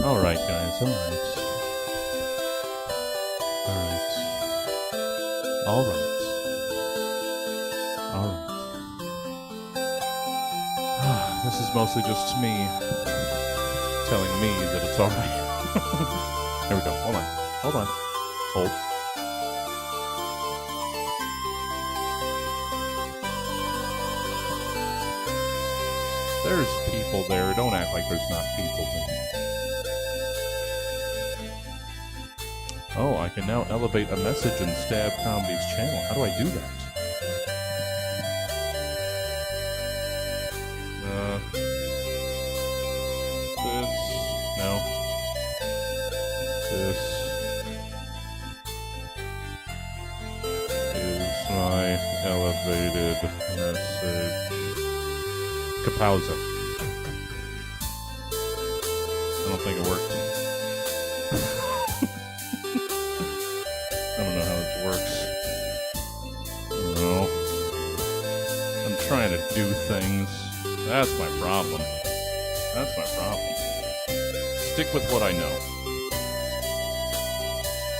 Alright, guys, alright. Alright. This is mostly just me telling me that it's alright. Here we go. Hold on. Hold. There's people there. Don't act like there's not people there. Oh, I can now elevate a message in Stab Comedy's channel. How do I do that? This is my elevated message. Kapauza. I don't think it works. I don't know how this works. No. I'm trying to do things. That's my problem. Stick with what I know.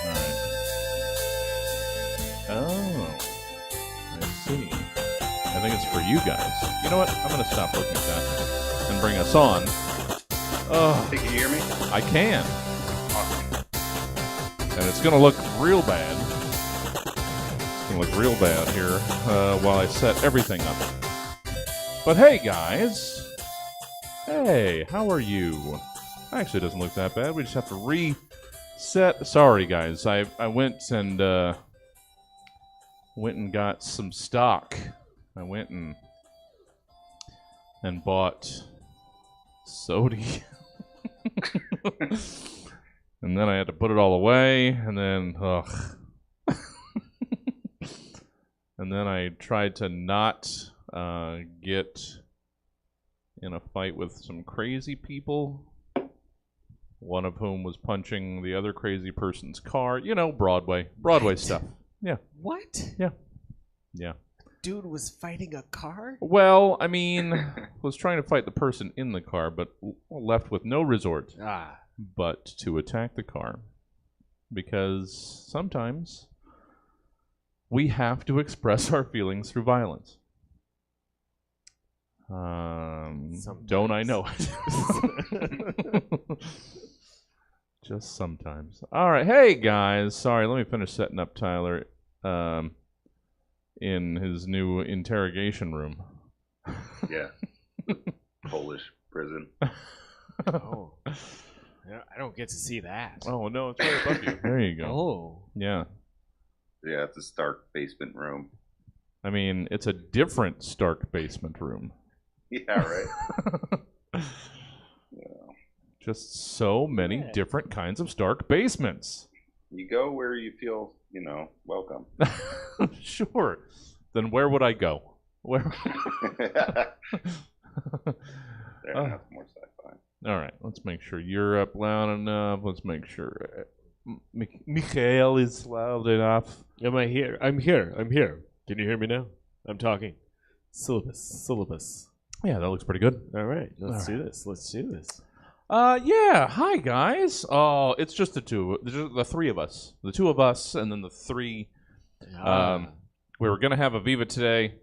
Alright. Oh. I see. I think it's for you guys. You know what? I'm going to stop looking at that and bring us on. Oh. Can you hear me? I can. Awesome. And it's going to look real bad. It's going to look real bad here while I set everything up. But hey, guys. Hey, how are you? Actually, it doesn't look that bad. We just have to reset. Sorry, guys. I went and got some stock. I went and bought sody. And then I had to put it all away, and then and then I tried to not get in a fight with some crazy people, one of whom was punching the other crazy person's car. You know, Broadway What? stuff. Yeah. What? Yeah. Dude was fighting a car? Well, I mean, was trying to fight the person in the car, but left with no resort but to attack the car. Because sometimes we have to express our feelings through violence. Don't I know it? Just sometimes. All right. Hey, guys. Sorry, let me finish setting up Tyler in his new interrogation room. Yeah. Polish prison. Oh. I don't get to see that. Oh, no, it's right above you. There you go. Oh. Yeah. Yeah, it's a stark basement room. I mean, it's a different Stark basement room. Yeah, right? Yeah. Just so many different kinds of Stark basements. You go where you feel, welcome. Sure. Then where would I go? Where? There, that's more sci-fi. All right, let's make sure you're up loud enough. Let's make sure Mikhail is loud enough. Am I here? I'm here. Can you hear me now? I'm talking. Syllabus. Yeah, that looks pretty good. All right, let's do this. Yeah. Hi, guys. Oh, it's just the three of us. The two of us, and then the three. We were gonna have Aviva today,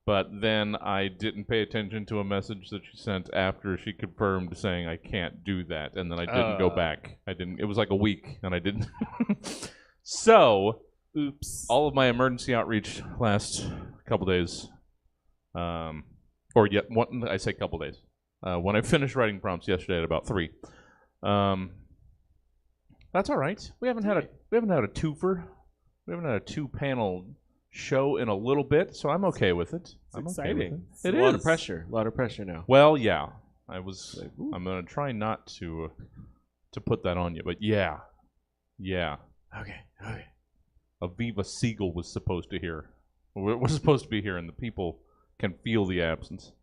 but then I didn't pay attention to a message that she sent after she confirmed saying I can't do that, and then I didn't go back. I didn't. It was like a week, and I didn't. So, oops. All of my emergency outreach last couple days, I say couple days. When I finished writing prompts yesterday at about 3. That's all right. We haven't had a twofer. We haven't had a 2-panel show in a little bit, so I'm okay with it. It's exciting. It a is lot of pressure. A lot of pressure now. Well, yeah. I'm gonna try not to put that on you, but yeah. Okay. Aviva Siegel was supposed to hear. We're supposed to be here, and the people can feel the absence.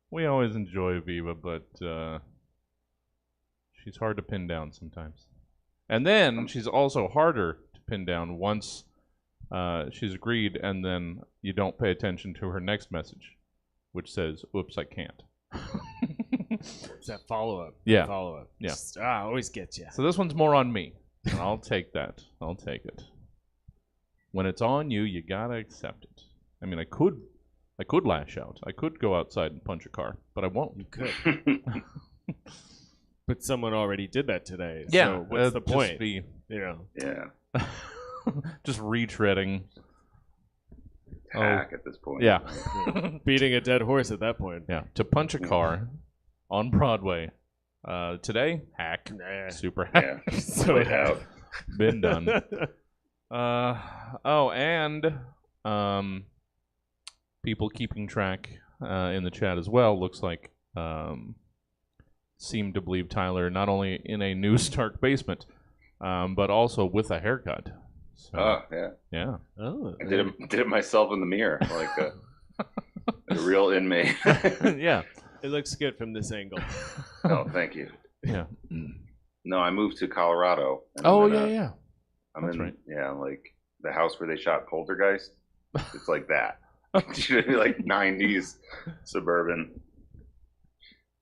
We always enjoy Aviva, but she's hard to pin down sometimes. And then she's also harder to pin down once she's agreed, and then you don't pay attention to her next message, which says, "Oops, I can't." It's that follow-up. Yeah. Follow-up. Yeah. Always get you. So this one's more on me. I'll take that. I'll take it. When it's on you, you gotta accept it. I mean, I could lash out. I could go outside and punch a car, but I won't. You could. But someone already did that today. Yeah. So what's the point? You know. Yeah. Just retreading. Hack at this point. Yeah. Beating a dead horse at that point. Yeah. To punch a car on Broadway. Today, hack. Nah. Super hack. Yeah. So Played out. Been done. And people keeping track in the chat as well looks like seem to believe Tyler not only in a new Stark basement, but also with a haircut. So, Oh, yeah. yeah. Oh. I did it myself in the mirror, like a real inmate. Yeah. It looks good from this angle. Oh, thank you. Yeah. No, I moved to Colorado. And Oh, I'm yeah. I'm That's in, right. yeah, like the house where they shot Poltergeist. It's like that. Like 90s suburban.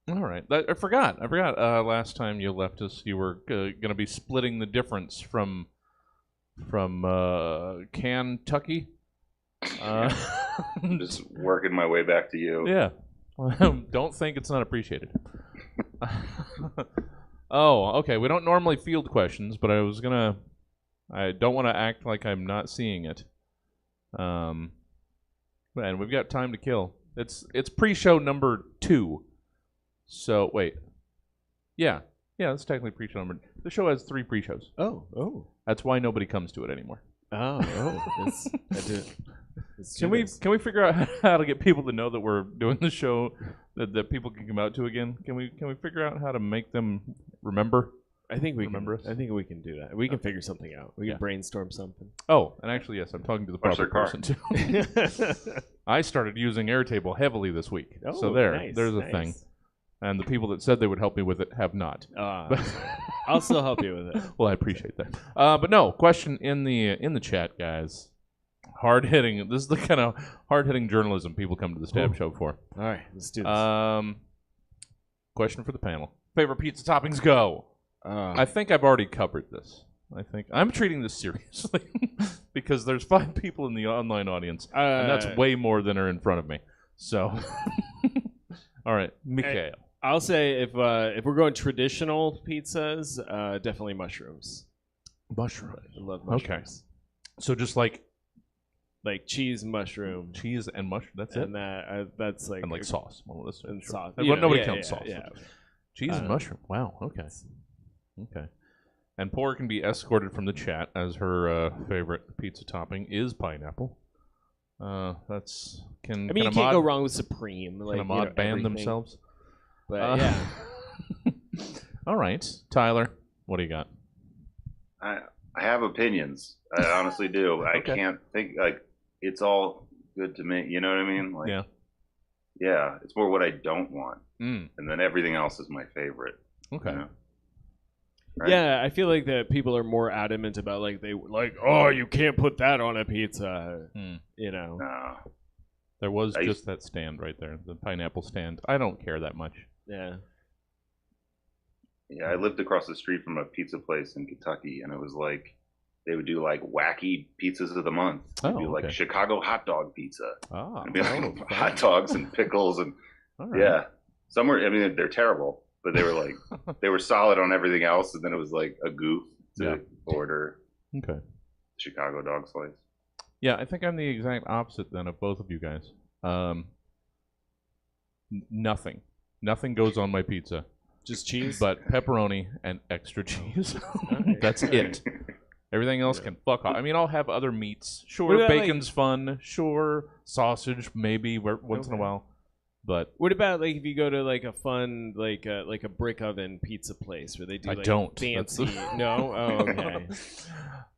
All right. I forgot. Last time you left us, you were going to be splitting the difference from Kentucky. Just working my way back to you. Yeah. Don't think it's not appreciated. Oh, okay. We don't normally field questions, but I don't want to act like I'm not seeing it. And we've got time to kill. It's pre-show number 2. So wait. Yeah, it's technically pre-show number. The show has 3 pre-shows. Oh. That's why nobody comes to it anymore. Can we figure out how to get people to know that we're doing the show that people can come out to again? Can we figure out how to make them remember? I think we Remember can. us? I think we can do that. We can figure something out. We can brainstorm something. Oh, and actually, yes, I'm talking to the Watch proper their car. person too. I started using Airtable heavily this week, so there's a thing. And the people that said they would help me with it have not. I'll still help you with it. Well, I appreciate that. But no, question in the chat, guys. Hard hitting. This is the kind of hard hitting journalism people come to the Stab Show for. All right, let's do this. Question for the panel: favorite pizza toppings? Go. I think I've already covered this. I think I'm treating this seriously because there's 5 people in the online audience, and that's way more than are in front of me. So, all right, Mikhail. I'll say if we're going traditional pizzas, definitely mushrooms. Mushroom. I love mushrooms. Okay. So just like cheese, mushroom, cheese and mushroom. That's it. and that's like And like sauce. Well, that's and sure. sauce. Well, You know, nobody yeah, counts yeah, sauce. yeah. Cheese and mushroom. Wow. Okay. Okay. And Poor can be escorted from the chat as her favorite pizza topping is pineapple. That's can. I mean, you can't go wrong with supreme. Can a mod ban everything. themselves? But yeah. All right, Tyler, what do you got? I have opinions. I honestly do. I Okay. can't think, like, it's all good to me. You know what I mean? Like, Yeah. Yeah, it's more what I don't want. Mm. And then everything else is my favorite. Okay. You know? Right? Yeah, I feel like that people are more adamant about oh, you can't put that on a pizza. Mm. You know. No. There was I just used- that stand right there, the pineapple stand. I don't care that much. Yeah. Yeah, I lived across the street from a pizza place in Kentucky, and it was like they would do like wacky pizzas of the month. They'd do Oh, like okay. Chicago hot dog pizza. Ah. It'd be like oh, hot fun. dogs and pickles and All right. yeah. Some were, I mean, they're terrible, but they were like they were solid on everything else, and then it was like a goof to order Okay. Chicago dog slice. Yeah, I think I'm the exact opposite then of both of you guys. Nothing. Nothing goes on my pizza Just cheese. but pepperoni and extra cheese. That's it. Everything else can fuck off. I mean, I'll have other meats. Sure, What about, bacon's fun. Sure, sausage maybe once in a Okay. while. But What about if you go to a fun like a brick oven pizza place where they do I don't. fancy? That's No. Oh, okay.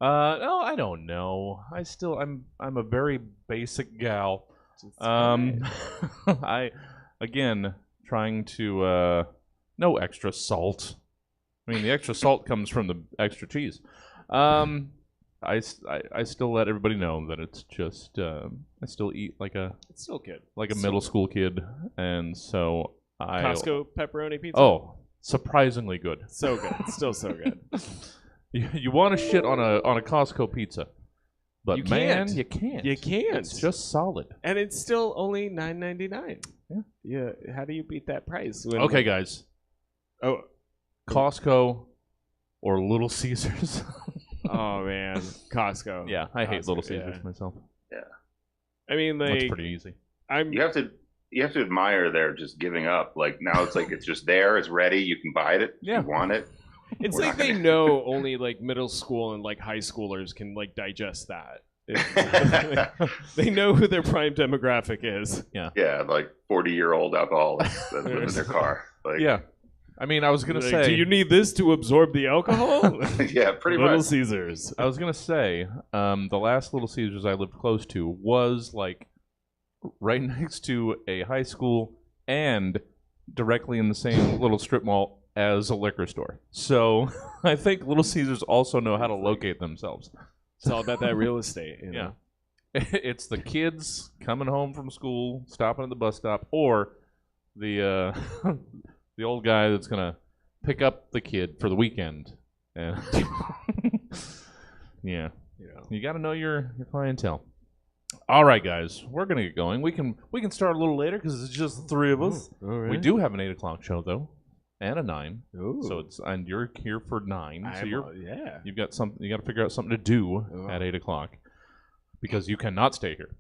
no, I don't know. I'm a very basic gal. I again trying to no extra salt. I mean, the extra salt comes from the extra cheese. I still let everybody know that it's just I still eat like a It's still good. middle school kid, and so Costco pepperoni pizza. Oh, surprisingly good. So good. Still so good. You want to shit on a Costco pizza, but You man, can't. you can't. You can't. It's just solid. And it's still only $9.99. Yeah. Yeah. How do you beat that price? Okay, guys. Oh. Costco or Little Caesars. Oh man, Costco. Yeah, I hate Costco, Little Caesars yeah. myself. I mean, That's like, pretty easy. You have to admire their just giving up. Like now it's like it's just there, it's ready, you can buy it Yeah. if you want it. it's We're like not they gonna- know only like middle school and like high schoolers can like digest that. They know who their prime demographic is. Yeah, like 40-year-old alcoholics that live in their car. Like, Yeah. I mean, I was going to Like, say... do you need this to absorb the alcohol? yeah, pretty Little much. Caesars. I was going to say, the last Little Caesars I lived close to was, like, right next to a high school and directly in the same little strip mall as a liquor store. So I think Little Caesars also know how to locate themselves. It's all about that real estate. You know? Yeah. It's the kids coming home from school, stopping at the bus stop, or the the old guy that's gonna pick up the kid for the weekend. And yeah, you got to know your clientele. All right, guys, we're gonna get going. We can start a little later because it's just the three of us. All right. We do have an 8:00 show though, and a 9. Ooh. So it's and you're here for 9. So yeah. you've got something. You got to figure out something to do at 8:00 because you cannot stay here.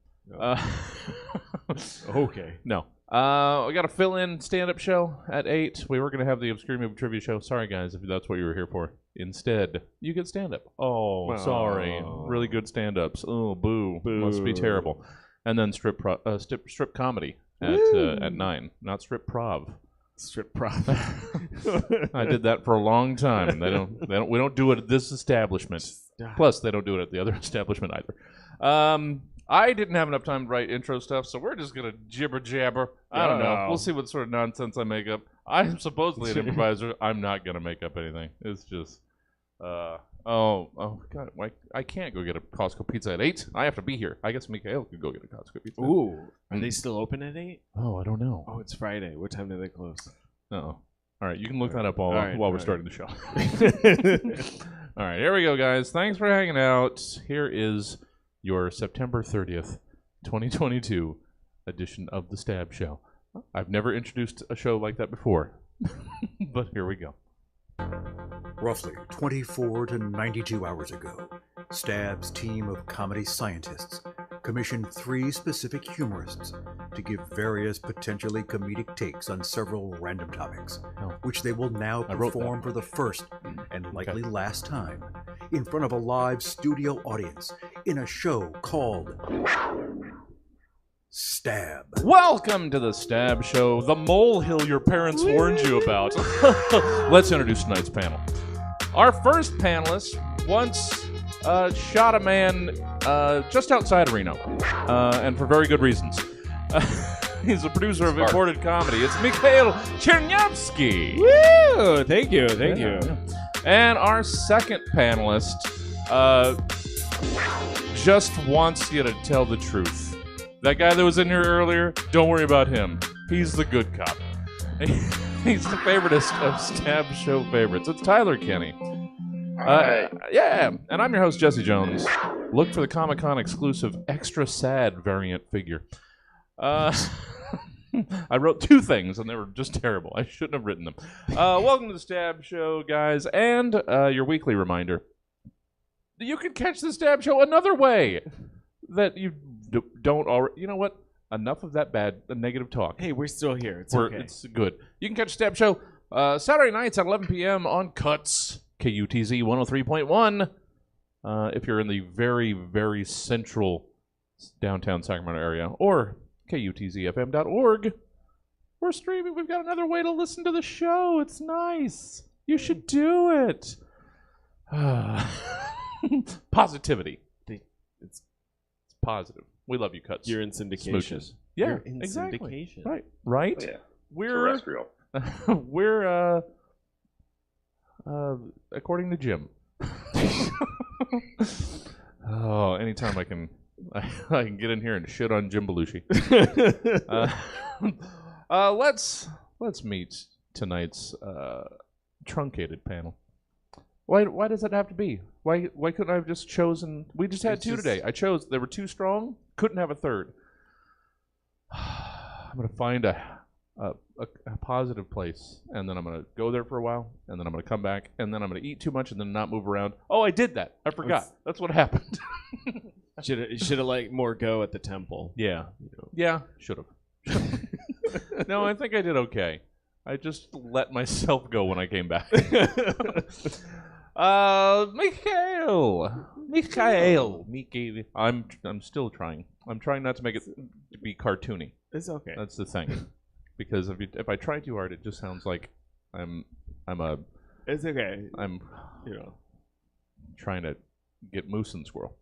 Okay. No. We got a fill-in stand-up show at 8. We were going to have the Obscure Movie Trivia show. Sorry, guys, if that's what you were here for. Instead, you get stand-up. Oh, sorry. Really good stand-ups. Oh, boo. Must be terrible. And then strip comedy at 9. Not strip prov. Strip prop. I did that for a long time. We don't do it at this establishment. Plus, they don't do it at the other establishment either. I didn't have enough time to write intro stuff, so we're just going to jibber jabber. I don't know. We'll see what sort of nonsense I make up. I'm supposedly an improviser. I'm not going to make up anything. It's just, God, I can't go get a Costco pizza at 8. I have to be here. I guess Mikhail could go get a Costco pizza. Ooh. Are they still open at 8? Oh, I don't know. Oh, it's Friday. What time do they close? Oh. All right, you can look that up while we're starting the show. All right, here we go, guys. Thanks for hanging out. Here is your September 30th, 2022 edition of The Stab Show. I've never introduced a show like that before, but here we go. Roughly 24 to 92 hours ago, Stab's team of comedy scientists commissioned 3 specific humorists to give various potentially comedic takes on several random topics, which they will now perform for the first and likely last time in front of a live studio audience in a show called Stab. Welcome to The Stab Show, the molehill your parents warned you about. Let's introduce tonight's panel. Our first panelist once shot a man just outside Reno, and for very good reasons. He's a producer of imported comedy. It's Mikhail Chernyavsky. Woo! Thank you. Yeah. And our second panelist just wants you to tell the truth. That guy that was in here earlier, don't worry about him. He's the good cop. He's the favoriteest of Stab Show favorites. It's Tyler Kinney. Yeah, and I'm your host, Jesse Jones. Look for the Comic-Con exclusive extra sad variant figure. I wrote 2 things, and they were just terrible. I shouldn't have written them. Welcome to the Stab Show, guys, and your weekly reminder. You can catch the Stab Show another way that you don't already... You know what? Enough of that negative talk. Hey, we're still here. It's okay. It's good. You can catch Stab Show Saturday nights at 11 p.m. on Cuts, KUTZ 103.1. If you're in the very, very central downtown Sacramento area, or KUTZFM.org. We're streaming. We've got another way to listen to the show. It's nice. You should do it. Positivity. It's positive. We love you, Cuts. You're in syndication. Smooches. Yeah, You're in exactly. syndication. Right? Oh, yeah. We're Terrestrial. we're according to Jim. Oh, anytime I can get in here and shit on Jim Belushi. Let's let's meet tonight's truncated panel. Why does that have to be? Why couldn't I have just chosen? We just had two today. I chose. They were too strong. Couldn't have a third. I'm gonna find a positive place, and then I'm gonna go there for a while, and then I'm gonna come back, and then I'm gonna eat too much, and then not move around. Oh, I did that. I forgot. That's what happened. Should have like more go at the temple. Yeah. Yeah. Should have. No, I think I did okay. I just let myself go when I came back. Mikhail. I'm still trying. I'm trying not to make it to be cartoony. It's okay. That's the thing. Because if I try too hard, it just sounds like It's okay. I'm trying to get moose and squirrel.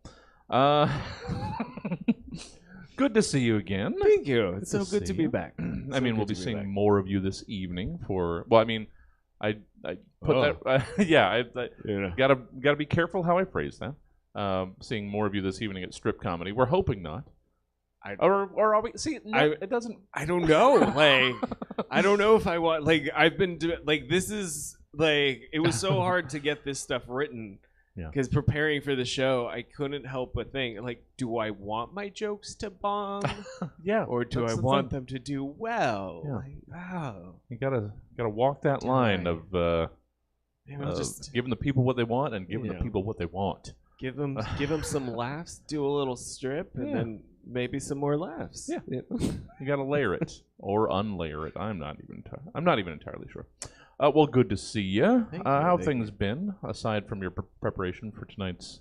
Good to see you again. Thank you. It's so good to be back. I mean, we'll be seeing more of you this evening for. Well, I mean, I put that. Gotta be careful how I phrase that. Seeing more of you this evening at Strip Comedy. We're hoping not. Or are we? See, no, it doesn't. I don't know. Like, I don't know if I want. Like, I've been this is like it was so hard to get this stuff written. Yeah. Because preparing for the show, I couldn't help but think, like, do I want my jokes to bomb? Yeah. Or do I want them to do well? Yeah. Like, wow. You gotta walk that line of just giving the people what they want and giving the people what they want. Give them some laughs, do a little strip, and then maybe some more laughs. Yeah. You gotta layer it or unlayer it. I'm not even entirely sure. Well, good to see you. How have things been aside from your preparation for tonight's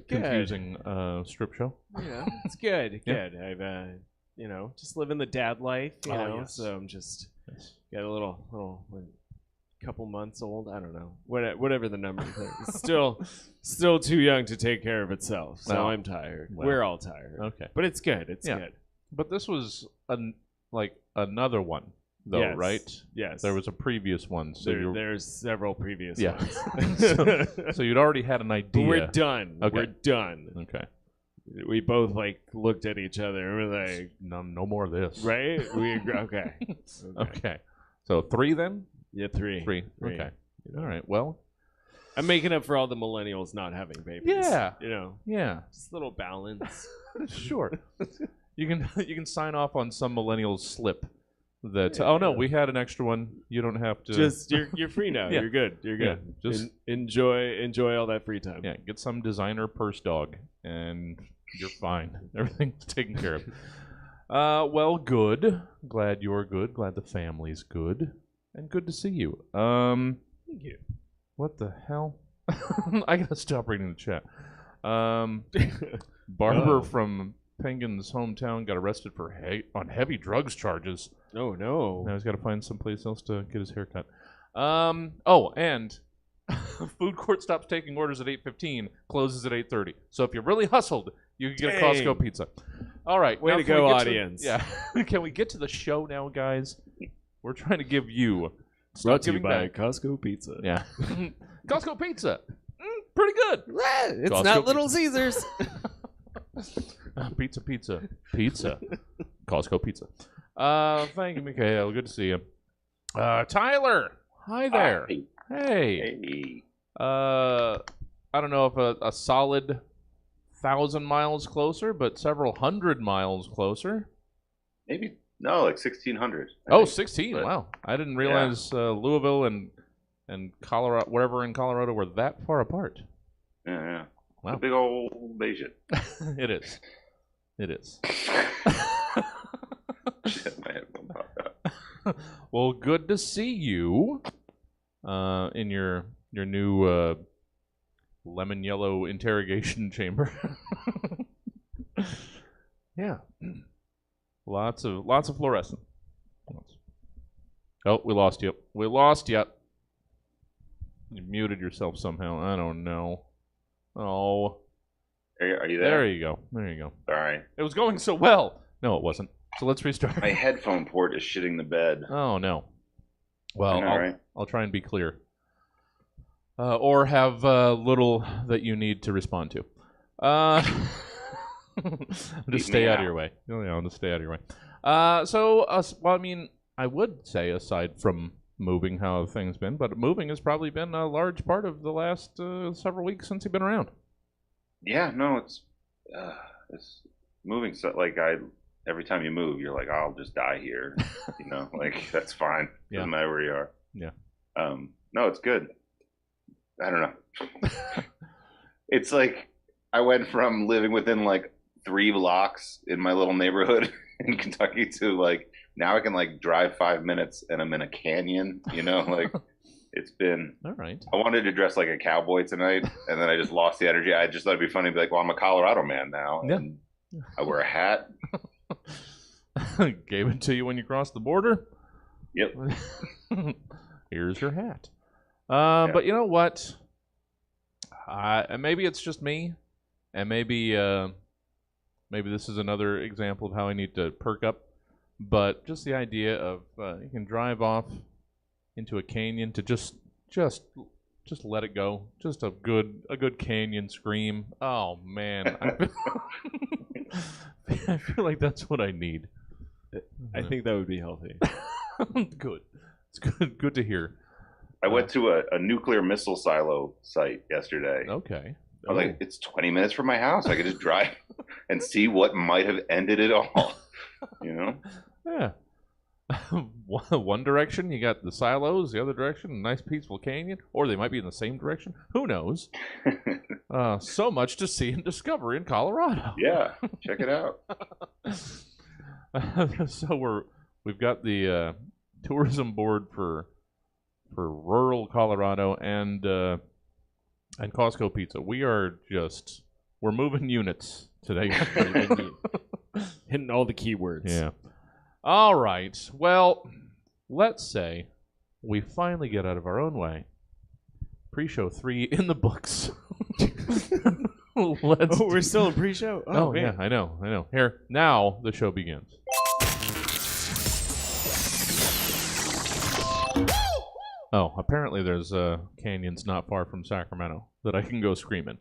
confusing strip show? Yeah, it's good. Good. I've just living the dad life. You know, yes. so I'm just got a little couple months old. I don't know. Whatever the number is. It's still too young to take care of itself. So I'm tired. Well, we're all tired. Okay, but it's good. It's good. But this was another one. Though, right? Yes. There was a previous one. So there's several previous ones. So you'd already had an idea. But we're done. Okay. We're done. Okay. We both looked at each other and we're like, no more of this. Right? We okay. Okay. So 3 then? Yeah, 3. 3. Okay. All right. Well, I'm making up for all the millennials not having babies. Yeah. Yeah. Just a little balance. Sure. You can sign off on some millennials slip. That we had an extra one. You don't have to. Just you're free now. You're good. You're good. Yeah, just enjoy all that free time. Yeah, get some designer purse dog, and you're fine. Everything's taken care of. Well, good. Glad you're good. Glad the family's good, and good to see you. Thank you. What the hell? I gotta stop reading the chat. Barber from Penguin's hometown got arrested for on heavy drugs charges. Oh no! Now he's got to find someplace else to get his hair cut. And food court stops taking orders at 8:15, closes at 8:30. So if you're really hustled, you can get a Costco pizza. All right, way to go, audience. Can we get to the show now, guys? We're trying to give you. Brought to you by Costco Pizza. Yeah, Costco Pizza, pretty good. It's Costco not Little Caesars. Pizza. Costco Pizza. Thank you, Mikhail. Good to see you. Tyler. Hi there. Hey. I don't know if a solid 1,000 miles closer, but several hundred miles closer. Maybe. No, like 1,600. Oh, 16. Wow. I didn't realize Louisville and Colorado, wherever in Colorado, were that far apart. Yeah. Wow. It's a big old Beijing. It is. Shit, my headphone popped out. Well, good to see you in your new lemon yellow interrogation chamber. Yeah, lots of fluorescent. Oh, we lost you. You muted yourself somehow. I don't know. Oh. Are you there? There you go. Sorry. It was going so well. No, it wasn't. So let's restart. My headphone port is shitting the bed. Oh, no. Well, I'll try and be clear. Or have little that you need to respond to. Just stay out of your way. I'll just stay out of your way. I would say, aside from moving, how have things been? But moving has probably been a large part of the last several weeks since you've been around. Yeah, no, it's moving. So like every time you move, you're like, I'll just die here. Like that's fine. Yeah. Doesn't matter where you are. Yeah. No, it's good. I don't know. It's like I went from living within like 3 blocks in my little neighborhood in Kentucky to like now I can like drive 5 minutes and I'm in a canyon. Like it's been. All right. I wanted to dress like a cowboy tonight, and then I just lost the energy. I just thought it'd be funny to be like, well, I'm a Colorado man now, and I wear a hat. Gave it to you when you crossed the border. Yep. Here's your hat. But you know what? Maybe it's just me, and maybe this is another example of how I need to perk up. But just the idea of you can drive off into a canyon to just let it go. Just a good canyon scream. Oh man, I feel like that's what I need. I think that would be healthy. Good. It's good to hear. I went to a nuclear missile silo site yesterday. Okay. I was like, it's 20 minutes from my house. I could just drive and see what might have ended it all. Yeah. One direction, you got the silos. The other direction, a nice peaceful canyon. Or they might be in the same direction. Who knows? So much to see and discover in Colorado. Yeah, check it out. So we've got the tourism board for rural Colorado and Costco Pizza. We're moving units today. Hitting all the keywords. Yeah. All right. Well, let's say we finally get out of our own way. Pre-show 3 in the books. We're still in pre-show? Oh yeah, I know. Here, now the show begins. Oh, apparently there's canyons not far from Sacramento that I can go screaming.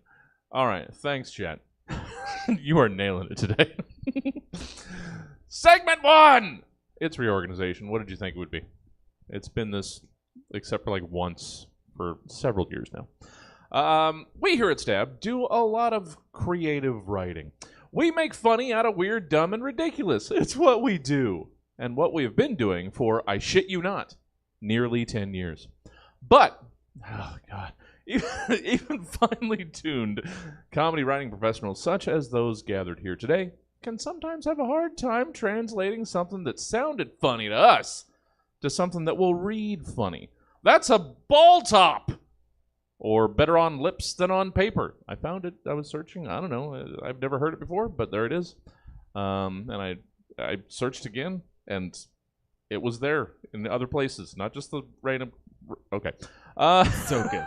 All right, thanks, Chet. You are nailing it today. Segment 1! It's reorganization. What did you think it would be? It's been this, except for like once, for several years now. We here at Stab do a lot of creative writing. We make funny out of weird, dumb, and ridiculous. It's what we do. And what we have been doing for, I shit you not, nearly 10 years. But, oh God, even finely tuned comedy writing professionals such as those gathered here today can sometimes have a hard time translating something that sounded funny to us to something that will read funny. That's a BOLTOP! Or better on lips than on paper. I found it. I was searching. I don't know. I've never heard it before, but there it is. And I searched again, and it was there in other places, not just the random. Okay. So good.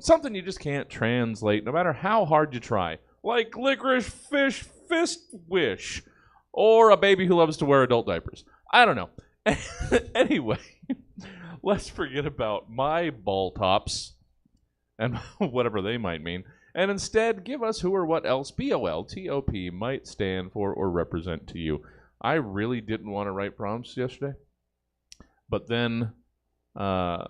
Something you just can't translate, no matter how hard you try. Like licorice fish fist wish, or a baby who loves to wear adult diapers. I don't know. Anyway, let's forget about my BOLTOPs and whatever they might mean, and instead give us who or what else BOLTOP might stand for or represent to you. I really didn't want to write prompts yesterday, but then a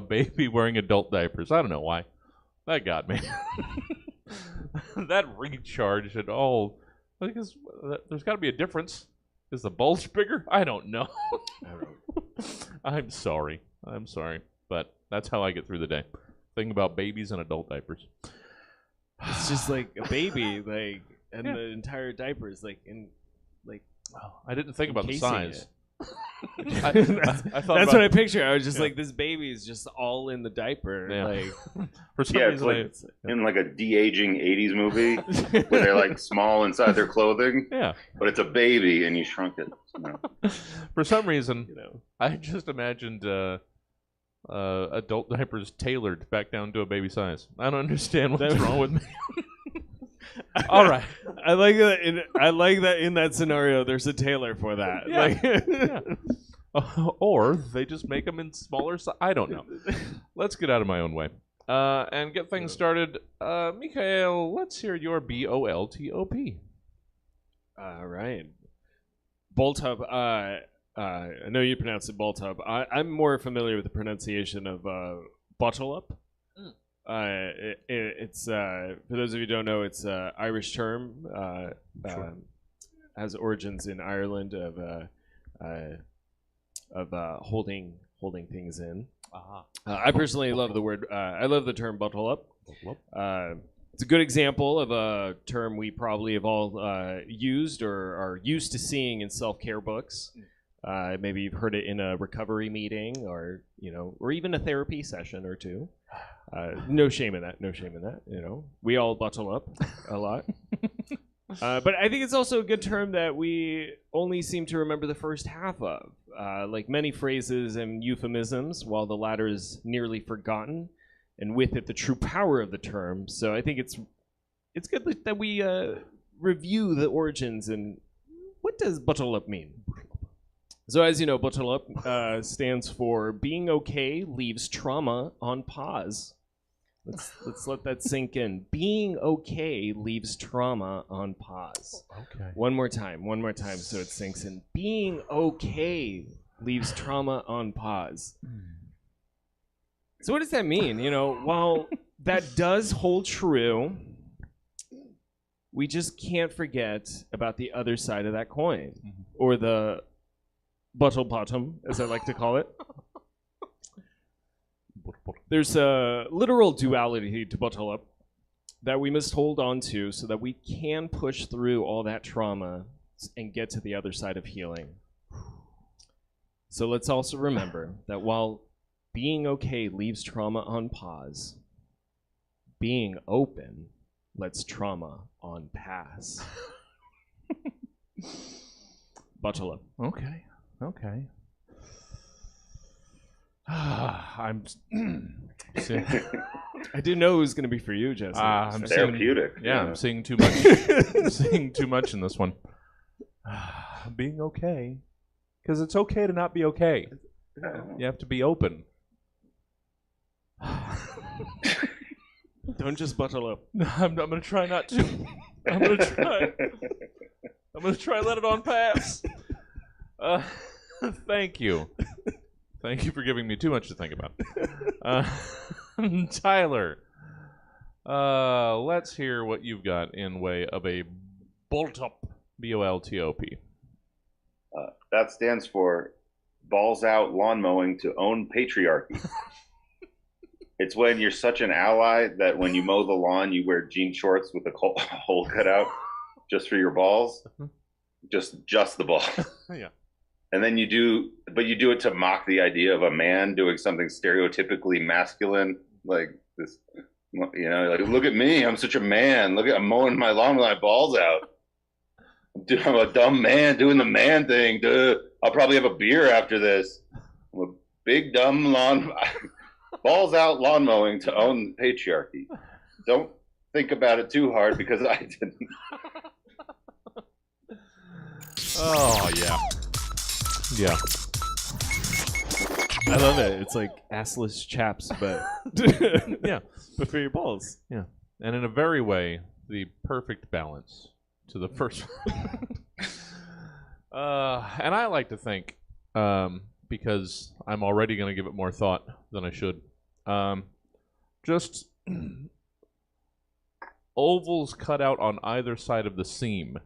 baby wearing adult diapers. I don't know why. That got me. That recharge and all. Because there's got to be a difference. Is the bulge bigger? I don't know. I'm sorry. But that's how I get through the day. Thinking about babies and adult diapers. It's just like a baby, and the entire diaper is I didn't think about the size. I thought that's what I picture. I was just like, this baby is just all in the diaper. Yeah. For some reason, it's like in like a de-aging 80s movie where they're like small inside their clothing. Yeah. But it's a baby and you shrunk it. For some reason, I just imagined adult diapers tailored back down to a baby size. I don't understand what's wrong with me. All right. I like that in that scenario there's a tailor for that. Yeah. Or they just make them in smaller size. I don't know. Let's get out of my own way and get things started. Mikhail, let's hear your BOLTOP. All right. BOLTOP. I know you pronounce it BOLTOP. I'm more familiar with the pronunciation of bottle up. It's for those of you who don't know, it's an Irish term. Has origins in Ireland of holding things in. I personally love the word. I love the term bottle up. It's a good example of a term we probably have all used or are used to seeing in self-care books. Maybe you've heard it in a recovery meeting, or or even a therapy session or two. No shame in that. No shame in that. We all bottle up a lot. But I think it's also a good term that we only seem to remember the first half of. Like many phrases and euphemisms, while the latter is nearly forgotten, and with it the true power of the term. So I think it's good that we review the origins and what does bottle up mean? So as you know, bottle up stands for being okay leaves trauma on pause. Let's let that sink in. Being okay leaves trauma on pause. Okay. One more time so it sinks in. Being okay leaves trauma on pause. So what does that mean? While that does hold true, we just can't forget about the other side of that coin, or the bottle bottom, as I like to call it. There's a literal duality to bottle up that we must hold on to so that we can push through all that trauma and get to the other side of healing. So let's also remember that while being okay leaves trauma on pause, being open lets trauma on pass. Bottle up. Okay. I'm. I didn't know it was going to be for you, Jesse. I'm therapeutic. I'm seeing too much. I'm seeing too much in this one. Being okay, because it's okay to not be okay. You have to be open. Don't just bottle up. I'm going to try not to. I'm going to try. I'm going to try let it on pass. Thank you. Thank you for giving me too much to think about. Tyler, let's hear what you've got in way of a BOLTOP, B-O-L-T-O-P. That stands for balls out lawn mowing to own patriarchy. It's when you're such an ally that when you mow the lawn, you wear jean shorts with a hole cut out just for your balls. Just the ball. Yeah. And then you do it to mock the idea of a man doing something stereotypically masculine, like this, like, look at me, I'm such a man. I'm mowing my lawn with my balls out. I'm a dumb man doing the man thing. Duh. I'll probably have a beer after this. I'm a big dumb balls out lawn mowing to own patriarchy. Don't think about it too hard because I didn't. Oh yeah. Yeah. I love it. It's like assless chaps, but yeah, but for your balls. Yeah. And in a very way, the perfect balance to the first one. And I like to think, because I'm already going to give it more thought than I should, just ovals cut out on either side of the seam.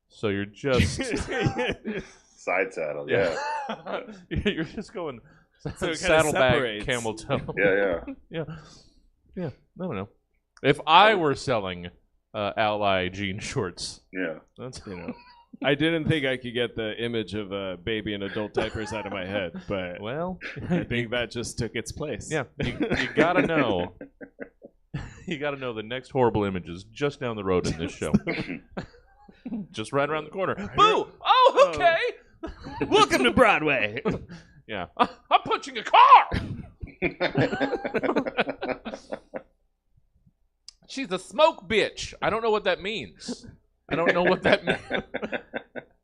So you're just... Side saddle, yeah. You're just going so saddlebag camel toe. Yeah. I don't know. If I were selling Ally jean shorts, that's I didn't think I could get the image of a baby in adult diapers out of my head, but well, I think that just took its place. Yeah, you gotta know. You gotta know the next horrible image is just down the road in this show. Just right around the corner. Boo! Oh, okay. Welcome to Broadway. Yeah. I'm punching a car! She's a smoke bitch. I don't know what that means. I don't know what that means.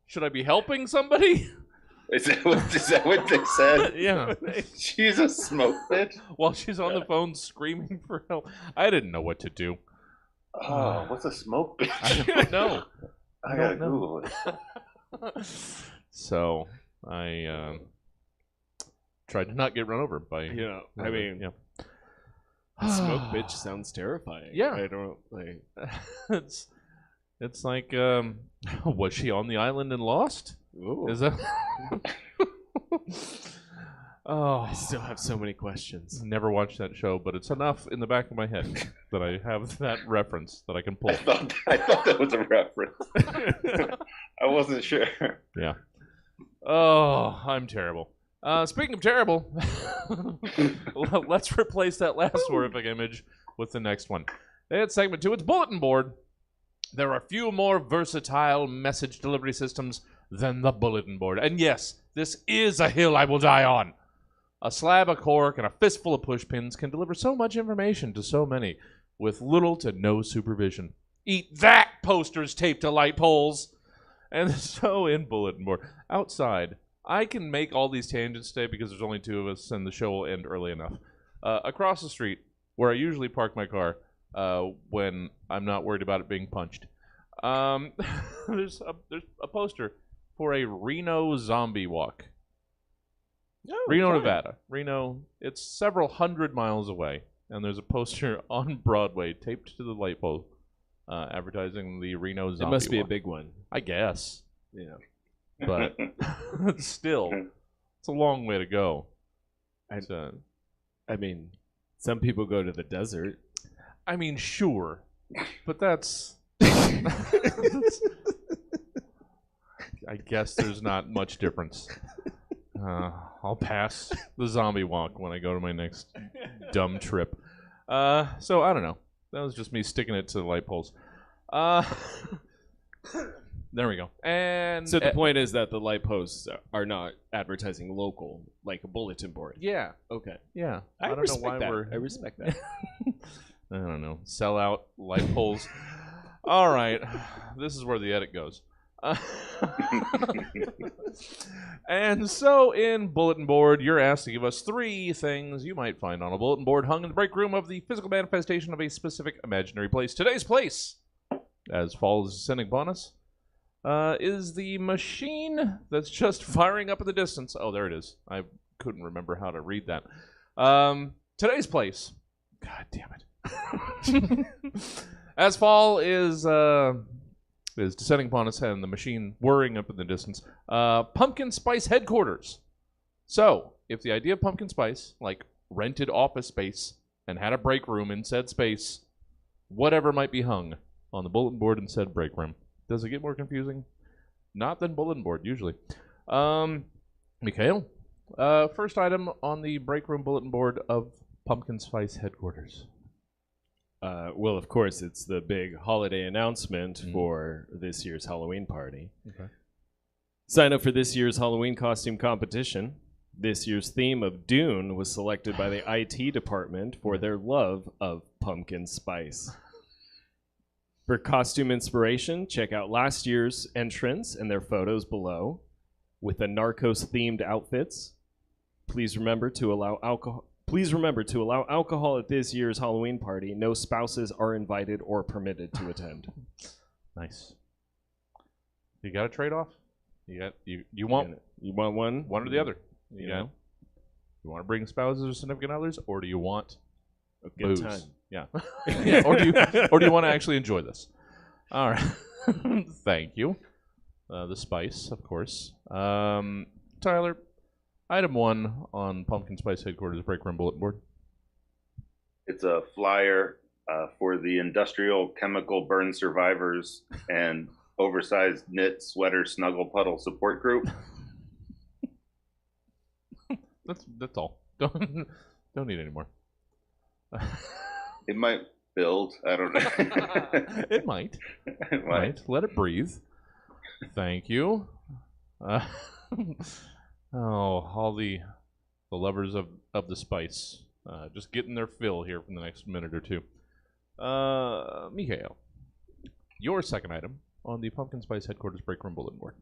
Should I be helping somebody? Is that what they said? Yeah. She's a smoke bitch? While she's on the phone screaming for help. I didn't know what to do. What's a smoke bitch? I don't know. I gotta Google it. So I tried to not get run over by. Yeah, I mean, yeah. Smoke bitch sounds terrifying. Yeah. I don't like. It's like, was she on the island and lost? Ooh. Is that? Oh, I still have so many questions. Never watched that show, but it's enough in the back of my head that I have that reference that I can pull. I thought that was a reference. I wasn't sure. Yeah. Oh, I'm terrible. Speaking of terrible, let's replace that last horrific image with the next one. It's segment 2. It's bulletin board. There are few more versatile message delivery systems than the bulletin board. And yes, this is a hill I will die on. A slab of cork and a fistful of push pins can deliver so much information to so many with little to no supervision. Eat that, posters taped to light poles. And so in bulletin board. Outside, I can make all these tangents today because there's only 2 of us and the show will end early enough. Across the street, where I usually park my car when I'm not worried about it being punched, there's a poster for a Reno zombie walk. Oh, Reno, fun. Nevada. Reno, it's several hundred miles away, and there's a poster on Broadway taped to the light pole advertising the Reno zombie walk. It must be a big one. I guess. Yeah. But still, it's a long way to go. I mean, some people go to the desert. I mean, sure, but that's... I guess there's not much difference. I'll pass the zombie walk when I go to my next dumb trip. So, I don't know. That was just me sticking it to the light poles. There we go. And So the point is that the light posts are not advertising local, like a bulletin board. Yeah. Okay. Yeah. I don't know respect why that. we're... I respect that. I don't know. Sell out light poles. All right. This is where the edit goes. And so in bulletin board, you're asked to give us 3 things you might find on a bulletin board hung in the break room of the physical manifestation of a specific imaginary place. Today's place, as fall is descending upon us, is the machine that's just firing up in the distance. Oh, there it is. I couldn't remember how to read that. Today's place. God damn it. As fall is descending upon us and the machine whirring up in the distance, pumpkin spice headquarters. So, if the idea of pumpkin spice, like rented office space and had a break room in said space, whatever might be hung on the bulletin board in said break room. Does it get more confusing? Not than bulletin board, usually. Mikhail, first item on the break room bulletin board of pumpkin spice headquarters. Well, of course, it's the big holiday announcement for this year's Halloween party. Okay. Sign up for this year's Halloween costume competition. This year's theme of Dune was selected by the IT department for their love of pumpkin spice. For costume inspiration, check out last year's entrants and their photos below with the Narcos-themed outfits. Please remember to allow alcohol at this year's Halloween party. No spouses are invited or permitted to attend. Nice. You got a trade-off? You want one? One or the other. You want to bring spouses or significant others, or do you want a good booze? time? Yeah. Yeah. Or do you want to actually enjoy this? All right. Thank you. The spice, of course. Tyler, item 1 on Pumpkin Spice Headquarters Break Room Bulletin Board. It's a flyer for the Industrial Chemical Burn Survivors and Oversized Knit Sweater Snuggle Puddle Support Group. That's all. Don't need any more. It might build. I don't know. It might. It might. Let it breathe. Thank you. All the lovers of the spice. Just getting their fill here for the next minute or two. Mikhail, your second item on the Pumpkin Spice Headquarters Break Room Bulletin Board.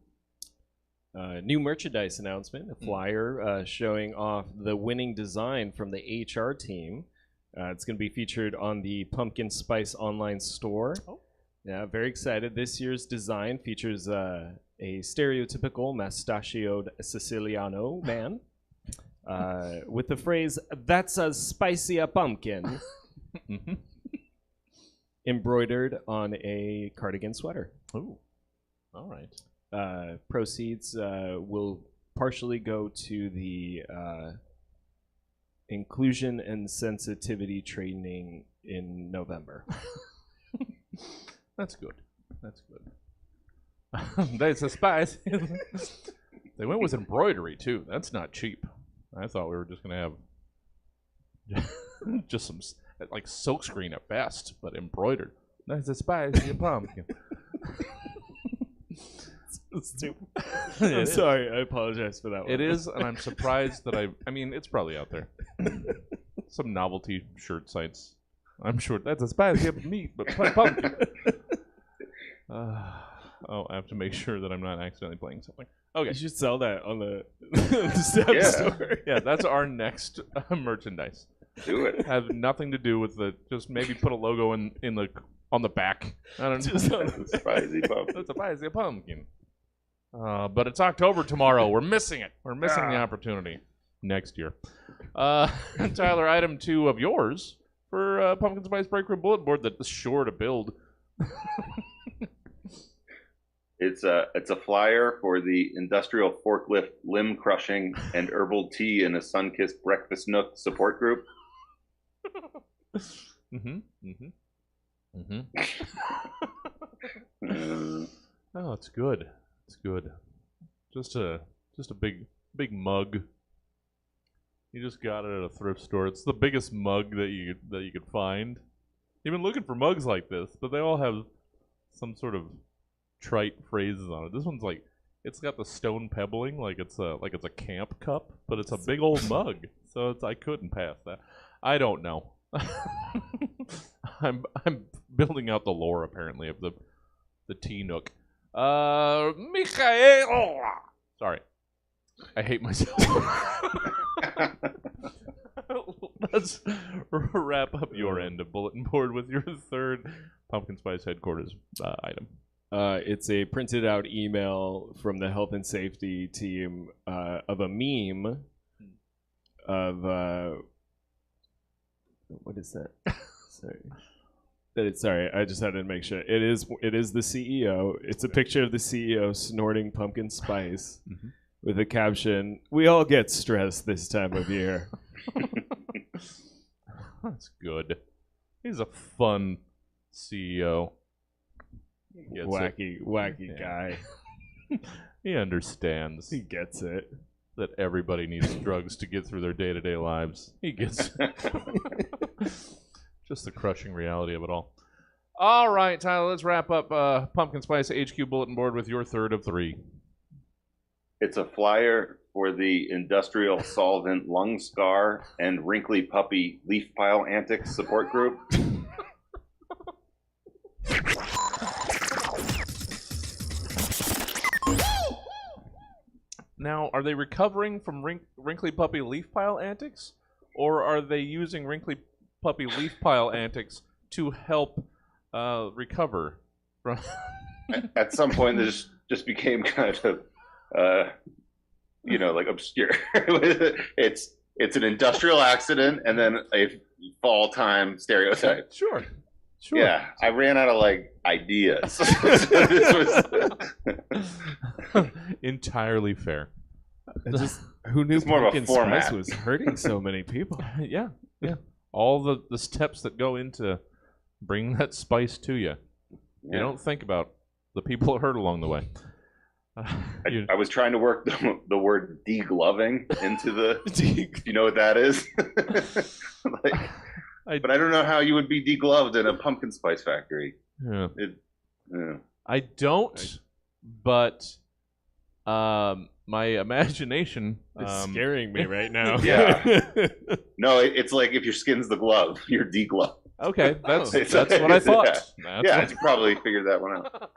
New merchandise announcement, a flyer showing off the winning design from the HR team. It's going to be featured on the Pumpkin Spice online store. Oh. Yeah, very excited. This year's design features a stereotypical mustachioed Siciliano man, with the phrase, "That's as spicy a pumpkin," embroidered on a cardigan sweater. Ooh. All right. Proceeds will partially go to the inclusion and sensitivity training in November. That's good. That's good. That's a spice. They went with embroidery too. That's not cheap. I thought we were just gonna have just some like silkscreen at best, but embroidered. That's a spicy pumpkin. Stupid. I'm sorry. I apologize for that one. It is, and I'm surprised that I mean, it's probably out there. Some novelty shirt sites. I'm sure that's a spicy meat, but pumpkin. I have to make sure that I'm not accidentally playing something. Okay. You should sell that on the Stab store. Yeah, that's our next merchandise. Do it. Has nothing to do with just maybe put a logo on the back. I don't know. Spicy pumpkin. That's a spicy pumpkin. But it's October tomorrow. We're missing it. We're missing the opportunity next year. Tyler, item 2 of yours for Pumpkin Spice Break Room Bulletin Board that's sure to build. It's a flyer for the Industrial Forklift Limb Crushing and Herbal Tea in a Sun-Kissed Breakfast Nook support group. Oh, it's good. It's good. Just a big mug. You just got it at a thrift store. It's the biggest mug that you could find. You've been looking for mugs like this, but they all have some sort of trite phrases on it. This one's like, it's got the stone pebbling, like it's a camp cup, but it's a big old mug. So I couldn't pass that. I don't know. I'm building out the lore apparently of the tea nook. Mikhail. Sorry, I hate myself. Let's wrap up your end of bulletin board with your third Pumpkin Spice headquarters item. It's a printed out email from the health and safety team of a meme of what is that? Sorry, I just had to make sure. It is the CEO. It's a picture of the CEO snorting pumpkin spice with a caption, "We all get stressed this time of year." That's good. He's a fun CEO. Wacky guy. He understands. He gets it. That everybody needs drugs to get through their day-to-day lives. He gets it. Just the crushing reality of it all. All right, Tyler, let's wrap up Pumpkin Spice HQ Bulletin Board with your third of 3. It's a flyer for the Industrial Solvent Lung Scar and Wrinkly Puppy Leaf Pile Antics support group. Now, are they recovering from Wrinkly Puppy Leaf Pile Antics? Or are they using Wrinkly Puppy Leaf Pile Antics to help recover from... At some point, this just became kind of, like obscure. It's an industrial accident and then a fall time stereotype. Sure. Yeah, I ran out of ideas. This was entirely fair. Who knew more of a pumpkin spice format. was hurting so many people? Yeah. All the steps that go into bringing that spice to you. Yeah. You don't think about the people hurt along the way. I was trying to work the word degloving into the. You know what that is? But I don't know how you would be degloved in a pumpkin spice factory. Yeah. Yeah. I don't, but my imagination is scaring me right now. Yeah. No, it's like if your skin's the glove, you're degloved. Okay, that's what I thought. Yeah, you probably figured that one out.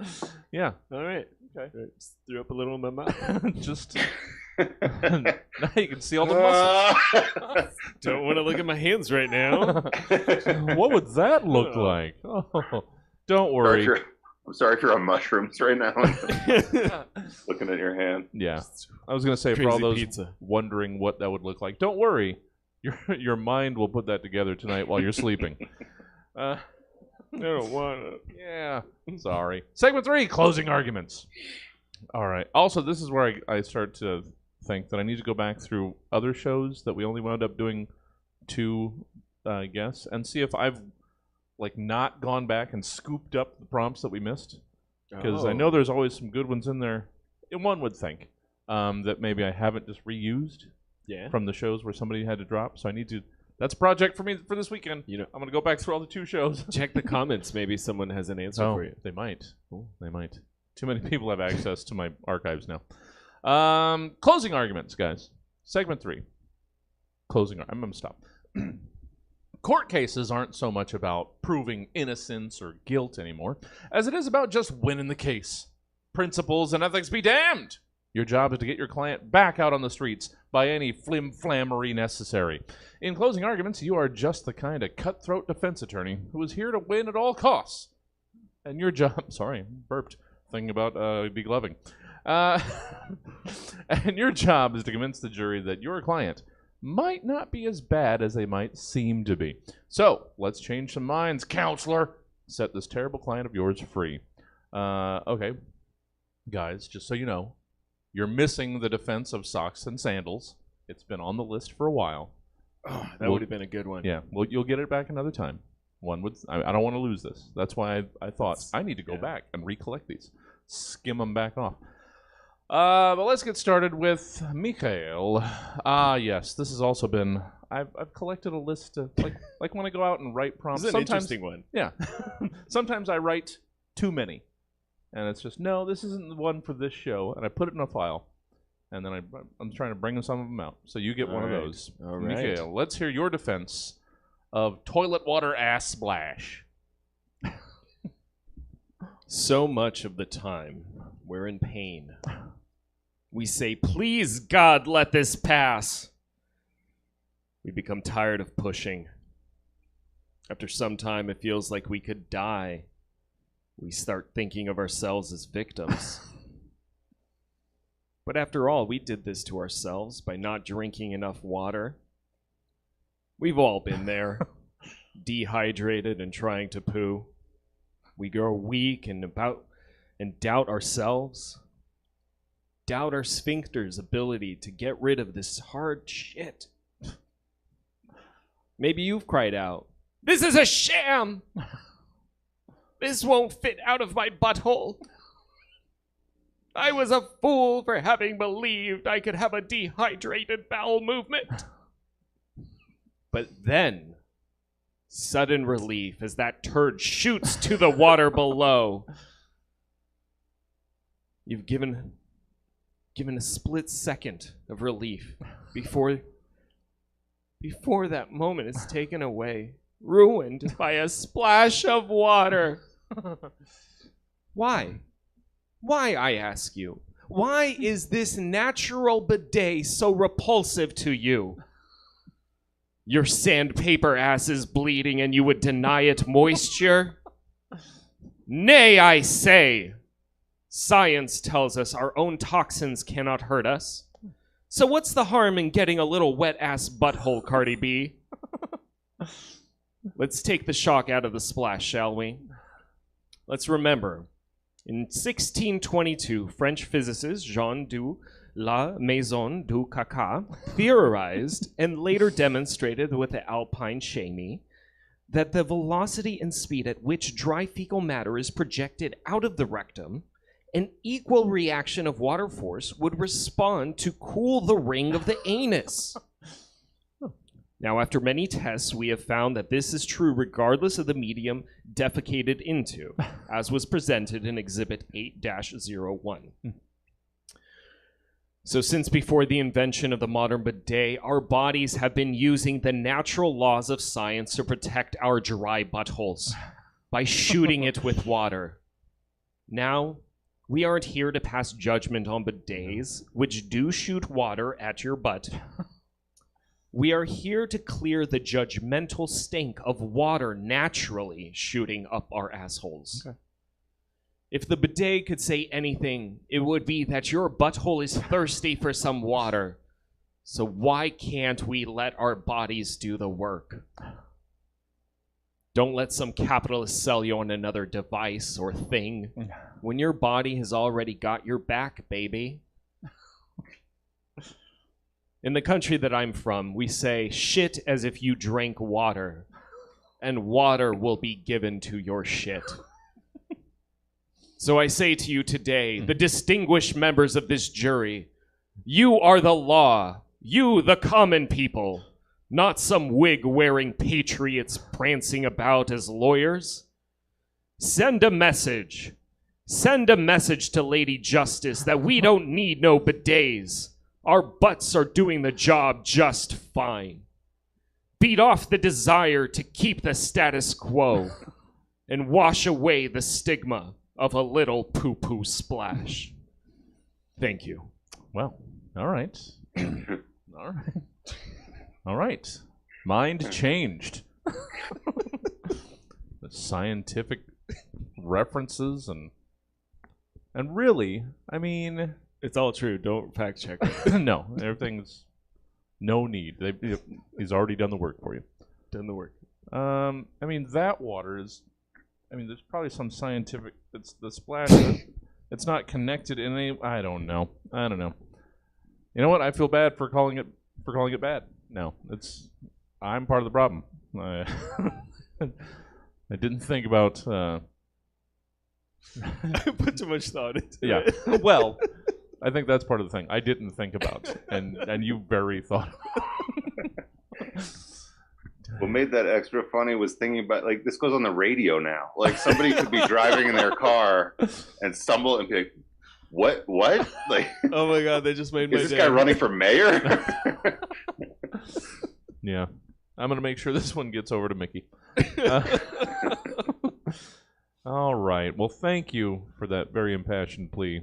Yeah. All right. Okay. Just threw up a little in my mouth. Just now you can see all the muscles. Don't want to look at my hands right now. What would that look like? Oh, don't worry. I'm sorry if you're on mushrooms right now. Looking at your hand. Yeah. I was going to say, for all those wondering what that would look like, don't worry. Your mind will put that together tonight while you're sleeping. I don't want to. Yeah. Sorry. Segment 3, closing arguments. All right. Also, this is where I start to think that I need to go back through other shows that we only wound up doing 2 guests and see if I've not gone back and scooped up the prompts that we missed. Because I know there's always some good ones in there. And one would think that maybe I haven't just reused from the shows where somebody had to drop. So I need to. That's a project for me for this weekend. I'm going to go back through all the 2 shows. Check the comments. Maybe someone has an answer for you. They might. They might. Too many people have access to my archives now. Closing arguments, guys. Segment 3. Closing. I'm going to stop. Court cases aren't so much about proving innocence or guilt anymore, as it is about just winning the case. Principles and ethics be damned! Your job is to get your client back out on the streets by any flim-flammery necessary. In closing arguments, you are just the kind of cutthroat defense attorney who is here to win at all costs. And your job... Sorry, burped. Thinking about begloving. And your job is to convince the jury that your client might not be as bad as they might seem to be. So, let's change some minds, counselor. Set this terrible client of yours free. Okay. Guys, just so you know, you're missing the defense of socks and sandals. It's been on the list for a while. Oh, that would have been a good one. Yeah, well, you'll get it back another time. I don't want to lose this. That's why I thought I need to go back and recollect these. Skim them back off. But let's get started with Mikhail. Yes, this has also been... I've collected a list of... Like when I go out and write prompts... This is an interesting one. Yeah. Sometimes I write too many. And it's just, no, this isn't the one for this show. And I put it in a file. And then I'm trying to bring some of them out. So you get one of those. All right. Mikhail, let's hear your defense of toilet water ass splash. So much of the time, we're in pain. We say, please, God, let this pass. We become tired of pushing. After some time, it feels like we could die. We start thinking of ourselves as victims. But after all, we did this to ourselves by not drinking enough water. We've all been there, dehydrated and trying to poo. We grow weak and doubt ourselves. Doubt our sphincter's ability to get rid of this hard shit. Maybe you've cried out, "This is a sham! This won't fit out of my butthole. I was a fool for having believed I could have a dehydrated bowel movement." But then, sudden relief as that turd shoots to the water below. You've given a split second of relief before that moment is taken away, ruined by a splash of water. Why? Why, I ask you? Why is this natural bidet so repulsive to you? Your sandpaper ass is bleeding and you would deny it moisture? Nay, I say! Science tells us our own toxins cannot hurt us. So what's the harm in getting a little wet-ass butthole, Cardi B? Let's take the shock out of the splash, shall we? Let's remember, in 1622, French physicist Jean de la Maison du Caca theorized and later demonstrated with the Alpine chamois that the velocity and speed at which dry fecal matter is projected out of the rectum, an equal reaction of water force would respond to cool the ring of the anus. Now, after many tests, we have found that this is true regardless of the medium defecated into, as was presented in Exhibit 8-01. So since before the invention of the modern bidet, our bodies have been using the natural laws of science to protect our dry buttholes by shooting it with water. Now, we aren't here to pass judgment on bidets, which do shoot water at your butt. We are here to clear the judgmental stink of water naturally shooting up our assholes. Okay. If the bidet could say anything, it would be that your butthole is thirsty for some water. So why can't we let our bodies do the work? Don't let some capitalist sell you on another device or thing when your body has already got your back, baby. In the country that I'm from, we say, shit as if you drank water, and water will be given to your shit. So I say to you today, the distinguished members of this jury, you are the law, you the common people, not some wig-wearing patriots prancing about as lawyers. Send a message. Send a message to Lady Justice that we don't need no bidets. Our butts are doing the job just fine. Beat off the desire to keep the status quo and wash away the stigma of a little poo-poo splash. Thank you. Well, all right. All right. All right. Mind changed. The scientific references and really, I mean, It's all true. Don't fact check. no, everything's no need. He's already done the work for you. Done the work. I mean, that water is. I mean, there's probably some scientific. It's the splash. It's not connected in any. I don't know. You know what? I feel bad for calling it bad. No, I'm part of the problem. I didn't think about. I put too much thought into Yeah. it. Well, I think that's part of the thing. I didn't think about, and you very thought. What made that extra funny was thinking about, like, this goes on the radio now. Like, somebody could be driving in their car and stumble and be like, what? Like, Oh my god, they just made my is this day. guy running for mayor? Yeah, I'm gonna make sure this one gets over to Mickey. All right. Well, thank you for that very impassioned plea.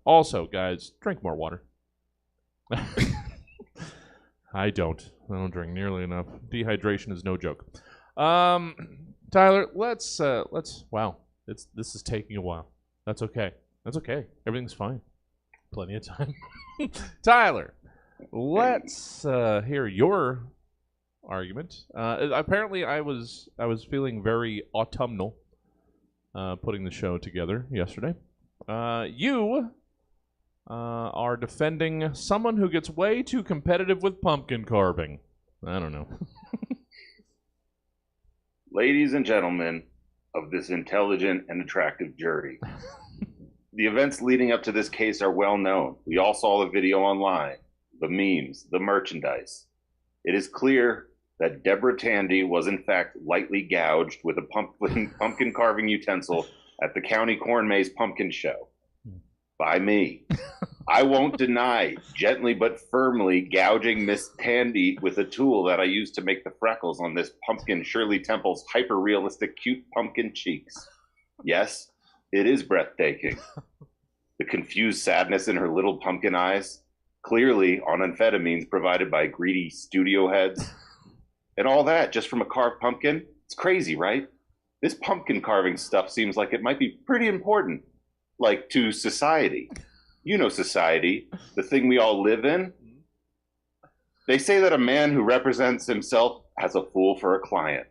Also, guys, drink more water. I don't drink nearly enough. Dehydration is no joke. Tyler, let's. Wow, this is taking a while. That's okay. Everything's fine. Plenty of time. Tyler, let's hear your argument. Apparently, I was feeling very autumnal putting the show together yesterday. You are defending someone who gets way too competitive with pumpkin carving. I don't know. Ladies and gentlemen of this intelligent and attractive jury, the events leading up to this case are well known. We all saw the video online, the memes, the merchandise. It is clear that Deborah Tandy was in fact lightly gouged with a pumpkin carving utensil at the County Corn Maze Pumpkin Show. By me. I won't deny, gently but firmly gouging Miss Tandy with a tool that I used to make the freckles on this pumpkin Shirley Temple's hyper-realistic cute pumpkin cheeks. Yes, it is breathtaking. The confused sadness in her little pumpkin eyes, clearly on amphetamines provided by greedy studio heads. And all that just from a carved pumpkin? It's crazy, right? This pumpkin carving stuff seems like it might be pretty important. Like, to society. You know society, the thing we all live in. They say that a man who represents himself has a fool for a client.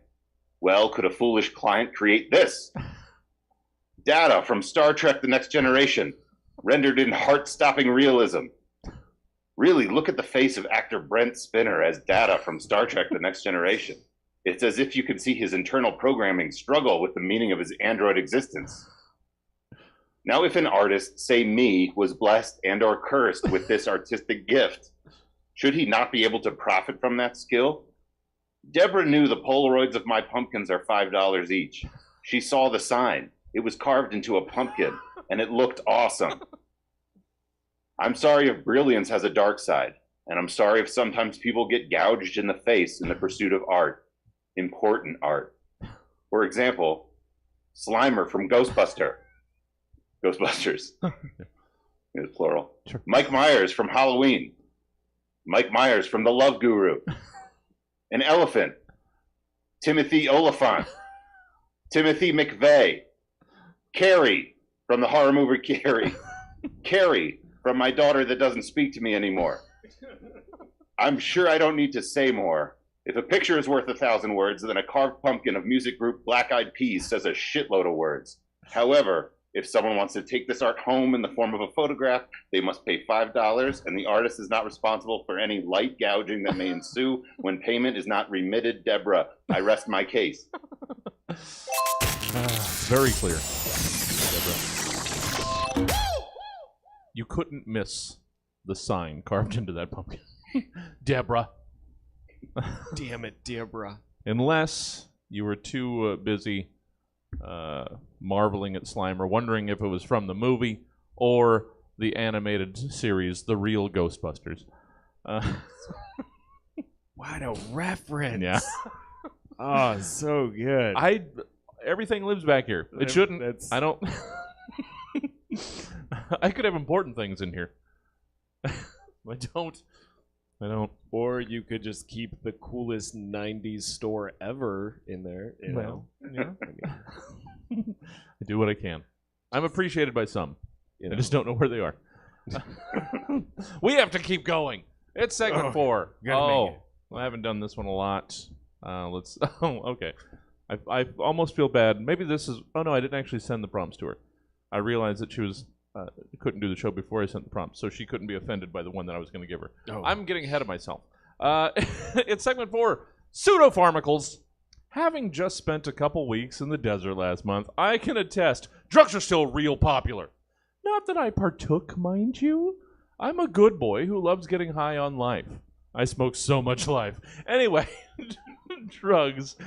Well, could a foolish client create this? Data from Star Trek The Next Generation, rendered in heart-stopping realism. Really, look at the face of actor Brent Spinner as Data from Star Trek The Next Generation. It's as if you could see his internal programming struggle with the meaning of his android existence. Now, if an artist, say me, was blessed and or cursed with this artistic gift, should he not be able to profit from that skill? Deborah knew the Polaroids of my pumpkins are $5 each. She saw the sign. It was carved into a pumpkin, and it looked awesome. I'm sorry if brilliance has a dark side, and I'm sorry if sometimes people get gouged in the face in the pursuit of art, important art. For example, Slimer from Ghostbusters. It's plural. Sure. Mike Myers from Halloween. Mike Myers from The Love Guru. An elephant. Timothy Oliphant. Timothy McVeigh. Carrie from the horror movie Carrie. Carrie from my daughter that doesn't speak to me anymore. I'm sure I don't need to say more. If a picture is worth 1,000 words, then a carved pumpkin of music group Black Eyed Peas says a shitload of words. However, if someone wants to take this art home in the form of a photograph, they must pay $5, and the artist is not responsible for any light gouging that may ensue when payment is not remitted. Deborah, I rest my case. Very clear, Deborah. You couldn't miss the sign carved into that pumpkin. Deborah. Damn it, Deborah. Unless you were too busy marveling at Slimer, wondering if it was from the movie or the animated series, The Real Ghostbusters. What a reference. Yeah. Oh, so good. Everything lives back here. It shouldn't. I don't. I could have important things in here. I don't. Or you could just keep the coolest 90s store ever in there. You know? Yeah. I do what I can. I'm appreciated by some. I just don't know where they are. We have to keep going. It's segment 4. I haven't done this one a lot. Let's. Okay. I almost feel bad. Maybe this is. Oh no, I didn't actually send the prompts to her. I realized that she was couldn't do the show before I sent the prompts, so she couldn't be offended by the one that I was going to give her. Oh. I'm getting ahead of myself. It's segment 4, pseudopharmacals. Having just spent a couple weeks in the desert last month, I can attest drugs are still real popular. Not that I partook, mind you. I'm a good boy who loves getting high on life. I smoke so much life. Anyway, drugs,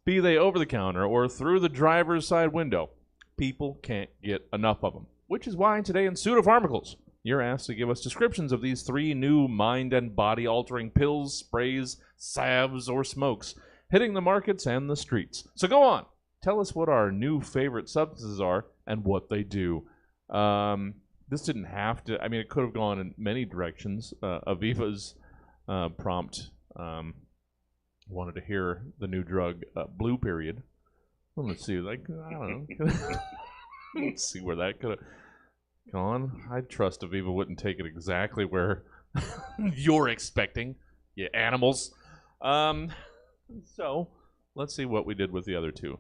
be they over the counter or through the driver's side window, people can't get enough of them. Which is why today in Pseudopharmacals, you're asked to give us descriptions of these 3 new mind and body-altering pills, sprays, salves, or smokes hitting the markets and the streets. So go on. Tell us what our new favorite substances are and what they do. This didn't have to... I mean, it could have gone in many directions. Aviva's prompt wanted to hear the new drug, Blue Period. Let's see. I don't know. Let's see where that could have gone. I trust Aviva wouldn't take it exactly where you're expecting, you animals. So, let's see what we did with the other 2.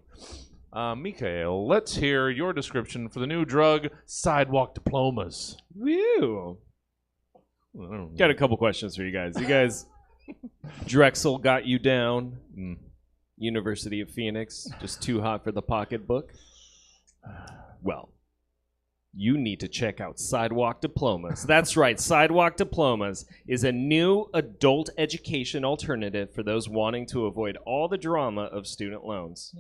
Mikhail, let's hear your description for the new drug, Sidewalk Diplomas. Woo! Got a couple questions for you guys. You guys, Drexel got you down. University of Phoenix, just too hot for the pocketbook. Well, you need to check out Sidewalk Diplomas. That's right, Sidewalk Diplomas is a new adult education alternative for those wanting to avoid all the drama of student loans.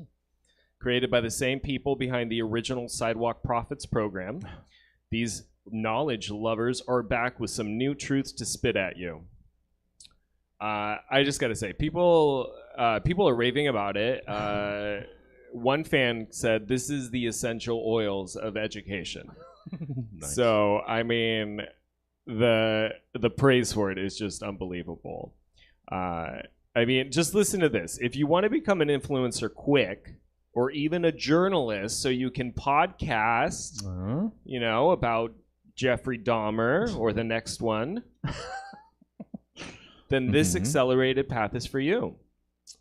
Created by the same people behind the original Sidewalk Profits program, these knowledge lovers are back with some new truths to spit at you. I just got to say, people are raving about it. One fan said, this is the essential oils of education. Nice. So, I mean, the praise for it is just unbelievable. I mean, just listen to this. If you want to become an influencer quick, or even a journalist, so you can podcast, you know, about Jeffrey Dahmer or the next one, then this accelerated path is for you.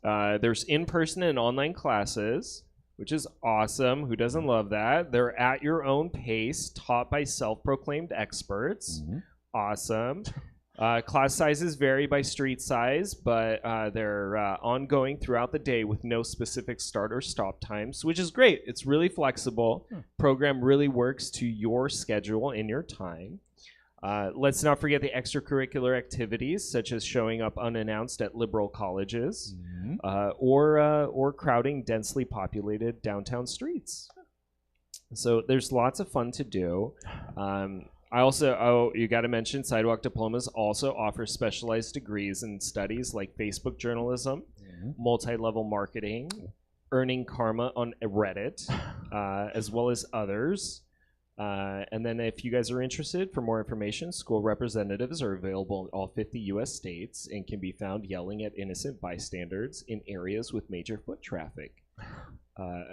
There's in-person and online classes, which is awesome. Who doesn't love that? They're at your own pace, taught by self-proclaimed experts. Awesome. Class sizes vary by street size, but they're ongoing throughout the day with no specific start or stop times, which is great. It's really flexible. Program really works to your schedule and your time. Let's not forget the extracurricular activities, such as showing up unannounced at liberal colleges or crowding densely populated downtown streets. So there's lots of fun to do. You got to mention Sidewalk Diplomas also offers specialized degrees in studies like Facebook journalism, multi-level marketing, earning karma on Reddit, as well as others. And then if you guys are interested, for more information, school representatives are available in all 50 U.S. states and can be found yelling at innocent bystanders in areas with major foot traffic.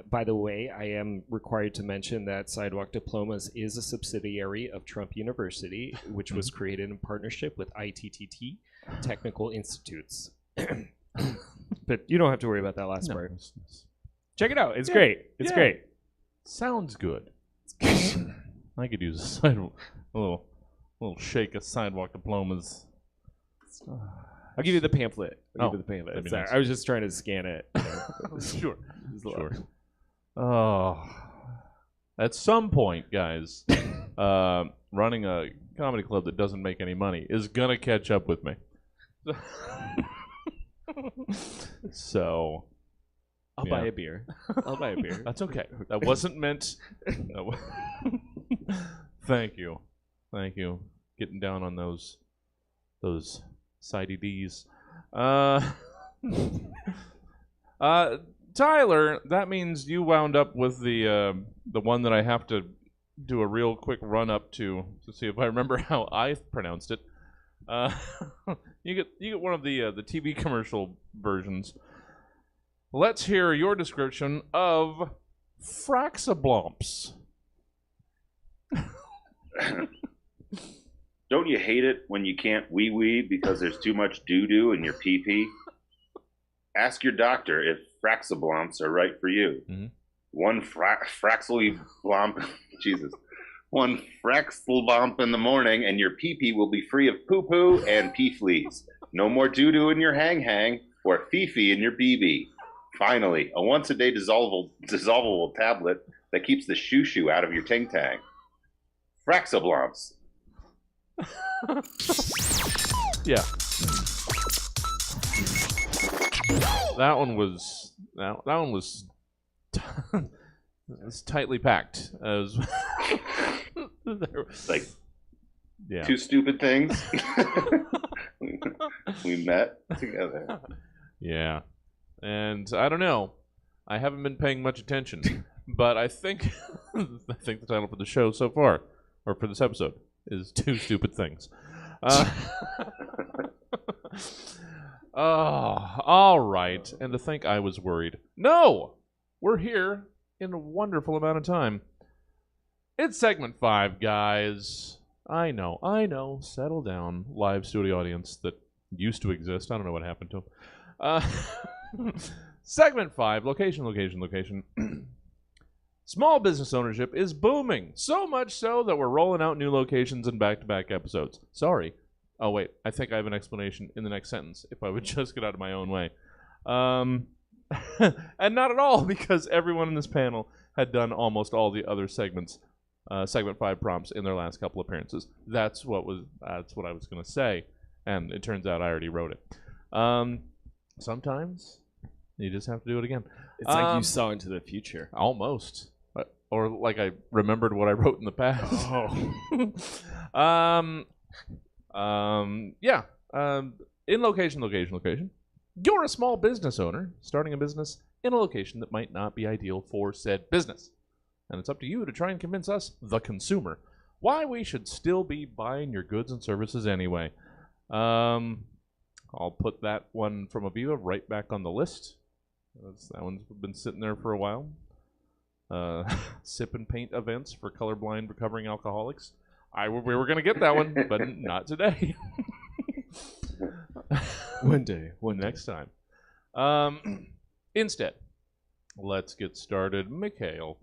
By the way, I am required to mention that Sidewalk Diplomas is a subsidiary of Trump University, which was created in partnership with ITTT Technical Institutes. But you don't have to worry about that last part. Check it out. It's great. It's great. Sounds good. I could use a little shake of Sidewalk Diplomas. I'll give you the pamphlet. Nice. I was just trying to scan it. Sure. Oh, at some point, guys, running a comedy club that doesn't make any money is gonna catch up with me. So, I'll buy a beer. That's okay. That wasn't meant. Thank you. Getting down on those sidey D's. Tyler, that means you wound up with the one that I have to do a real quick run up to see if I remember how I pronounced it. You get one of the TV commercial versions. Let's hear your description of Fraxiblomps. Don't you hate it when you can't wee-wee because there's too much doo-doo in your pee-pee? Ask your doctor if Fraxiblomps are right for you. Mm-hmm. One Fraxiblomp, Jesus, one Fraxiblomp in the morning and your pee-pee will be free of poo-poo and pee fleas. No more doo-doo in your hang-hang or fee-fee in your BB. Finally, a once-a-day dissolvable tablet that keeps the shoo-shoo out of your ting-tang. Fraxiblomps. Yeah. That one was it's tightly packed. Like two stupid things. We met together. Yeah. And I don't know. I haven't been paying much attention, but I think the title for the show so far, or for this episode, is Two Stupid Things. Oh, all right. And to think I was worried. No! We're here in a wonderful amount of time. It's segment 5, guys. I know. Settle down, live studio audience that used to exist. I don't know what happened to them. Segment 5, location. Small business ownership is booming. So much so that we're rolling out new locations in back-to-back episodes. Sorry. Oh, wait. I think I have an explanation in the next sentence, if I would just get out of my own way. And not at all, because everyone in this panel had done almost all the other segments, segment 5 prompts in their last couple appearances. That's what I was going to say, and it turns out I already wrote it. Sometimes you just have to do it again. It's like you saw into the future. Almost. Or like I remembered what I wrote in the past. Yeah. In location. You're a small business owner starting a business in a location that might not be ideal for said business. And it's up to you to try and convince us, the consumer, why we should still be buying your goods and services anyway. I'll put that one from Aviva right back on the list. That one's been sitting there for a while. Sip and paint events for colorblind recovering alcoholics. We were going to get that one, but not today. One day. Next time. Instead, let's get started. Mikhail.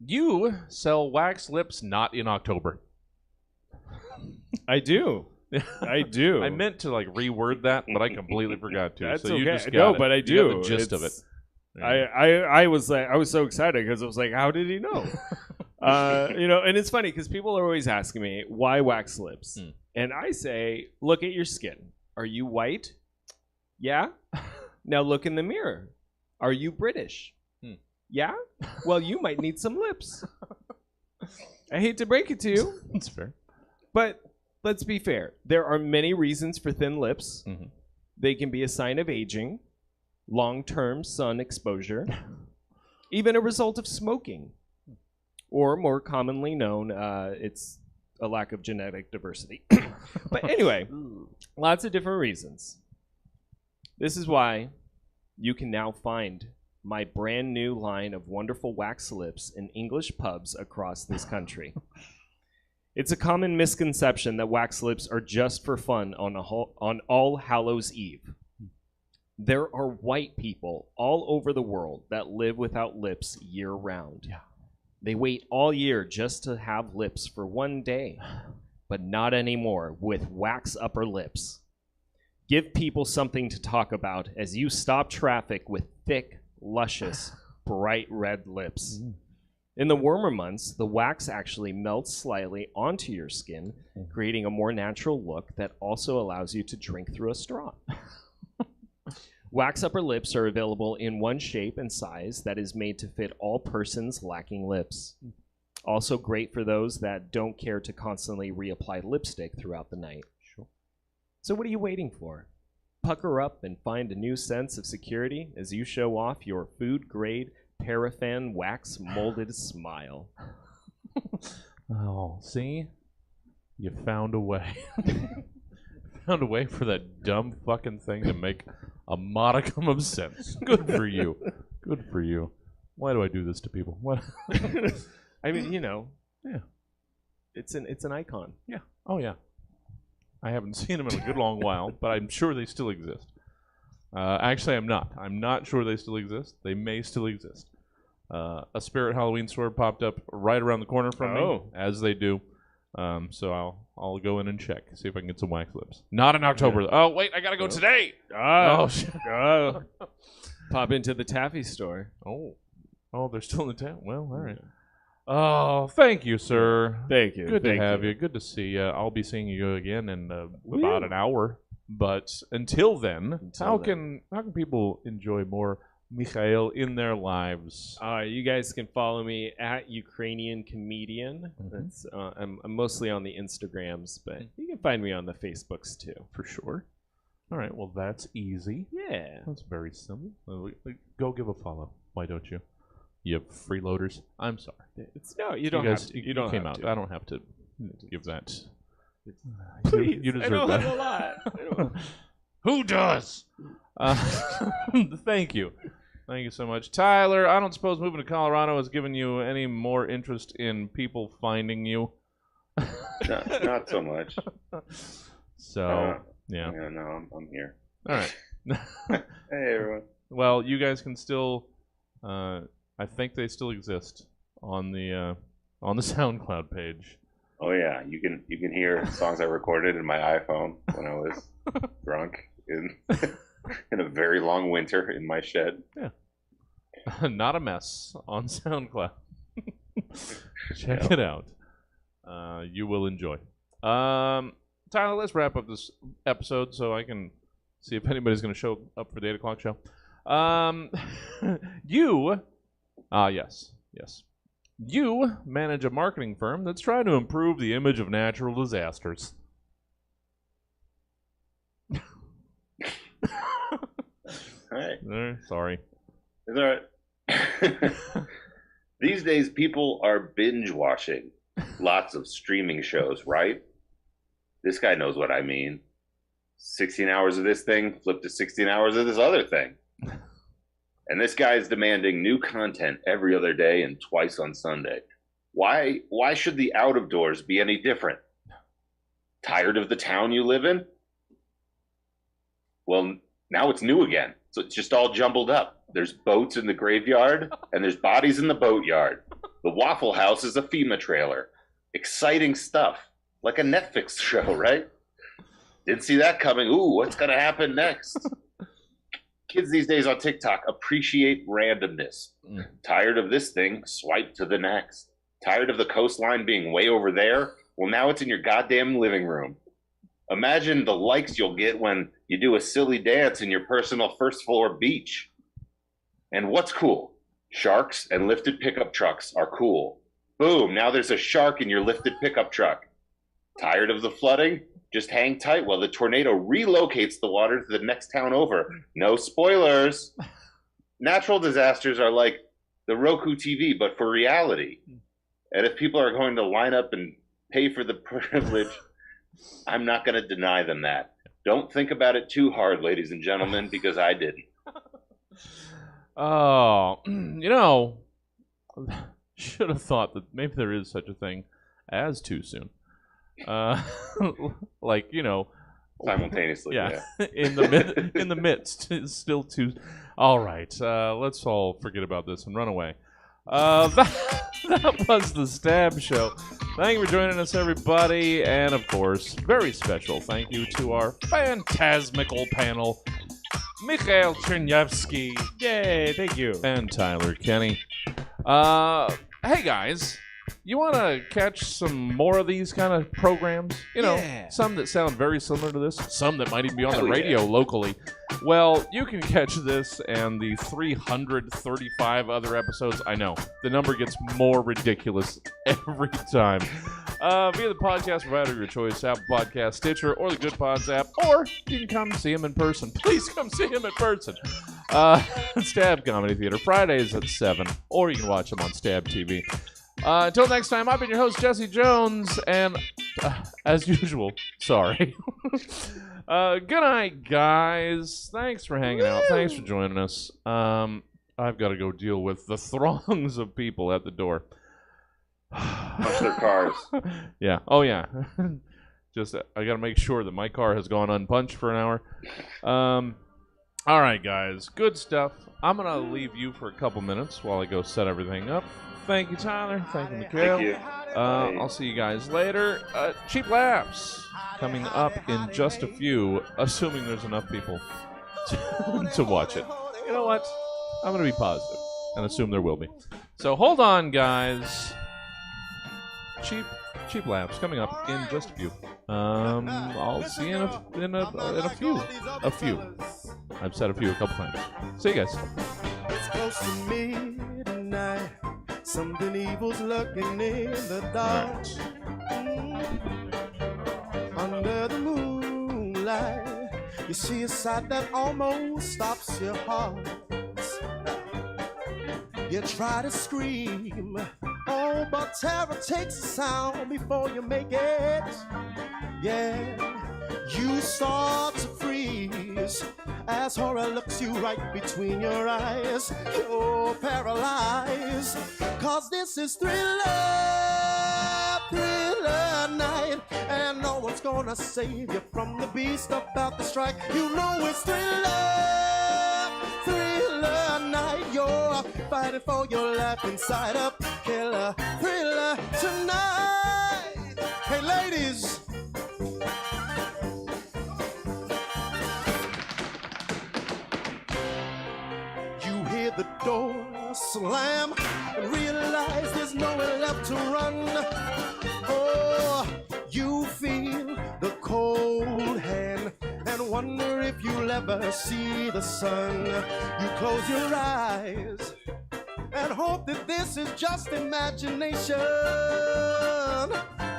You sell wax lips not in October. I do. I meant to reword that, but I completely forgot to. That's so okay. You just got but I You do. got the gist of it. I was so excited because I was like, how did he know? And it's funny because people are always asking me why wax lips, and I say, look at your skin. Are you white? Yeah. Now look in the mirror. Are you British? Yeah. Well, you might need some lips. I hate to break it to you. That's fair. But let's be fair. There are many reasons for thin lips. Mm-hmm. They can be a sign of aging, long-term sun exposure, even a result of smoking, or more commonly known, it's a lack of genetic diversity. But anyway, lots of different reasons. This is why you can now find my brand new line of wonderful wax lips in English pubs across this country. It's a common misconception that wax lips are just for fun on All Hallows Eve. There are white people all over the world that live without lips year-round. Yeah. They wait all year just to have lips for one day, but not anymore with wax upper lips. Give people something to talk about as you stop traffic with thick, luscious, bright red lips. In the warmer months, the wax actually melts slightly onto your skin, creating a more natural look that also allows you to drink through a straw. Wax upper lips are available in one shape and size that is made to fit all persons lacking lips. Also great for those that don't care to constantly reapply lipstick throughout the night. Sure. So what are you waiting for? Pucker up and find a new sense of security as you show off your food-grade paraffin wax molded smile. Oh, see? You found a way. Found a way for that dumb fucking thing to make a modicum of sense. Good for you. Good for you. Why do I do this to people? What? I mean, yeah. It's an icon. Yeah. Oh, yeah. I haven't seen them in a good long while, but I'm sure they still exist. Actually, I'm not. I'm not sure they still exist. They may still exist. A Spirit Halloween store popped up right around the corner from me, as they do. So I'll go in and check, see if I can get some wax lips. Not in October. Yeah. Oh, wait, I gotta go today. Oh, shit. Pop into the taffy store. Oh, they're still in the town. Well, all right. Oh, thank you, sir. Thank you. Good to have you. Good to see you. I'll be seeing you again in about an hour. But until then, how can people enjoy more Mikhail in their lives? You guys can follow me at Ukrainian Comedian. That's I'm mostly on the Instagrams, but you can find me on the Facebooks too. For sure. All right. Well, that's easy. Yeah. That's very simple. Go give a follow. Why don't you? You freeloaders. I'm sorry. You don't have to. You don't came out. I don't have to give that. Please, you deserve I don't that. have a lot. Who does? Thank you. Thank you so much. Tyler, I don't suppose moving to Colorado has given you any more interest in people finding you? Not so much. So, yeah. Yeah, no, I'm here. All right. Hey, everyone. Well, you guys can still... I think they still exist on the SoundCloud page. Oh yeah, you can hear songs I recorded in my iPhone when I was drunk in a very long winter in my shed. Yeah, not a mess on SoundCloud. Check it out. You will enjoy. Tyler, let's wrap up this episode so I can see if anybody's going to show up for the 8 o'clock show. Yes. You manage a marketing firm that's trying to improve the image of natural disasters. All right. Sorry. It's all right. These days, people are binge watching lots of streaming shows, right? This guy knows what I mean. 16 hours of this thing, flip to 16 hours of this other thing. And this guy is demanding new content every other day and twice on Sunday. Why should the out of doors be any different? Tired of the town you live in? Well, now it's new again. So it's just all jumbled up. There's boats in the graveyard, and there's bodies in the boatyard. The Waffle House is a FEMA trailer. Exciting stuff. Like a Netflix show, right? Didn't see that coming. Ooh, what's going to happen next? Kids these days on TikTok appreciate randomness. Tired of this thing? Swipe to the next. Tired of the coastline being way over there? Well, now it's in your goddamn living room. Imagine the likes you'll get when you do a silly dance in your personal first floor beach. And what's cool? Sharks and lifted pickup trucks are cool. Boom, now there's a shark in your lifted pickup truck. Tired of the flooding? Just hang tight while the tornado relocates the water to the next town over. No spoilers. Natural disasters are like the Roku TV, but for reality. And if people are going to line up and pay for the privilege, I'm not going to deny them that. Don't think about it too hard, ladies and gentlemen, because I didn't. Oh, should have thought that maybe there is such a thing as too soon. Simultaneously. Yeah. in the midst, it's still too. All right, let's all forget about this and run away. That was the Stab Show. Thank you for joining us, everybody, and of course, very special thank you to our phantasmical panel, Mikhail Chernyavsky, Yay, thank you. and Tyler Kinney. Hey guys, you want to catch some more of these kind of programs? Some that sound very similar to this, some that might even be on the radio locally. Well, you can catch this and the 335 other episodes. I know, the number gets more ridiculous every time. Via the podcast provider of your choice, Apple Podcast, Stitcher, or the Good Pods app, or you can come see him in person. Please come see him in person. Stab Comedy Theater, Fridays at 7, or you can watch him on Stab TV. Until next time, I've been your host, Jesse Jones, and as usual, sorry. Good night, guys. Thanks for hanging out. Thanks for joining us. I've got to go deal with the throngs of people at the door. Punch their cars. Yeah. Oh, yeah. Just, I got to make sure that my car has gone unpunched for an hour. All right, guys. Good stuff. I'm going to leave you for a couple minutes while I go set everything up. Thank you, Tyler. Thank you, Mikhail. Thank you. I'll see you guys later. Cheap Laughs coming up in just a few, assuming there's enough people to watch it. You know what? I'm going to be positive and assume there will be. So hold on, guys. Cheap Laughs coming up in just a few. I'll see you in a few. A few. I've said a few a couple times. See you guys. It's close to midnight. Something evil's lurking in the dark. Under the moonlight, you see a sight that almost stops your heart. You try to scream, oh, but terror takes a sound before you make it. Yeah, you start to freeze as horror looks you right between your eyes. You're paralyzed, 'cause this is thriller night, and no one's gonna save you from the beast about to strike. You know it's thriller night. You're fighting for your life inside a killer thriller tonight. Hey ladies, you hear the door slam and realize there's nowhere left to run. Oh, you feel the cold hand and wonder if you'll ever see the sun. You close your eyes and hope that this is just imagination,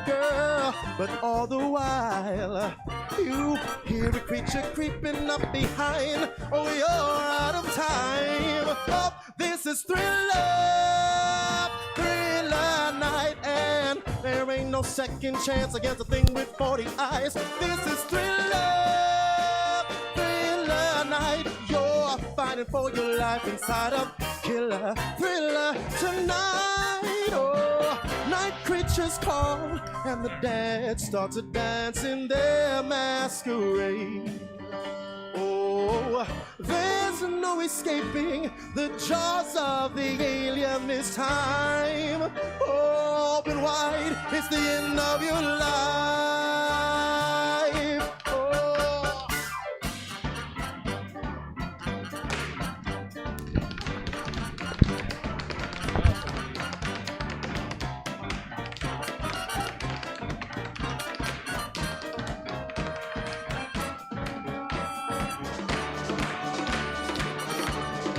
girl. But all the while, you hear a creature creeping up behind. Oh, you're out of time. Oh, this is thriller night, and there ain't no second chance against a thing with 40 eyes. This is thriller night. You're fighting for your life inside a killer thriller tonight. Oh, night creatures call, and the dead start to dance in their masquerade. Oh, there's no escaping the jaws of the alien this time. Open wide, it's the end of your life.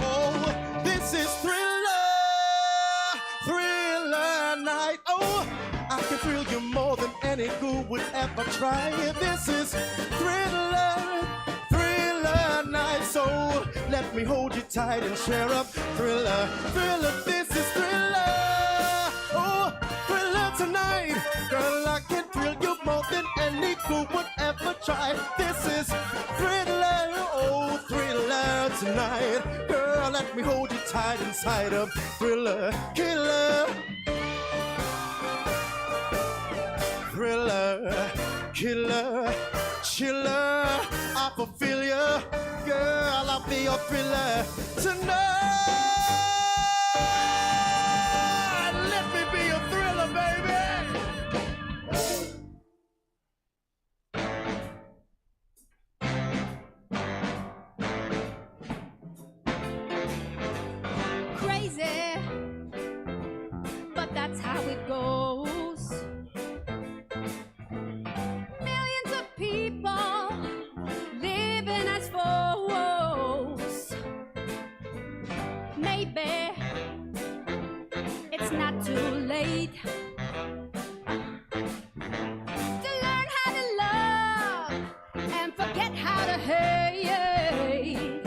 Oh. This is thriller night. Oh, I can thrill you more than any ghoul would ever try. This is thriller night. So let me hold you tight and share up thriller. This is thriller. Oh, thriller tonight. Girl, I can thrill you more than any fool would ever try. This is Thriller, oh Thriller tonight. Girl, let me hold you tight inside of Thriller Killer. Thriller Killer, chiller, I fulfill you. Girl, I'll be your thriller tonight. Let me be your thriller, baby. Crazy, but that's how it goes. Millions of people living as foes. Maybe it's not too late to learn how to love and forget how to hate.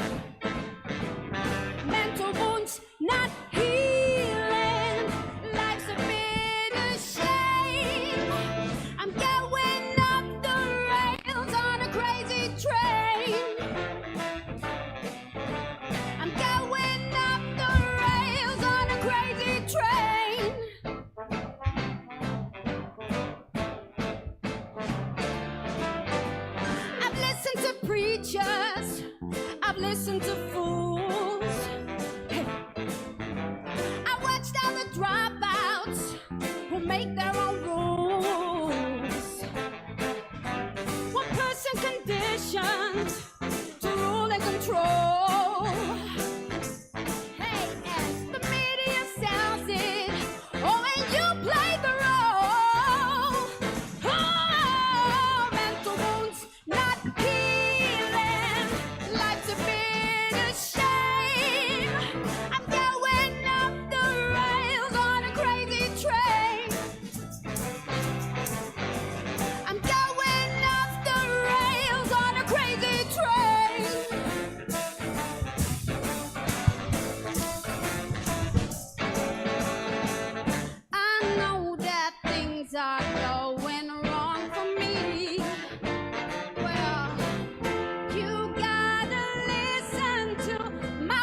Mental wounds not healing, life's a bitter shame. I'm going off the rails on a crazy train. I'm going off the rails on a crazy train. I've listened to preachers, I've listened to fools. Hey. I watched all the dropouts who make their own rules. One person conditioned to rule and control. Hey, and the media sells it. Oh, and you play the role. Oh, mental wounds not healing. Life's a bitter shame. I'm going off the rails on a crazy train. I'm going off the rails on a crazy train. I know that things are going wrong for me. Well, you gotta listen to my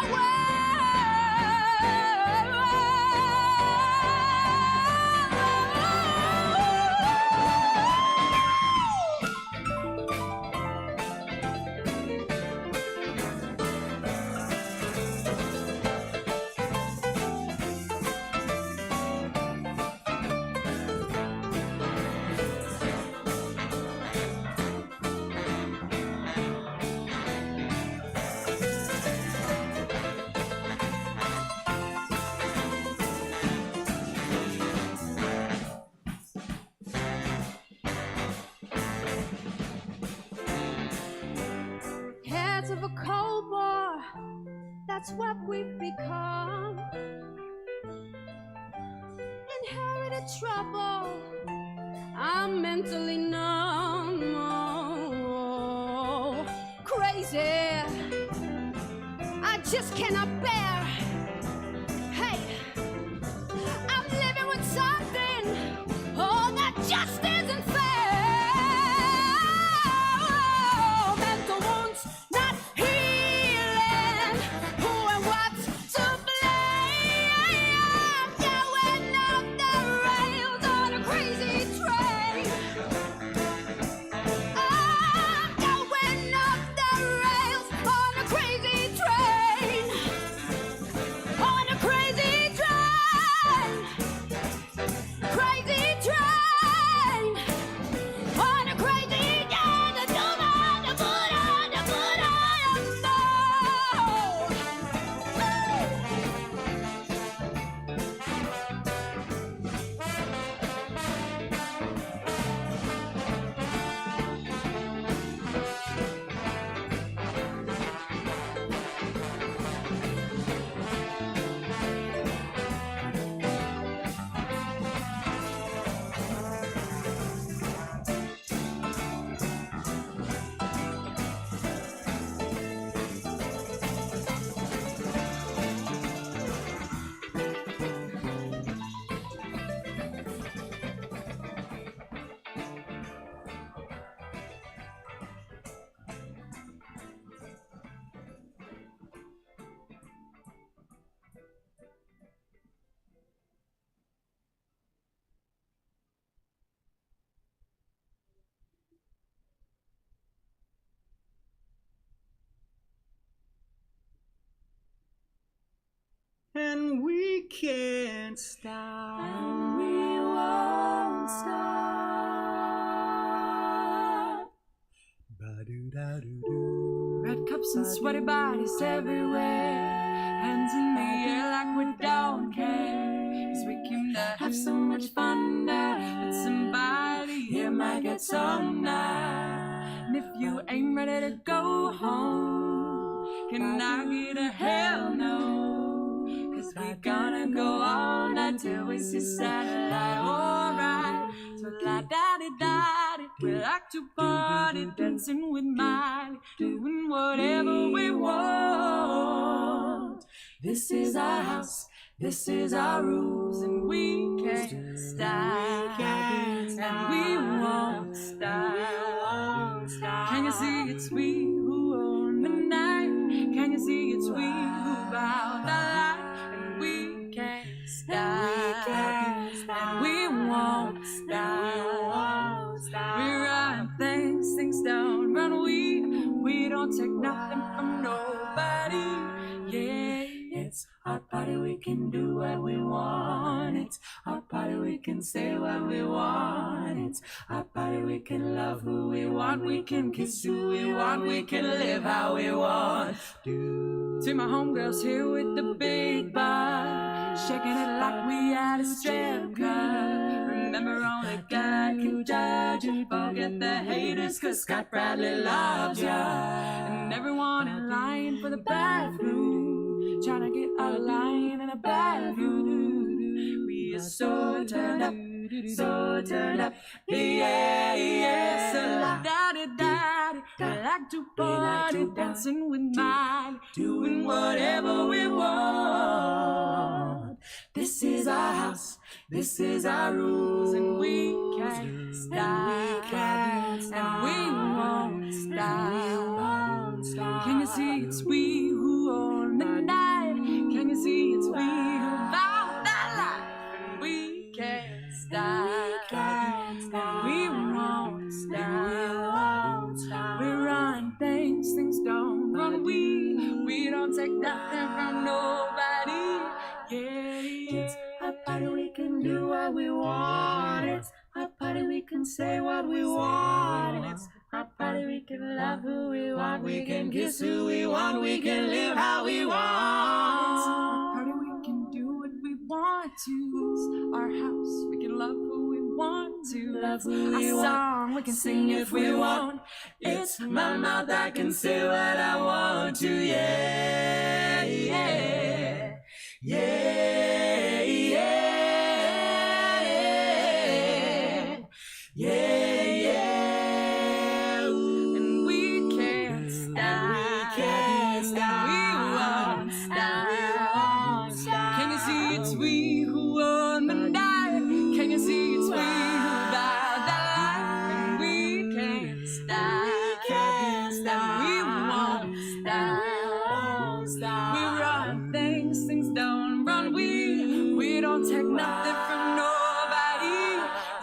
heads of a cold war. That's what we've become. Inherited trouble. I'm mentally numb. Oh, crazy. I just cannot bear. Hey, I'm living with something. Oh, that just isn't fair. Oh, mental wounds not healing. Who and what's to blame? Going off the rails on a crazy train. I'm going off the rails on a crazy train. and we can't stop. And we won't stop. Ba-do-da-do-do. Red cups and sweaty bodies everywhere. Hands in the air like we don't care. 'Cause we came to have so much fun now. But somebody here might get some now. And if you ain't ready to go home, can I get a hell no? 'Cause we gonna go all night till we see satellite. Alright, so la-da-di-da-di. We like to party, dancing with Miley, doing whatever we want. This is our house, this is our rules, and we can't stop. And we won't stop. Can you see it's we who own the night? Can you see it's we who bow the light? And we can't stop. And we won't stop. We run things don't run. We don't take nothing from nobody. Yeah, it's our party, we can do what we want. It's our party, we can say what we want. It's our party, we can love who we want. We can kiss who we want. We can live how we want. See my homegirls here with the big bar, shaking it like we at a strip club. Remember, only God can judge you. Forget the haters, 'cause Scott Bradley loves ya. And everyone in line for the bathroom, trying to get a line in a bathroom. We are so turned up, so turned up. Yeah, yeah. So la-da-di-da-di. We like to party, dancing with Miley, doing whatever we want. This is our house, this is our rules, and we can't stop. And we won't stop. Can you see it's we who own the night? Can you see it's we who bow the light? And we can't stop. We won't stop. We run things don't run. We don't take nothing from nobody. Yeah, it's our party, we can do what we want. It's our party, we can say what we want. And it's our party, we can love who we want. We can kiss who we want. We can live how we want. It's our party, we can do what we want to. It's our house, we can love who we want to. Love who we want. Song, we can sing if we want. It's my mouth, I can say what I want to. Yeah, yeah, yeah, yeah. Yeah, yeah, and we can't stop. We won't stop. Can you see it's we who own the night? Can you see it's we who buy the light? And we can't stop. We won't stop. We run things don't run. We don't take nothing from nobody.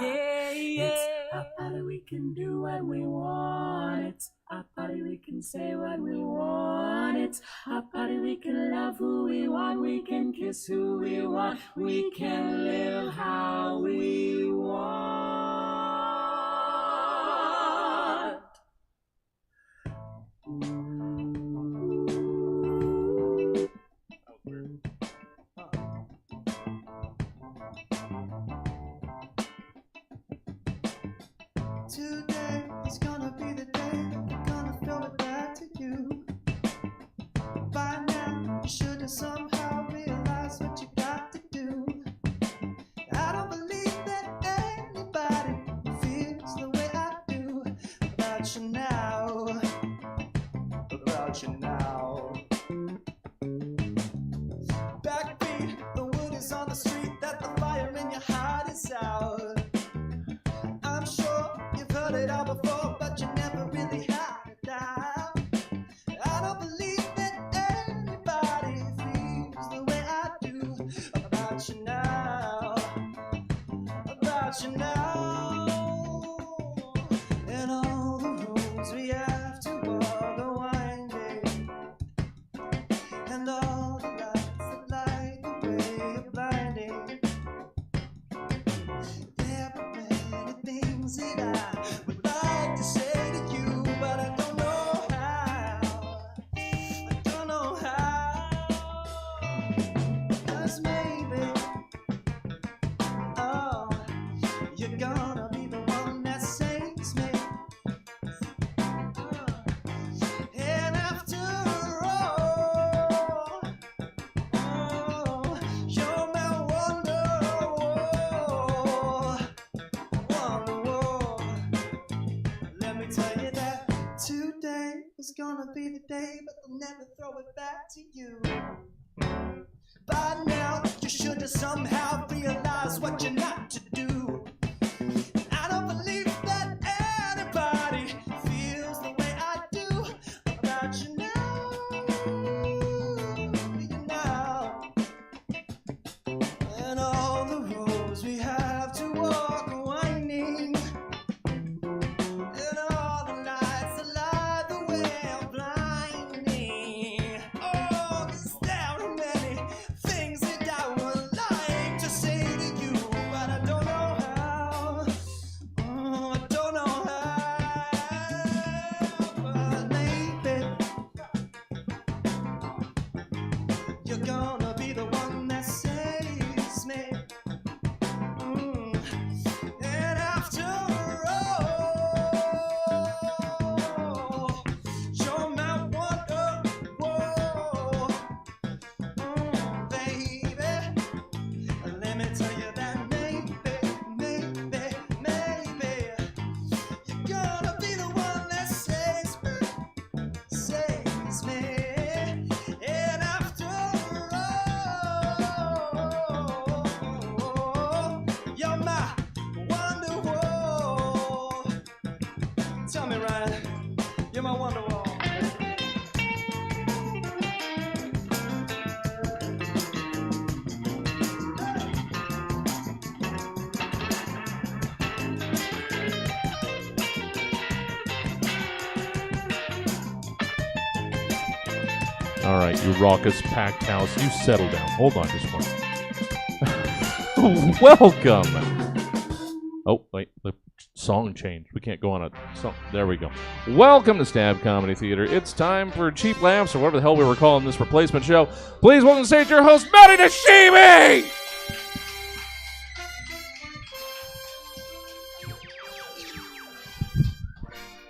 Yeah, yeah. Our party, we can do what we want. It's our party, we can say what we want. It's our party, we can love who we want. We can kiss who we want. We can live how we want. Today is gonna be the day I'm gonna throw it back to you. By now, you should have somehow realized what you got to do. I don't believe that anybody feels the way I do about you now. About you now. Backbeat, the wood is on the street, that the fire in your heart is out. I'm sure you've heard it all before, but you never really had it down. I don't believe that anybody feels the way I do about you now. About you now. And all the roads we have to walk are winding, and all the lights that light tell you that today is gonna be the day, but they'll never throw it back to you. By now, you should have somehow realized what you're not to do. I don't believe that anybody feels the way I do about you now. You know. And all the roads we have to walk are winding. And all the lights that light the way are blinding. Oh, 'cause there are many things that I would like to say to you, but I don't know how. Oh, I don't know how. But maybe you're gonna be the one that saves me. And after all, you're my wonderwall. Baby, let me tell you that maybe, you're gonna be the one that saves me. And after all, you're my wonderwall. Tell me, Ryan, you're my wonderwall. All right, you raucous packed house, you settle down. Hold on just one. Welcome. Oh, wait, the song changed. We can't go on a song. There we go. Welcome to Stab Comedy Theater. It's time for Cheap Laughs, or whatever the hell we were calling this replacement show. Please welcome to stage your host, Matty Nishimi!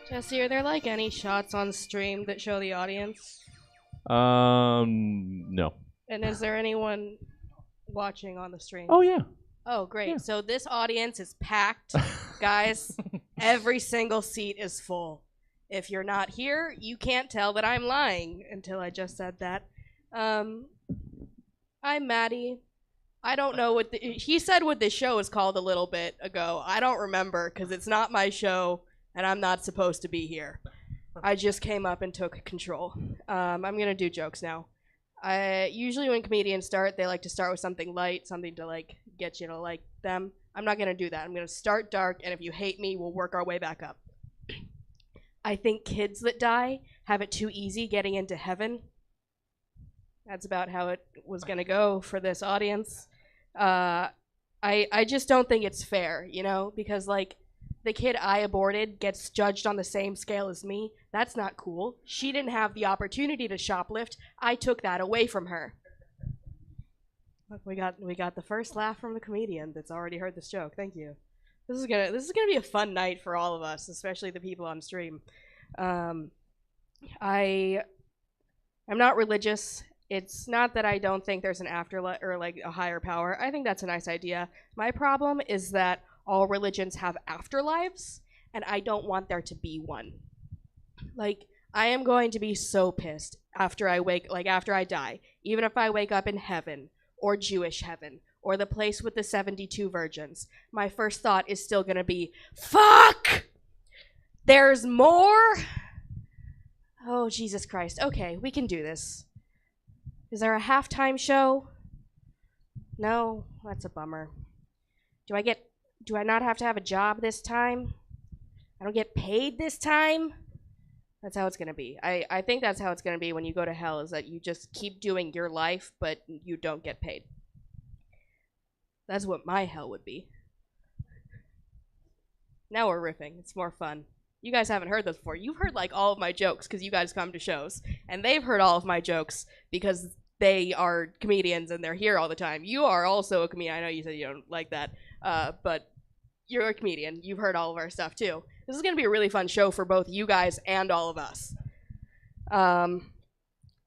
Jesse, are there like any shots on stream that show the audience? No. And is there anyone watching on the stream? Oh, yeah. Oh, great. Yeah. So this audience is packed, guys. Every single seat is full. If you're not here, you can't tell that I'm lying until I just said that. I'm Maddie. I don't know what he said what this show is called a little bit ago. I don't remember because it's not my show and I'm not supposed to be here. I just came up and took control. I'm gonna do jokes now. Usually when comedians start, they like to start with something light, something to like get you to like them. I'm not gonna do that. I'm gonna start dark, and if you hate me, we'll work our way back up. I think kids that die have it too easy getting into heaven. That's about how it was gonna go for this audience. I just don't think it's fair, you know, because like the kid I aborted gets judged on the same scale as me. That's not cool. She didn't have the opportunity to shoplift. I took that away from her. Look, we got the first laugh from the comedian that's already heard this joke. Thank you. This is gonna be a fun night for all of us, especially the people on stream. I'm not religious. It's not that I don't think there's an afterlife or like a higher power. I think that's a nice idea. My problem is that all religions have afterlives, and I don't want there to be one. Like, I am going to be so pissed after I die, even if I wake up in heaven, or Jewish heaven, or the place with the 72 virgins. My first thought is still gonna be, fuck! There's more? Oh, Jesus Christ. Okay, we can do this. Is there a halftime show? No, that's a bummer. Do I not have to have a job this time? I don't get paid this time? That's how it's going to be. I think that's how it's going to be when you go to hell, is that you just keep doing your life, but you don't get paid. That's what my hell would be. Now we're riffing. It's more fun. You guys haven't heard those before. You've heard like all of my jokes because you guys come to shows. And they've heard all of my jokes because they are comedians and they're here all the time. You are also a comedian. I know you said you don't like that, but you're a comedian. You've heard all of our stuff too. This is going to be a really fun show for both you guys and all of us. I'm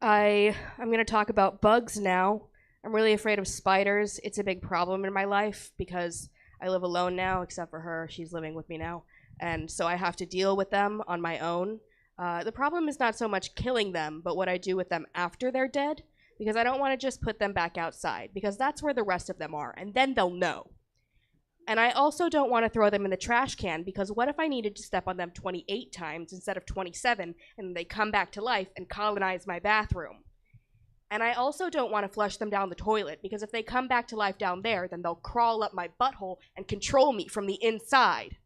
going to talk about bugs now. I'm really afraid of spiders. It's a big problem in my life because I live alone now, except for her. She's living with me now. and so I have to deal with them on my own. The problem is not so much killing them, but what I do with them after they're dead, because I don't want to just put them back outside, because that's where the rest of them are, and then they'll know. And I also don't want to throw them in the trash can, because what if I needed to step on them 28 times instead of 27, and they come back to life and colonize my bathroom? And I also don't want to flush them down the toilet, because if they come back to life down there, then they'll crawl up my butthole and control me from the inside.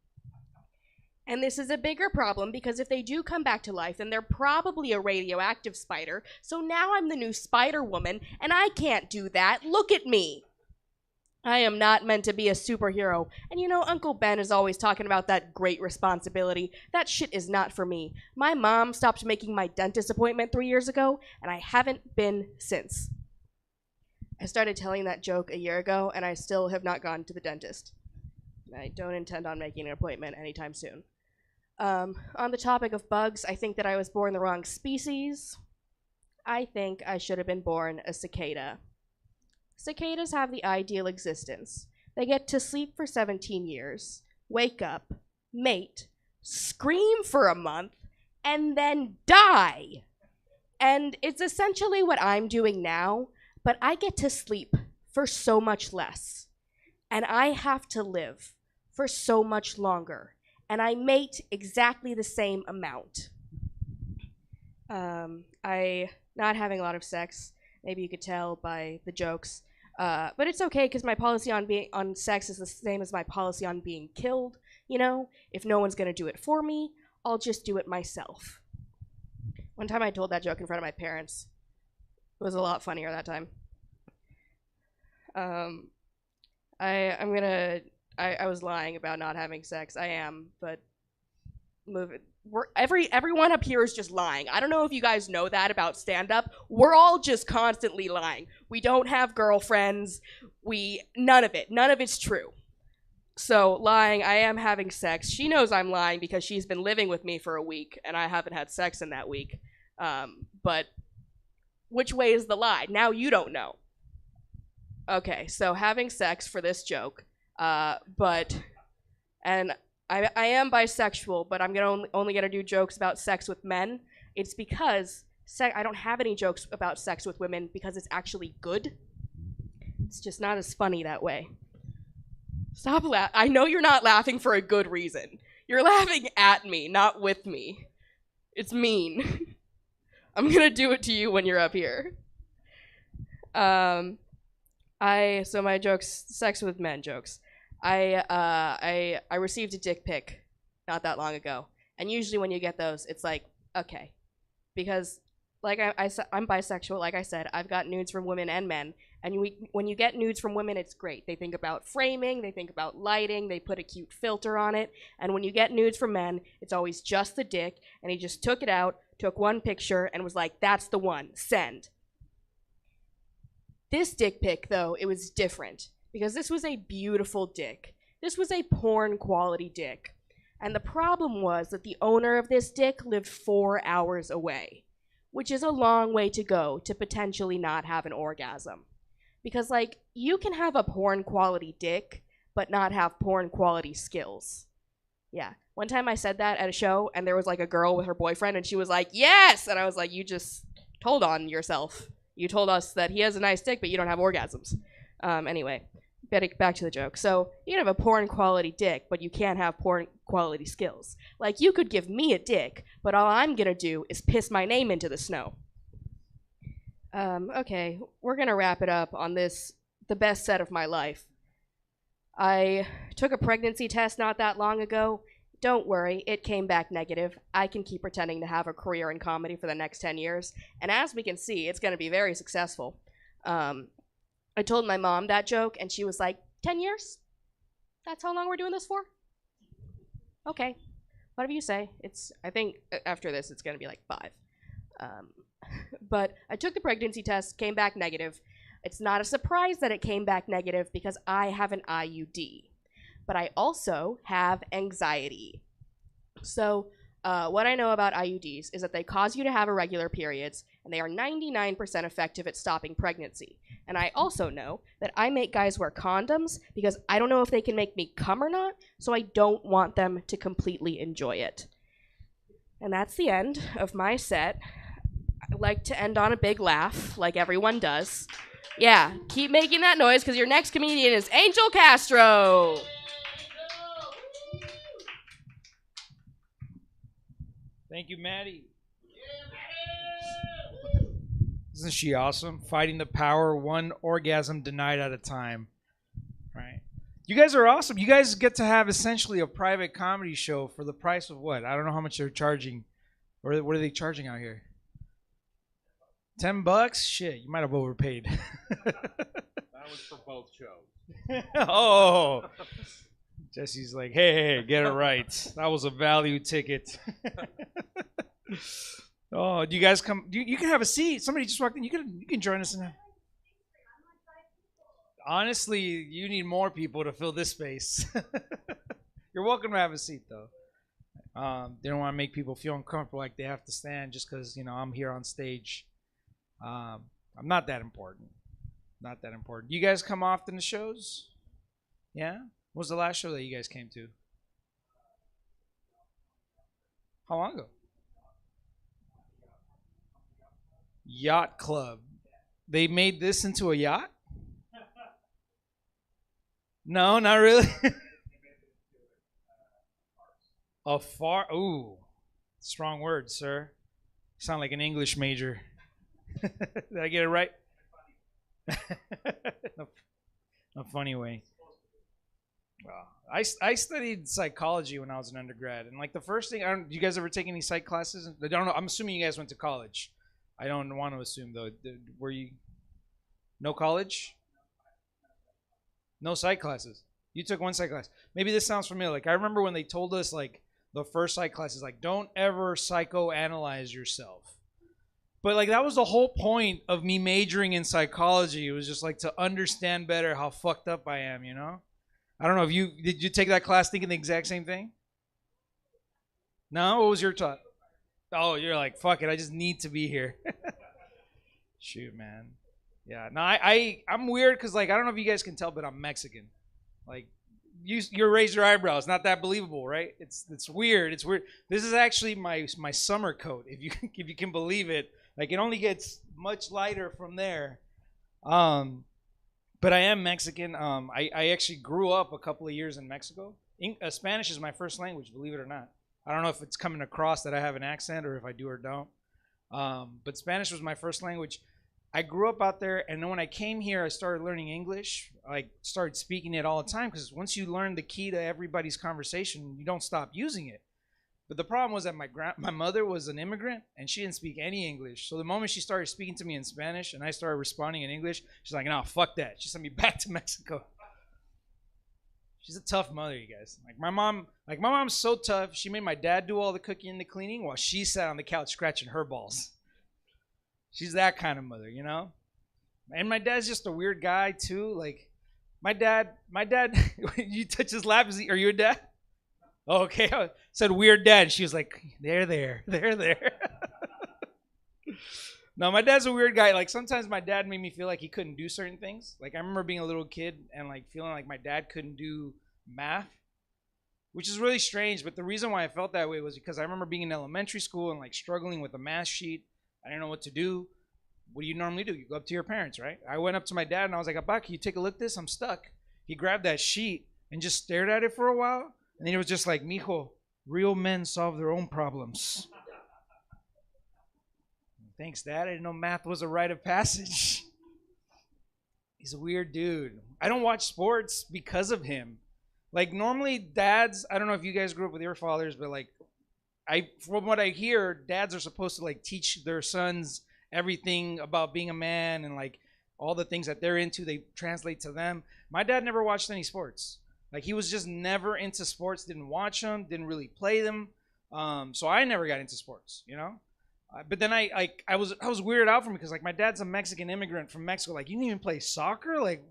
And this is a bigger problem, because if they do come back to life, then they're probably a radioactive spider, so now I'm the new Spider Woman, and I can't do that. Look at me! I am not meant to be a superhero. And you know, Uncle Ben is always talking about that great responsibility. That shit is not for me. My mom stopped making my dentist appointment 3 years ago, and I haven't been since. I started telling that joke a year ago, and I still have not gone to the dentist. I don't intend on making an appointment anytime soon. On the topic of bugs, I think that I was born the wrong species. I think I should have been born a cicada. Cicadas have the ideal existence. They get to sleep for 17 years, wake up, mate, scream for a month, and then die. And it's essentially what I'm doing now, but I get to sleep for so much less. And I have to live for so much longer. And I mate exactly the same amount. I not having a lot of sex. Maybe you could tell by the jokes. But it's okay, because my policy on sex is the same as my policy on being killed. You know, if no one's gonna do it for me, I'll just do it myself. One time I told that joke in front of my parents. It was a lot funnier that time. I was lying about not having sex. I am, but move it. Everyone up here is just lying. I don't know if you guys know that about stand-up. We're all just constantly lying. We don't have girlfriends. None of it. None of it's true. So, lying, I am having sex. She knows I'm lying because she's been living with me for a week, and I haven't had sex in that week. But which way is the lie? Now you don't know. Okay, so having sex for this joke. I am bisexual, but I'm only gonna do jokes about sex with men. It's because I don't have any jokes about sex with women because it's actually good. It's just not as funny that way. Stop laughing. I know you're not laughing for a good reason. You're laughing at me, not with me. It's mean. I'm gonna do it to you when you're up here. So my jokes, sex with men jokes. I received a dick pic not that long ago, and usually when you get those, it's like, okay, because like I'm bisexual. Like I said, I've got nudes from women and men, and when you get nudes from women, it's great. They think about framing, they think about lighting, they put a cute filter on it, and when you get nudes from men, it's always just the dick, and he just took it out, took one picture, and was like, that's the one, send. This dick pic, though, it was different. Because this was a beautiful dick. This was a porn quality dick. And the problem was that the owner of this dick lived 4 hours away, which is a long way to go to potentially not have an orgasm. Because, like, you can have a porn quality dick, but not have porn quality skills. Yeah. One time I said that at a show, and there was, like, a girl with her boyfriend, and she was like, yes! And I was like, you just told on yourself. You told us that he has a nice dick, but you don't have orgasms. Anyway. Back to the joke. So you can have a porn quality dick, but you can't have porn quality skills. Like, you could give me a dick, but all I'm gonna do is piss my name into the snow. Okay, we're gonna wrap it up on this, the best set of my life. I took a pregnancy test not that long ago. Don't worry, it came back negative. I can keep pretending to have a career in comedy for the next 10 years, and as we can see, it's gonna be very successful. I told my mom that joke, and she was like, 10 years? That's how long we're doing this for? Okay. Whatever you say. I think after this, it's going to be like 5. But I took the pregnancy test, came back negative. It's not a surprise that it came back negative because I have an IUD. But I also have anxiety. So what I know about IUDs is that they cause you to have irregular periods, and they are 99% effective at stopping pregnancy. And I also know that I make guys wear condoms because I don't know if they can make me come or not, so I don't want them to completely enjoy it. And that's the end of my set. I like to end on a big laugh, like everyone does. Yeah, keep making that noise because your next comedian is Angel Castro. Thank you, Maddie. Isn't she awesome? Fighting the power, one orgasm denied at a time. Right. You guys are awesome. You guys get to have essentially a private comedy show for the price of what? I don't know how much they're charging. Or what are they charging out here? $10? Shit, you might have overpaid. That was for both shows. Oh. Jesse's like, hey, get it right. That was a value ticket. Oh, do you guys come? You can have a seat. Somebody just walked in. You can join us in there. Honestly, you need more people to fill this space. You're welcome to have a seat, though. They don't want to make people feel uncomfortable like they have to stand just because, I'm here on stage. I'm not that important. Not that important. You guys come often to shows? Yeah? What was the last show that you guys came to? How long ago? Yacht Club. They made this into a yacht? No, not really. Ooh, strong word, sir. You sound like an English major. Did I get it right? A funny way. Well, I studied psychology when I was an undergrad, and like the first thing, do you guys ever take any psych classes? I don't know. I'm assuming you guys went to college. I don't want to assume though. Were you? No college? No psych classes. You took one psych class. Maybe this sounds familiar. Like I remember when they told us like the first psych class is like don't ever psychoanalyze yourself. But like that was the whole point of me majoring in psychology. It was just like to understand better how fucked up I am, I don't know if did you take that class thinking the exact same thing? No? What was your thought? Oh, you're like, fuck it, I just need to be here. Shoot, man. Yeah, no, I'm weird because, like, I don't know if you guys can tell, but I'm Mexican. Like, you raise your eyebrows. Not that believable, right? It's weird. It's weird. This is actually my summer coat, if you can believe it. Like, it only gets much lighter from there. But I am Mexican. I actually grew up a couple of years in Mexico. Spanish is my first language, believe it or not. I don't know if it's coming across that I have an accent or if I do or don't. But Spanish was my first language. I grew up out there, and then when I came here, I started learning English. I started speaking it all the time because once you learn the key to everybody's conversation, you don't stop using it. But the problem was that my mother was an immigrant, and she didn't speak any English. So the moment she started speaking to me in Spanish and I started responding in English, she's like, no, fuck that. She sent me back to Mexico. She's a tough mother, you guys. My mom's so tough. She made my dad do all the cooking and the cleaning while she sat on the couch scratching her balls. She's that kind of mother, And my dad's just a weird guy too. Like my dad, you touch his lap. Are you a dad? Oh, okay. I said weird dad. She was like, they're there. No, my dad's a weird guy. Like sometimes my dad made me feel like he couldn't do certain things. Like I remember being a little kid and like feeling like my dad couldn't do math, which is really strange. But the reason why I felt that way was because I remember being in elementary school and like struggling with a math sheet. I didn't know what to do. What do you normally do? You go up to your parents, right? I went up to my dad and I was like, Abba, can you take a look at this? I'm stuck. He grabbed that sheet and just stared at it for a while. And then he was just like, mijo, real men solve their own problems. Thanks, Dad. I didn't know math was a rite of passage. He's a weird dude. I don't watch sports because of him. Like normally dads, I don't know if you guys grew up with your fathers, but like from what I hear, dads are supposed to like teach their sons everything about being a man and like all the things that they're into, they translate to them. My dad never watched any sports. Like he was just never into sports, didn't watch them, didn't really play them. So I never got into sports, But then I was weirded out from it because like my dad's a Mexican immigrant from Mexico. Like you didn't even play soccer? Like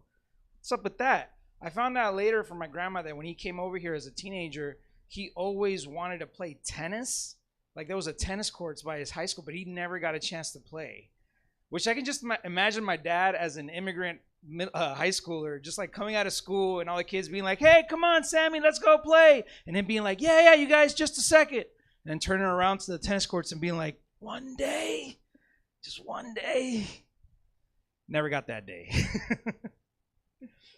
what's up with that? I found out later from my grandma that when he came over here as a teenager, he always wanted to play tennis. Like there was a tennis courts by his high school, but he never got a chance to play, which I can just imagine my dad as an immigrant high schooler, just like coming out of school and all the kids being like, hey, come on, Sammy, let's go play. And then being like, yeah, you guys, just a second. And then turning around to the tennis courts and being like, one day, just one day. Never got that day.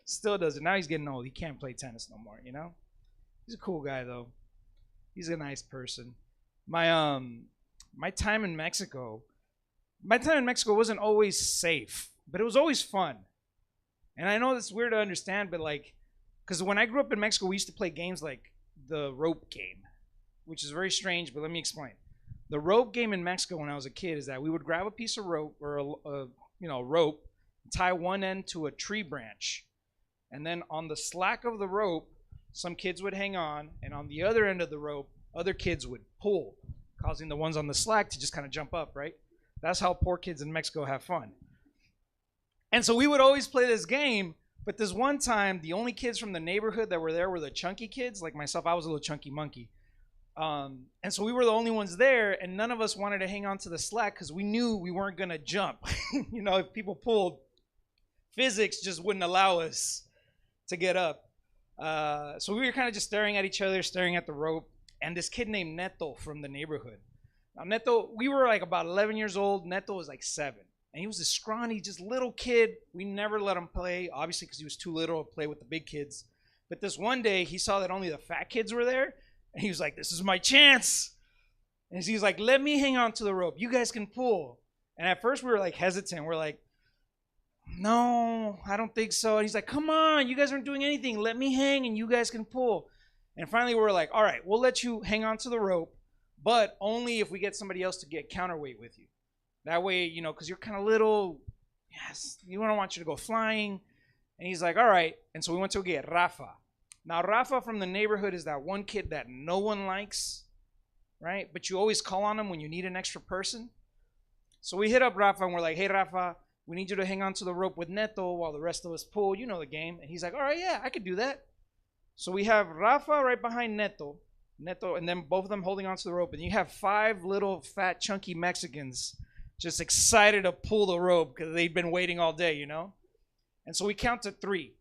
Still doesn't. Now he's getting old. He can't play tennis no more, you know? He's a cool guy, though. He's a nice person. My time in Mexico wasn't always safe, but it was always fun. And I know it's weird to understand, but like, because when I grew up in Mexico, we used to play games like the rope game, which is very strange, but let me explain. The rope game in Mexico when I was a kid is that we would grab a piece of rope or a rope, tie one end to a tree branch, and then on the slack of the rope, some kids would hang on, and on the other end of the rope, other kids would pull, causing the ones on the slack to just kind of jump up, right? That's how poor kids in Mexico have fun. And so we would always play this game, but this one time, the only kids from the neighborhood that were there were the chunky kids. Like myself, I was a little chunky monkey. And so we were the only ones there, and none of us wanted to hang on to the slack because we knew we weren't going to jump. You know, if people pulled, physics just wouldn't allow us to get up. So we were kind of just staring at each other, staring at the rope, and this kid named Neto from the neighborhood. Now, Neto, we were like about 11 years old. Neto was like 7. And he was a scrawny, just little kid. We never let him play, obviously because he was too little to play with the big kids. But this one day, he saw that only the fat kids were there. And he was like, this is my chance. And he was like, let me hang on to the rope. You guys can pull. And at first, we were like hesitant. We're like, no, I don't think so. And he's like, come on, you guys aren't doing anything. Let me hang and you guys can pull. And finally, we were like, all right, we'll let you hang on to the rope, but only if we get somebody else to get counterweight with you. That way, you know, because you're kind of little, yes, we don't want you to go flying. And he's like, all right. And so we went to get Rafa. Now, Rafa from the neighborhood is that one kid that no one likes, right? But you always call on him when you need an extra person. So we hit up Rafa and we're like, hey, Rafa, we need you to hang on to the rope with Neto while the rest of us pull. You know the game. And he's like, all right, yeah, I could do that. So we have Rafa right behind Neto, and then both of them holding onto the rope. And you have 5 little fat, chunky Mexicans just excited to pull the rope because they've been waiting all day, you know? And so we count to 3.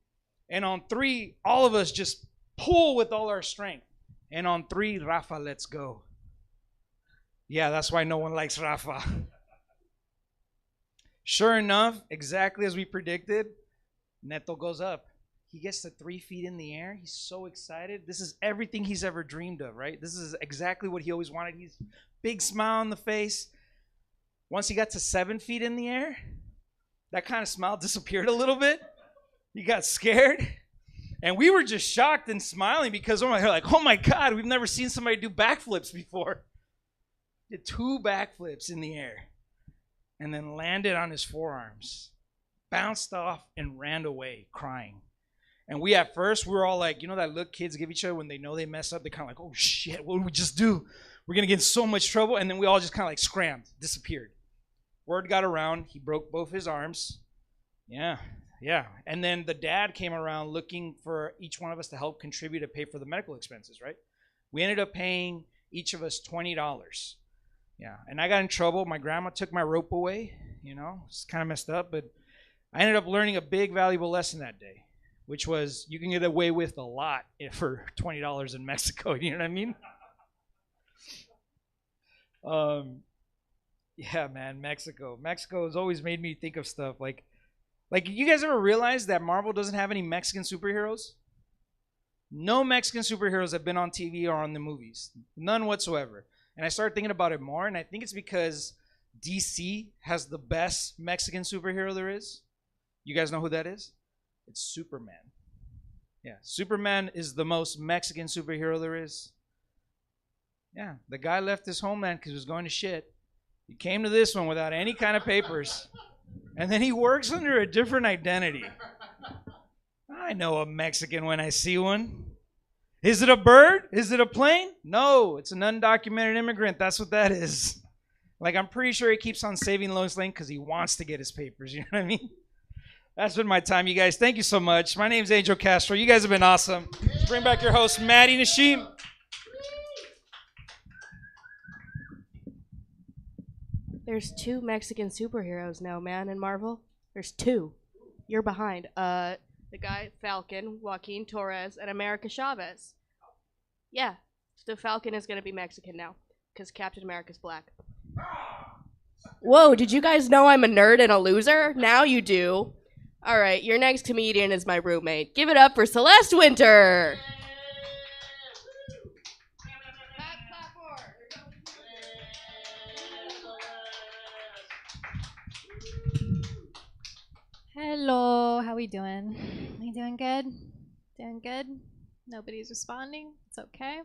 And on 3, all of us just pull with all our strength. And on 3, Rafa, let's go. Yeah, that's why no one likes Rafa. Sure enough, exactly as we predicted, Neto goes up. He gets to 3 feet in the air. He's so excited. This is everything he's ever dreamed of, right? This is exactly what he always wanted. He's big smile on the face. Once he got to 7 feet in the air, that kind of smile disappeared a little bit. He got scared. And we were just shocked and smiling because we're like, oh my God, we've never seen somebody do backflips before. Did 2 backflips in the air and then landed on his forearms, bounced off and ran away crying. And we at first, we were all like, you know that look kids give each other when they know they mess up? They're kind of like, oh shit, what did we just do? We're going to get in so much trouble. And then we all just kind of like scrammed, disappeared. Word got around. He broke both his arms. Yeah. And then the dad came around looking for each one of us to help contribute to pay for the medical expenses, right? We ended up paying each of us $20. Yeah. And I got in trouble. My grandma took my rope away. You know, it's kind of messed up. But I ended up learning a big, valuable lesson that day, which was you can get away with a lot for $20 in Mexico. You know what I mean? Yeah, man, Mexico. Mexico has always made me think of stuff like you guys ever realize that Marvel doesn't have any Mexican superheroes? No Mexican superheroes have been on TV or on the movies. None whatsoever. And I started thinking about it more, and I think it's because DC has the best Mexican superhero there is. You guys know who that is? It's Superman. Yeah, Superman is the most Mexican superhero there is. Yeah, the guy left his homeland because he was going to shit. He came to this one without any kind of papers. And then he works under a different identity. I know a Mexican when I see one. Is it a bird? Is it a plane? No, it's an undocumented immigrant. That's what that is. Like, I'm pretty sure he keeps on saving Lois Lane because he wants to get his papers. You know what I mean? That's been my time, you guys. Thank you so much. My name's Angel Castro. You guys have been awesome. Let's bring back your host, Maddie Nashim. There's 2 Mexican superheroes now, man, in Marvel. There's 2. You're behind. The guy Falcon, Joaquin Torres, and America Chavez. Yeah, the Falcon is gonna be Mexican now, because Captain America's black. Whoa, did you guys know I'm a nerd and a loser? Now you do. All right, your next comedian is my roommate. Give it up for Celeste Winter. Hello, how we doing? We doing good? Doing good? Nobody's responding. It's okay.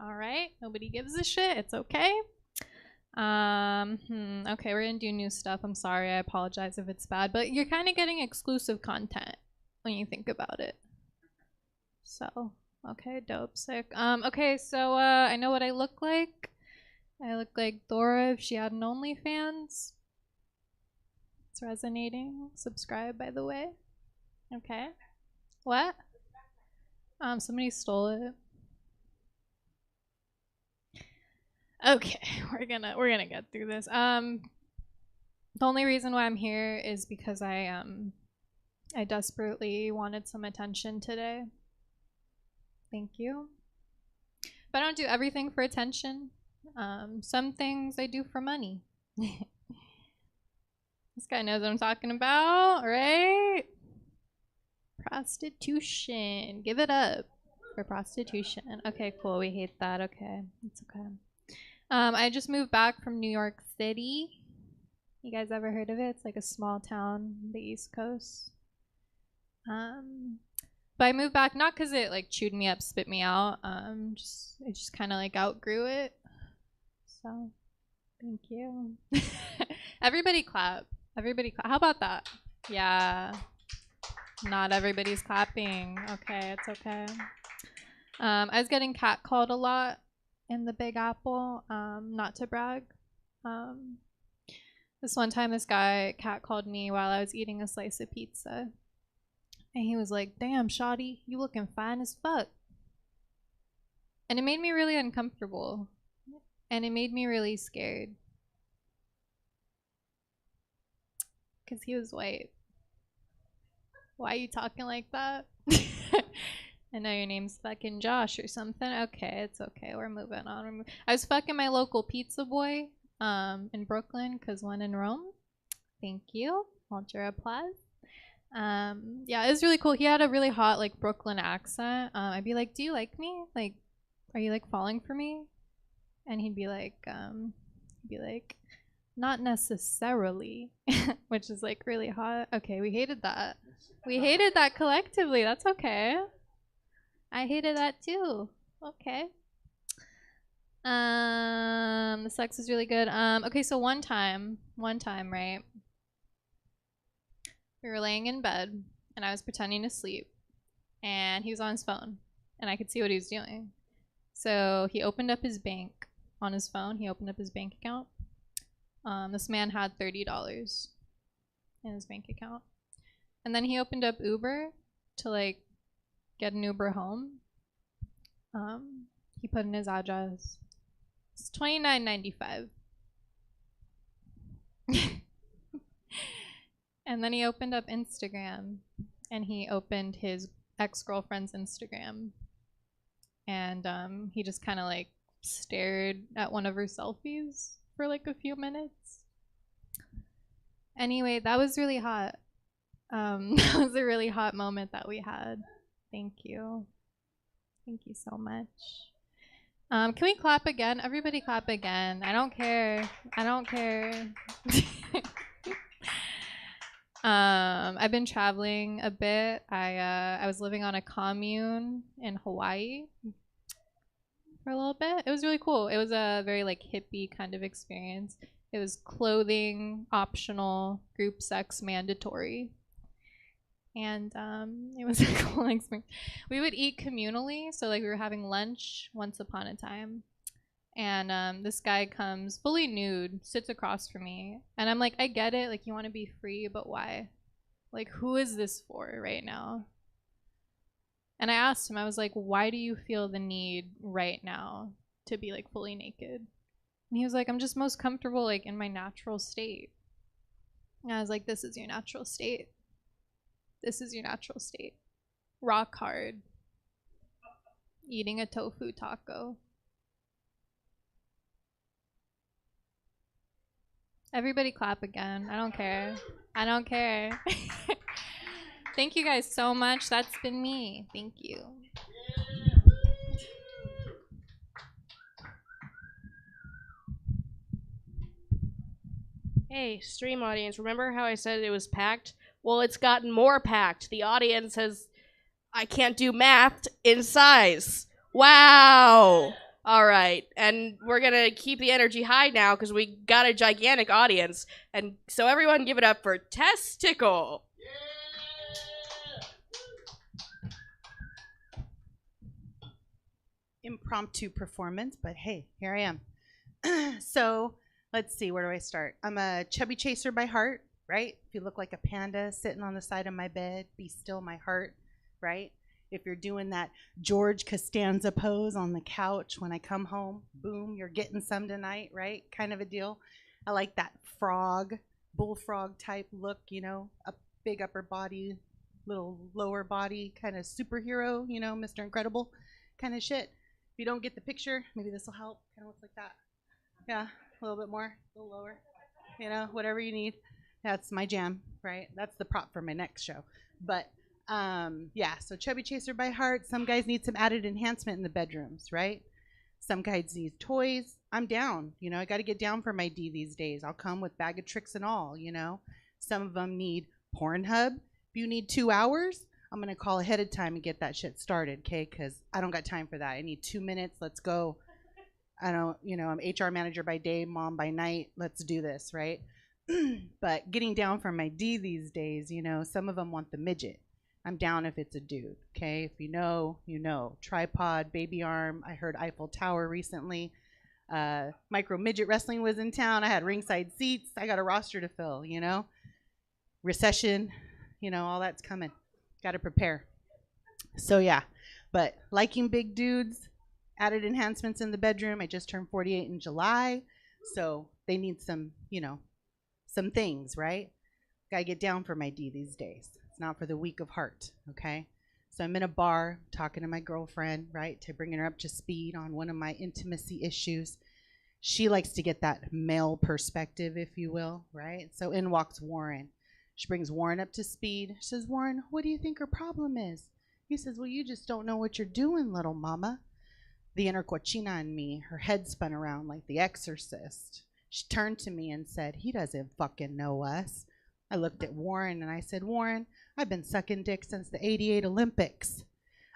All right. Nobody gives a shit. It's okay. Okay, we're gonna do new stuff. I'm sorry. I apologize if it's bad, but you're kind of getting exclusive content when you think about it. So, okay, dope, sick. Okay, so I know what I look like. I look like Dora if she had an OnlyFans. It's resonating. Subscribe, by the way. Okay. What? Somebody stole it. Okay, we're gonna get through this. The only reason why I'm here is because I desperately wanted some attention today. Thank you. But I don't do everything for attention. Some things I do for money. This guy knows what I'm talking about, right? Prostitution. Give it up for prostitution. Okay, cool. We hate that. Okay, it's okay. I just moved back from New York City. You guys ever heard of it? It's like a small town on the East Coast. But I moved back not because it like chewed me up, spit me out. I just kind of like outgrew it. So, thank you. Everybody clap. Everybody clap. How about that? Yeah. Not everybody's clapping. Okay, it's okay. I was getting catcalled a lot in the Big Apple. Not to brag. This one time, this guy catcalled me while I was eating a slice of pizza. And he was like, "Damn, shawty, you looking fine as fuck." And it made me really uncomfortable. And it made me really scared. Because he was white. Why are you talking like that? I know your name's fucking Josh or something. Okay, it's okay. We're moving on. I was fucking my local pizza boy in Brooklyn because one in Rome. Thank you. Hold your applause. Yeah, it was really cool. He had a really hot like Brooklyn accent. I'd be like, "Do you like me? Like, are you like falling for me?" And he'd be like, "Not necessarily," which is like really hot. Okay, we hated that. We hated that collectively. That's okay. I hated that too. Okay. The sex is really good. Okay, so one time, right? We were laying in bed and I was pretending to sleep and he was on his phone and I could see what he was doing. So he opened up his bank on his phone. He opened up his bank account. This man had $30 in his bank account. And then he opened up Uber to like get an Uber home. He put in his address. It's $29.95. And then he opened up Instagram and he opened his ex-girlfriend's Instagram. And he just kind of like stared at one of her selfies for like a few minutes. Anyway, that was really hot. That was a really hot moment that we had. Thank you. Thank you so much. Can we clap again? Everybody clap again. I don't care. I don't care. I've been traveling a bit. I was living on a commune in Hawaii for a little bit. It was really cool. It was a very like hippie kind of experience. It was clothing optional, group sex mandatory. And it was a cool experience. We would eat communally, so like we were having lunch once upon a time. And this guy comes fully nude, sits across from me. And I'm like, I get it, like you want to be free, but why? Like, who is this for right now? And I asked him, I was like, why do you feel the need right now to be like fully naked? And he was like, I'm just most comfortable like in my natural state. And I was like, this is your natural state. This is your natural state. Rock hard. Eating a tofu taco. Everybody clap again. I don't care. I don't care. Thank you guys so much. That's been me. Thank you. Hey, stream audience, remember how I said it was packed? Well, it's gotten more packed. The audience has, I can't do math, in size. Wow. All right. And we're going to keep the energy high now because we got a gigantic audience. And so everyone give it up for Testicle. Impromptu performance, but hey, here I am. So let's see, where do I start? I'm a chubby chaser by heart, right? If you look like a panda sitting on the side of my bed, be still my heart, right? If you're doing that George Costanza pose on the couch when I come home, boom, you're getting some tonight, right? Kind of a deal. I like that frog, bullfrog type look, you know, a big upper body, little lower body, kind of superhero, you know, Mr. Incredible kind of shit. If you don't get the picture, maybe this will help. Kind of looks like that. Yeah, a little bit more, a little lower, you know, whatever you need. That's my jam, right? That's the prop for my next show. But yeah, so chubby chaser by heart. Some guys need some added enhancement in the bedrooms, right? Some guys need toys. I'm down. You know, I got to get down for my D these days. I'll come with bag of tricks and all, you know. Some of them need Pornhub. If you need 2 hours, I'm going to call ahead of time and get that shit started, okay? Because I don't got time for that. I need 2 minutes. Let's go. I don't, you know, I'm HR manager by day, mom by night. Let's do this, right? But getting down for my D these days, you know, some of them want the midget. I'm down if it's a dude, okay? If you know, you know. Tripod, baby arm. I heard Eiffel Tower recently. Micro midget wrestling was in town. I had ringside seats. I got a roster to fill, you know? Recession, you know, all that's coming. Got to prepare. So, yeah. But liking big dudes, added enhancements in the bedroom. I just turned 48 in July. So they need some, you know, some things, right? Got to get down for my D these days. It's not for the weak of heart, okay? So I'm in a bar talking to my girlfriend, right, to bringing her up to speed on one of my intimacy issues. She likes to get that male perspective, if you will, right? So in walks Warren. She brings Warren up to speed. She says, Warren, what do you think her problem is? He says, well, you just don't know what you're doing, little mama. The inner cochina in me, her head spun around like the exorcist. She turned to me and said, he doesn't fucking know us. I looked at Warren and I said, Warren, I've been sucking dick since the 88 Olympics.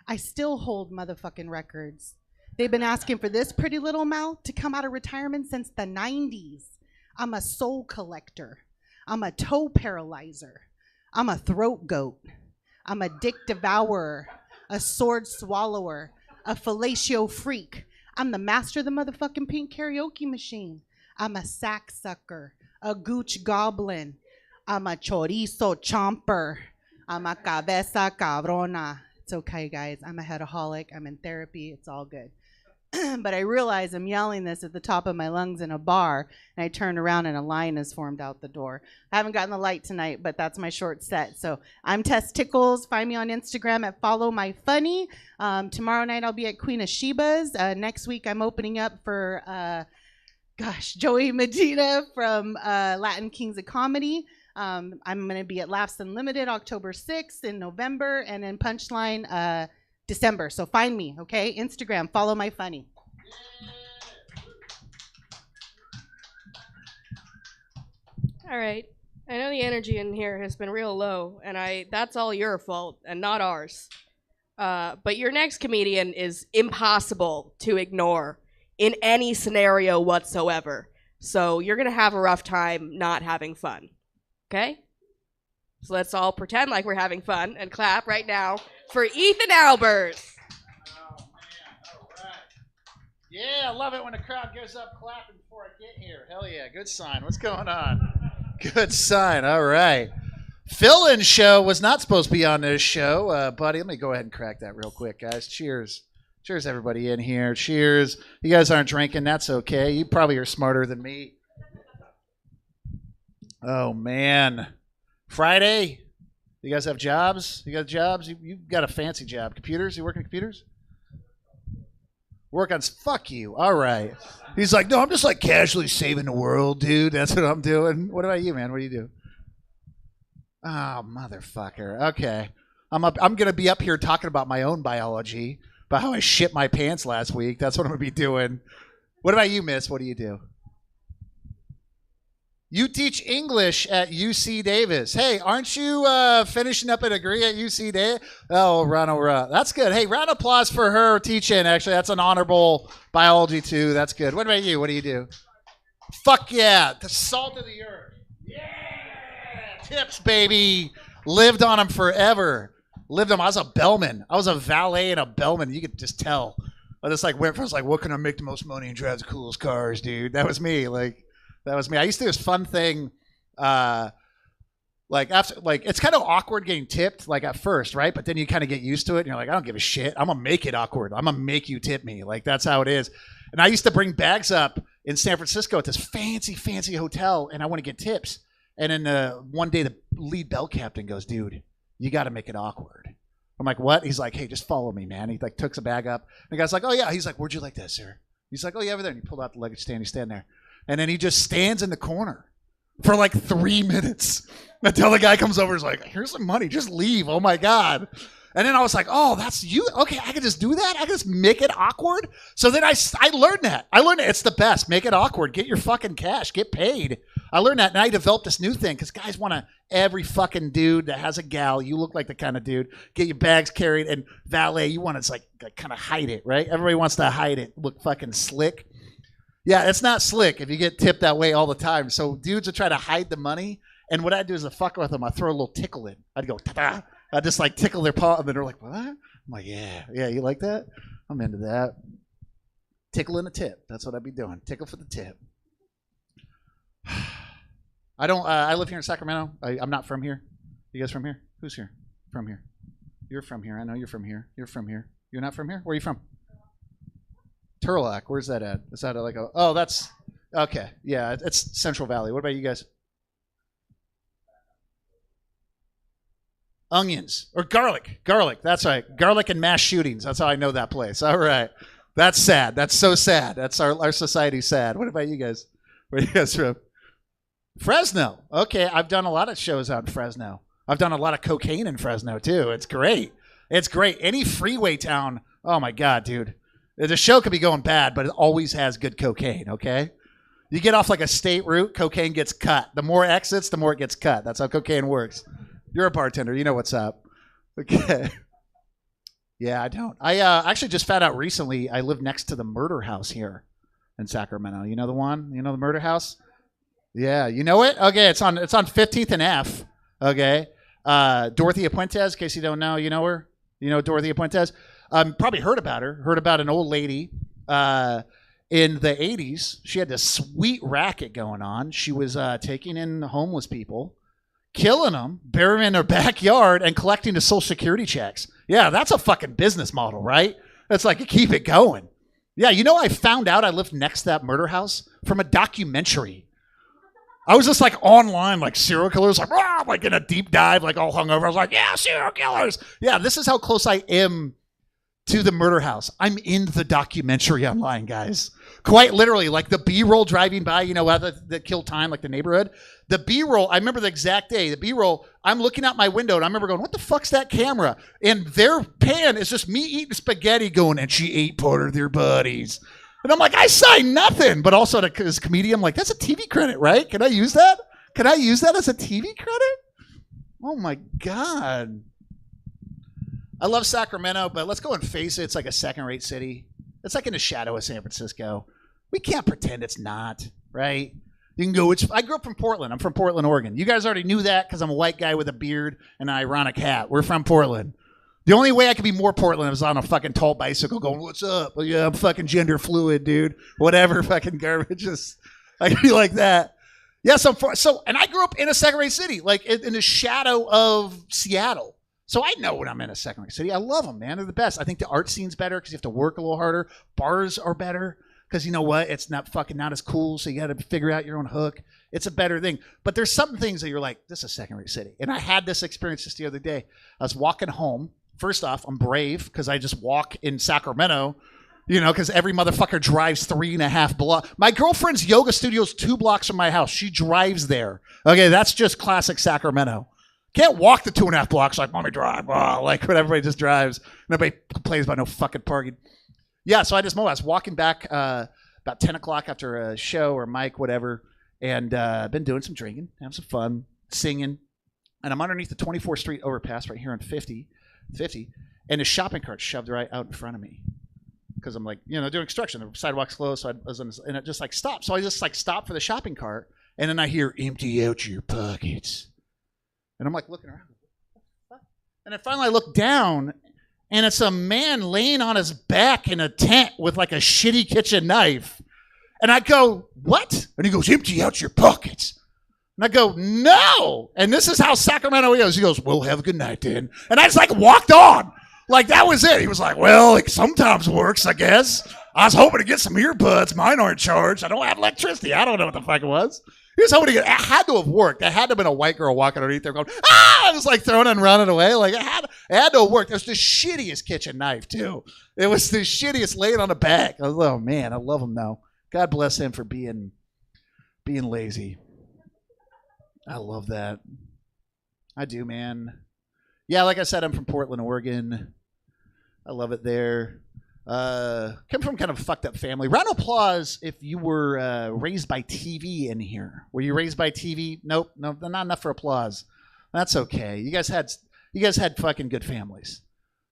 I still hold motherfucking records. They've been asking for this pretty little mouth to come out of retirement since the 90s. I'm a soul collector. I'm a toe paralyzer. I'm a throat goat. I'm a dick devourer, a sword swallower, a fellatio freak. I'm the master of the motherfucking pink karaoke machine. I'm a sack sucker, a gooch goblin. I'm a chorizo chomper. I'm a cabeza cabrona. It's okay, guys. I'm a headaholic. I'm in therapy. It's all good. But I realize I'm yelling this at the top of my lungs in a bar, and I turn around and a line has formed out the door. I haven't gotten the light tonight, but that's my short set. So I'm Testicles. Find me on Instagram at followmyfunny. Tomorrow night I'll be at Queen of Sheba's. Next week I'm opening up for, Joey Medina from Latin Kings of Comedy. I'm going to be at Laughs Unlimited October 6th in November, and then Punchline December. So find me, okay? Instagram, follow my funny. All right. I know the energy in here has been real low, and that's all your fault and not ours. But your next comedian is impossible to ignore in any scenario whatsoever. So you're going to have a rough time not having fun. Okay? So let's all pretend like we're having fun and clap right now for Ethan Albers. Oh, man. All right. Yeah, I love it when the crowd goes up clapping before I get here. Hell yeah. Good sign. What's going on? Good sign. All right. Fill-in show was not supposed to be on this show. Buddy, let me go ahead and crack that real quick, guys. Cheers. Cheers, everybody in here. Cheers. You guys aren't drinking. That's okay. You probably are smarter than me. Oh, man. Friday? You guys have jobs? You got jobs? You've got a fancy job. Computers? You working computers? Work on... Fuck you. All right. He's like, no, I'm just like casually saving the world, dude. That's what I'm doing. What about you, man? What do you do? Oh, motherfucker. Okay. I'm going to be up here talking about my own biology, about how I shit my pants last week. That's what I'm going to be doing. What about you, miss? What do you do? You teach English at UC Davis. Hey, aren't you finishing up a degree at UC Davis? Oh, Ronald. That's good. Hey, round of applause for her teaching. Actually, that's an honorable biology, too. That's good. What about you? What do you do? Fuck yeah. The salt of the earth. Yeah. Tips, baby. Lived on them forever. Lived on them. I was a bellman. I was a valet and a bellman. You could just tell. I just like went for, I was like, what can I make the most money and drive the coolest cars, dude? That was me. That was me. I used to do this fun thing, after, it's kind of awkward getting tipped, at first, right? But then you kind of get used to it, and you're like, I don't give a shit. I'm gonna make it awkward. I'm gonna make you tip me. That's how it is. And I used to bring bags up in San Francisco at this fancy, fancy hotel, and I want to get tips. And then one day the lead bell captain goes, dude, you got to make it awkward. I'm like, what? He's like, hey, just follow me, man. He took the bag up. And the guy's like, oh yeah. He's like, where'd you like that, sir? He's like, oh yeah, over there. And he pulled out the luggage stand. He's standing there. And then he just stands in the corner for 3 minutes until the guy comes over and is like, here's some money. Just leave. Oh, my God. And then I was like, oh, that's you? Okay, I can just do that? I can just make it awkward? So then I learned that. It's the best. Make it awkward. Get your fucking cash. Get paid. I learned that, and I developed this new thing because guys want every fucking dude that has a gal, you look like the kind of dude, get your bags carried, and valet, you want to kind of hide it, right? Everybody wants to hide it, look fucking slick. Yeah, it's not slick if you get tipped that way all the time. So dudes would try to hide the money, and what I'd do is to fuck with them, I'd throw a little tickle in. I'd go, ta-da. I'd just tickle their paw, and then they're like, what? I'm like, yeah, you like that? I'm into that. Tickle in the tip. That's what I'd be doing. Tickle for the tip. I live here in Sacramento. I'm not from here. You guys from here? Who's here? From here. You're from here. I know you're from here. You're from here. You're not from here? Where are you from? Turlock. Where's that at? Is that oh, that's, okay. Yeah, it's Central Valley. What about you guys? Onions. Or garlic. Garlic. That's right. Garlic and mass shootings. That's how I know that place. All right. That's sad. That's so sad. That's our society's sad. What about you guys? Where are you guys from? Fresno. Okay, I've done a lot of shows out in Fresno. I've done a lot of cocaine in Fresno, too. It's great. It's great. Any freeway town, oh, my God, dude. The show could be going bad, but it always has good cocaine, okay? You get off a state route, cocaine gets cut. The more exits, the more it gets cut. That's how cocaine works. You're a bartender. You know what's up. Okay. Yeah, I don't. I actually just found out recently I live next to the murder house here in Sacramento. You know the one? You know the murder house? Yeah, you know it? Okay, it's on 15th and F. Okay. Dorothea Puentes, in case you don't know, you know her? You know Dorothea Puentes? Probably heard about her. Heard about an old lady in the 80s. She had this sweet racket going on. She was taking in homeless people, killing them, burying them in their backyard, and collecting the Social Security checks. Yeah, that's a fucking business model, right? It's keep it going. Yeah, you know, I found out I lived next to that murder house from a documentary. I was just online, serial killers, in a deep dive, all hungover. I was like, yeah, serial killers. Yeah, this is how close I am to the murder house. I'm in the documentary online, guys. Quite literally, the B-roll driving by, you know, that kill time, the neighborhood. The B-roll, I remember the exact day, the B-roll, I'm looking out my window and I remember going, what the fuck's that camera? And their pan is just me eating spaghetti going, and she ate part of their buddies. And I'm like, I signed nothing. But also as a comedian, I'm like, that's a TV credit, right? Can I use that? Can I use that as a TV credit? Oh my God. I love Sacramento, but let's go and face it. It's a second-rate city. It's in the shadow of San Francisco. We can't pretend it's not, right? You can go, I grew up from Portland. I'm from Portland, Oregon. You guys already knew that because I'm a white guy with a beard and an ironic hat. We're from Portland. The only way I could be more Portland is on a fucking tall bicycle going, what's up? Well, yeah, I'm fucking gender fluid, dude. Whatever fucking garbage. I could be like that. Yeah, and I grew up in a second-rate city, in the shadow of Seattle. So I know when I'm in a second-rate city. I love them, man. They're the best. I think the art scene's better because you have to work a little harder. Bars are better because you know what? It's not as cool, so you got to figure out your own hook. It's a better thing. But there's some things that you're like, this is a second-rate city. And I had this experience just the other day. I was walking home. First off, I'm brave because I just walk in Sacramento, because every motherfucker drives 3.5 blocks. My girlfriend's yoga studio is 2 blocks from my house. She drives there. Okay, that's just classic Sacramento. Can't walk the 2.5 blocks like, mommy drive. Oh, like when everybody just drives. Nobody complains about no fucking parking. Yeah, so I was walking back about 10 o'clock after a show or mic, whatever, and been doing some drinking, having some fun, singing. And I'm underneath the 24th Street overpass right here on 50, and a shopping cart shoved right out in front of me. Because I'm like, doing construction. The sidewalk's closed, so and it just like stopped. So I just like stopped for the shopping cart, and then I hear, empty out your pockets. And I'm like looking around. And then finally I look down, and it's a man laying on his back in a tent with like a shitty kitchen knife. And I go, what? And he goes, empty out your pockets. And I go, no. And this is how Sacramento is. He goes, well, have a good night, then. And I just like walked on. Like that was it. He was like, well, it sometimes works, I guess. I was hoping to get some earbuds. Mine aren't charged. I don't have electricity. I don't know what the fuck it was. He was hoping to get, it had to have worked. It had to have been a white girl walking underneath there going, ah! I was like throwing and running away. Like it had to have worked. It was the shittiest kitchen knife, too. It was the shittiest laying on the back. I was like, oh, man, I love him, though. God bless him for being lazy. I love that. I do, man. Yeah, like I said, I'm from Portland, Oregon. I love it there. Come from kind of a fucked up family. Round of applause if you were raised by TV in here. Were you raised by TV? Nope, no, not enough for applause. That's okay. You guys had fucking good families.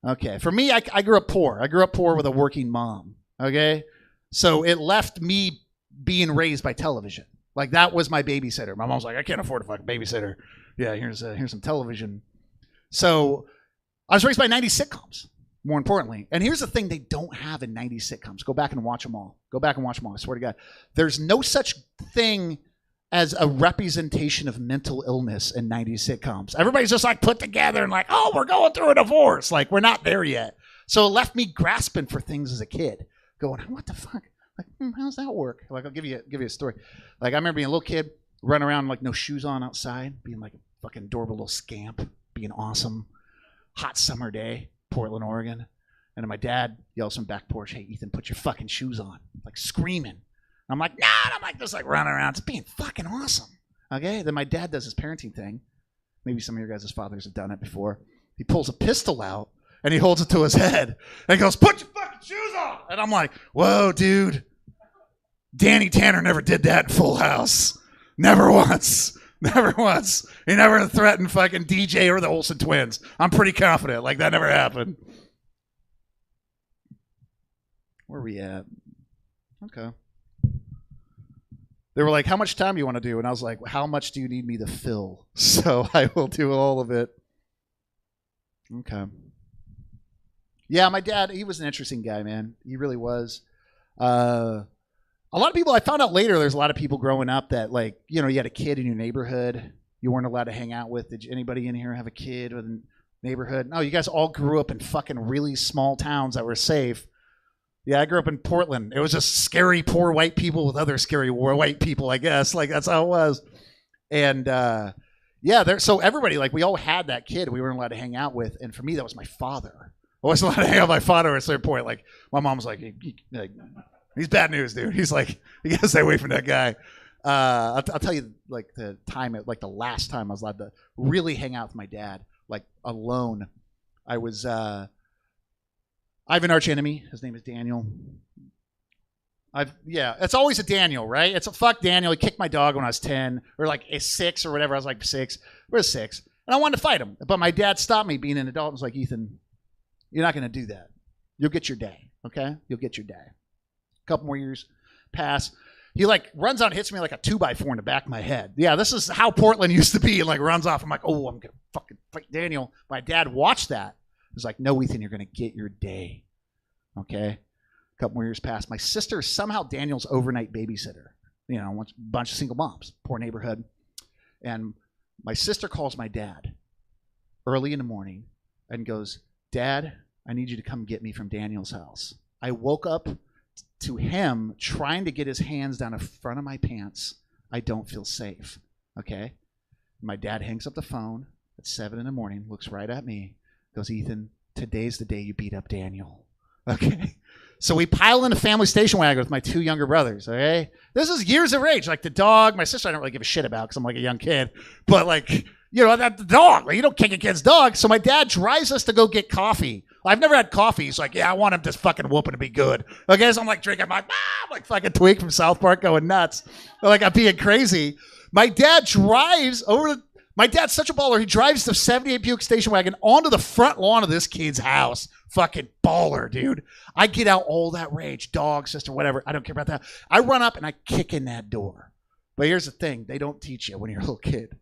Okay, for me, I grew up poor. I grew up poor with a working mom. Okay, so it left me being raised by television. Like that was my babysitter. My mom's like, I can't afford a fucking babysitter. Yeah, here's some television. So I was raised by 90s sitcoms. More importantly. And here's the thing they don't have in 90s sitcoms. Go back and watch them all. I swear to God. There's no such thing as a representation of mental illness in 90s sitcoms. Everybody's just like put together and like, oh, we're going through a divorce. Like, we're not there yet. So it left me grasping for things as a kid. Going, what the fuck? Like, how's that work? Like, I'll give you a story. Like, I remember being a little kid, running around like no shoes on outside, being like a fucking adorable little scamp, being awesome. Hot summer day. Portland, Oregon. And then my dad yells from the back porch, hey, Ethan, put your fucking shoes on. Like screaming. And I'm like, nah. And I'm like, just like running around. It's being fucking awesome. Okay. Then my dad does his parenting thing. Maybe some of your guys' fathers have done it before. He pulls a pistol out and he holds it to his head. And he goes, put your fucking shoes on. And I'm like, whoa, dude. Danny Tanner never did that in Full House. Never once. Never once. He never threatened fucking DJ or the Olsen twins. I'm pretty confident. Like, that never happened. Where are we at? Okay. They were like, how much time do you want to do? And I was like, how much do you need me to fill? So I will do all of it. Okay. Yeah, my dad, he was an interesting guy, man. He really was. A lot of people, I found out later, there's a lot of people growing up that, like, you had a kid in your neighborhood you weren't allowed to hang out with. Did anybody in here have a kid with a neighborhood? No, you guys all grew up in fucking really small towns that were safe. Yeah, I grew up in Portland. It was just scary poor white people with other scary white people, I guess. Like, that's how it was. And, so everybody, like, we all had that kid we weren't allowed to hang out with. And for me, that was my father. I wasn't allowed to hang out with my father at a certain point. Like, my mom was like, he's bad news, dude. He's like, you gotta stay away from that guy. I'll tell you, like, the last time I was allowed to really hang out with my dad, like, alone. I was, I have an arch enemy. His name is Daniel. It's always a Daniel, right? It's a fuck Daniel. He kicked my dog when I was 10, or like 6 or whatever. I was like 6. We were 6. And I wanted to fight him. But my dad stopped me being an adult and was like, Ethan, you're not going to do that. You'll get your day, okay? You'll get your day. A couple more years pass. He like runs out and hits me like a 2x4 in the back of my head. Yeah, this is how Portland used to be. And like runs off. I'm like, oh, I'm going to fucking fight Daniel. My dad watched that. He was like, no, Ethan, you're going to get your day. Okay? A couple more years pass. My sister is somehow Daniel's overnight babysitter. A bunch of single moms. Poor neighborhood. And my sister calls my dad early in the morning and goes, Dad, I need you to come get me from Daniel's house. I woke up to him trying to get his hands down the front of my pants. I don't feel safe. Okay? My dad hangs up the phone at 7 in the morning, looks right at me, goes, Ethan, today's the day you beat up Daniel. Okay? So we pile in a family station wagon with my 2 younger brothers, okay? This is years of age. Like the dog, my sister I don't really give a shit about because I'm like a young kid. But like, you know, that the dog, like you don't kick a kid's dog. So my dad drives us to go get coffee. I've never had coffee. He's like, yeah, I want him to fucking whoop it to be good. Okay, so I'm like drinking, I'm like fucking Twig from South Park going nuts. Like I'm being crazy. My dad drives over my dad's such a baller. He drives the 78 Buick station wagon onto the front lawn of this kid's house. Fucking baller, dude. I get out all that rage, dog, sister, whatever. I don't care about that. I run up and I kick in that door. But here's the thing. They don't teach you when you're a little kid.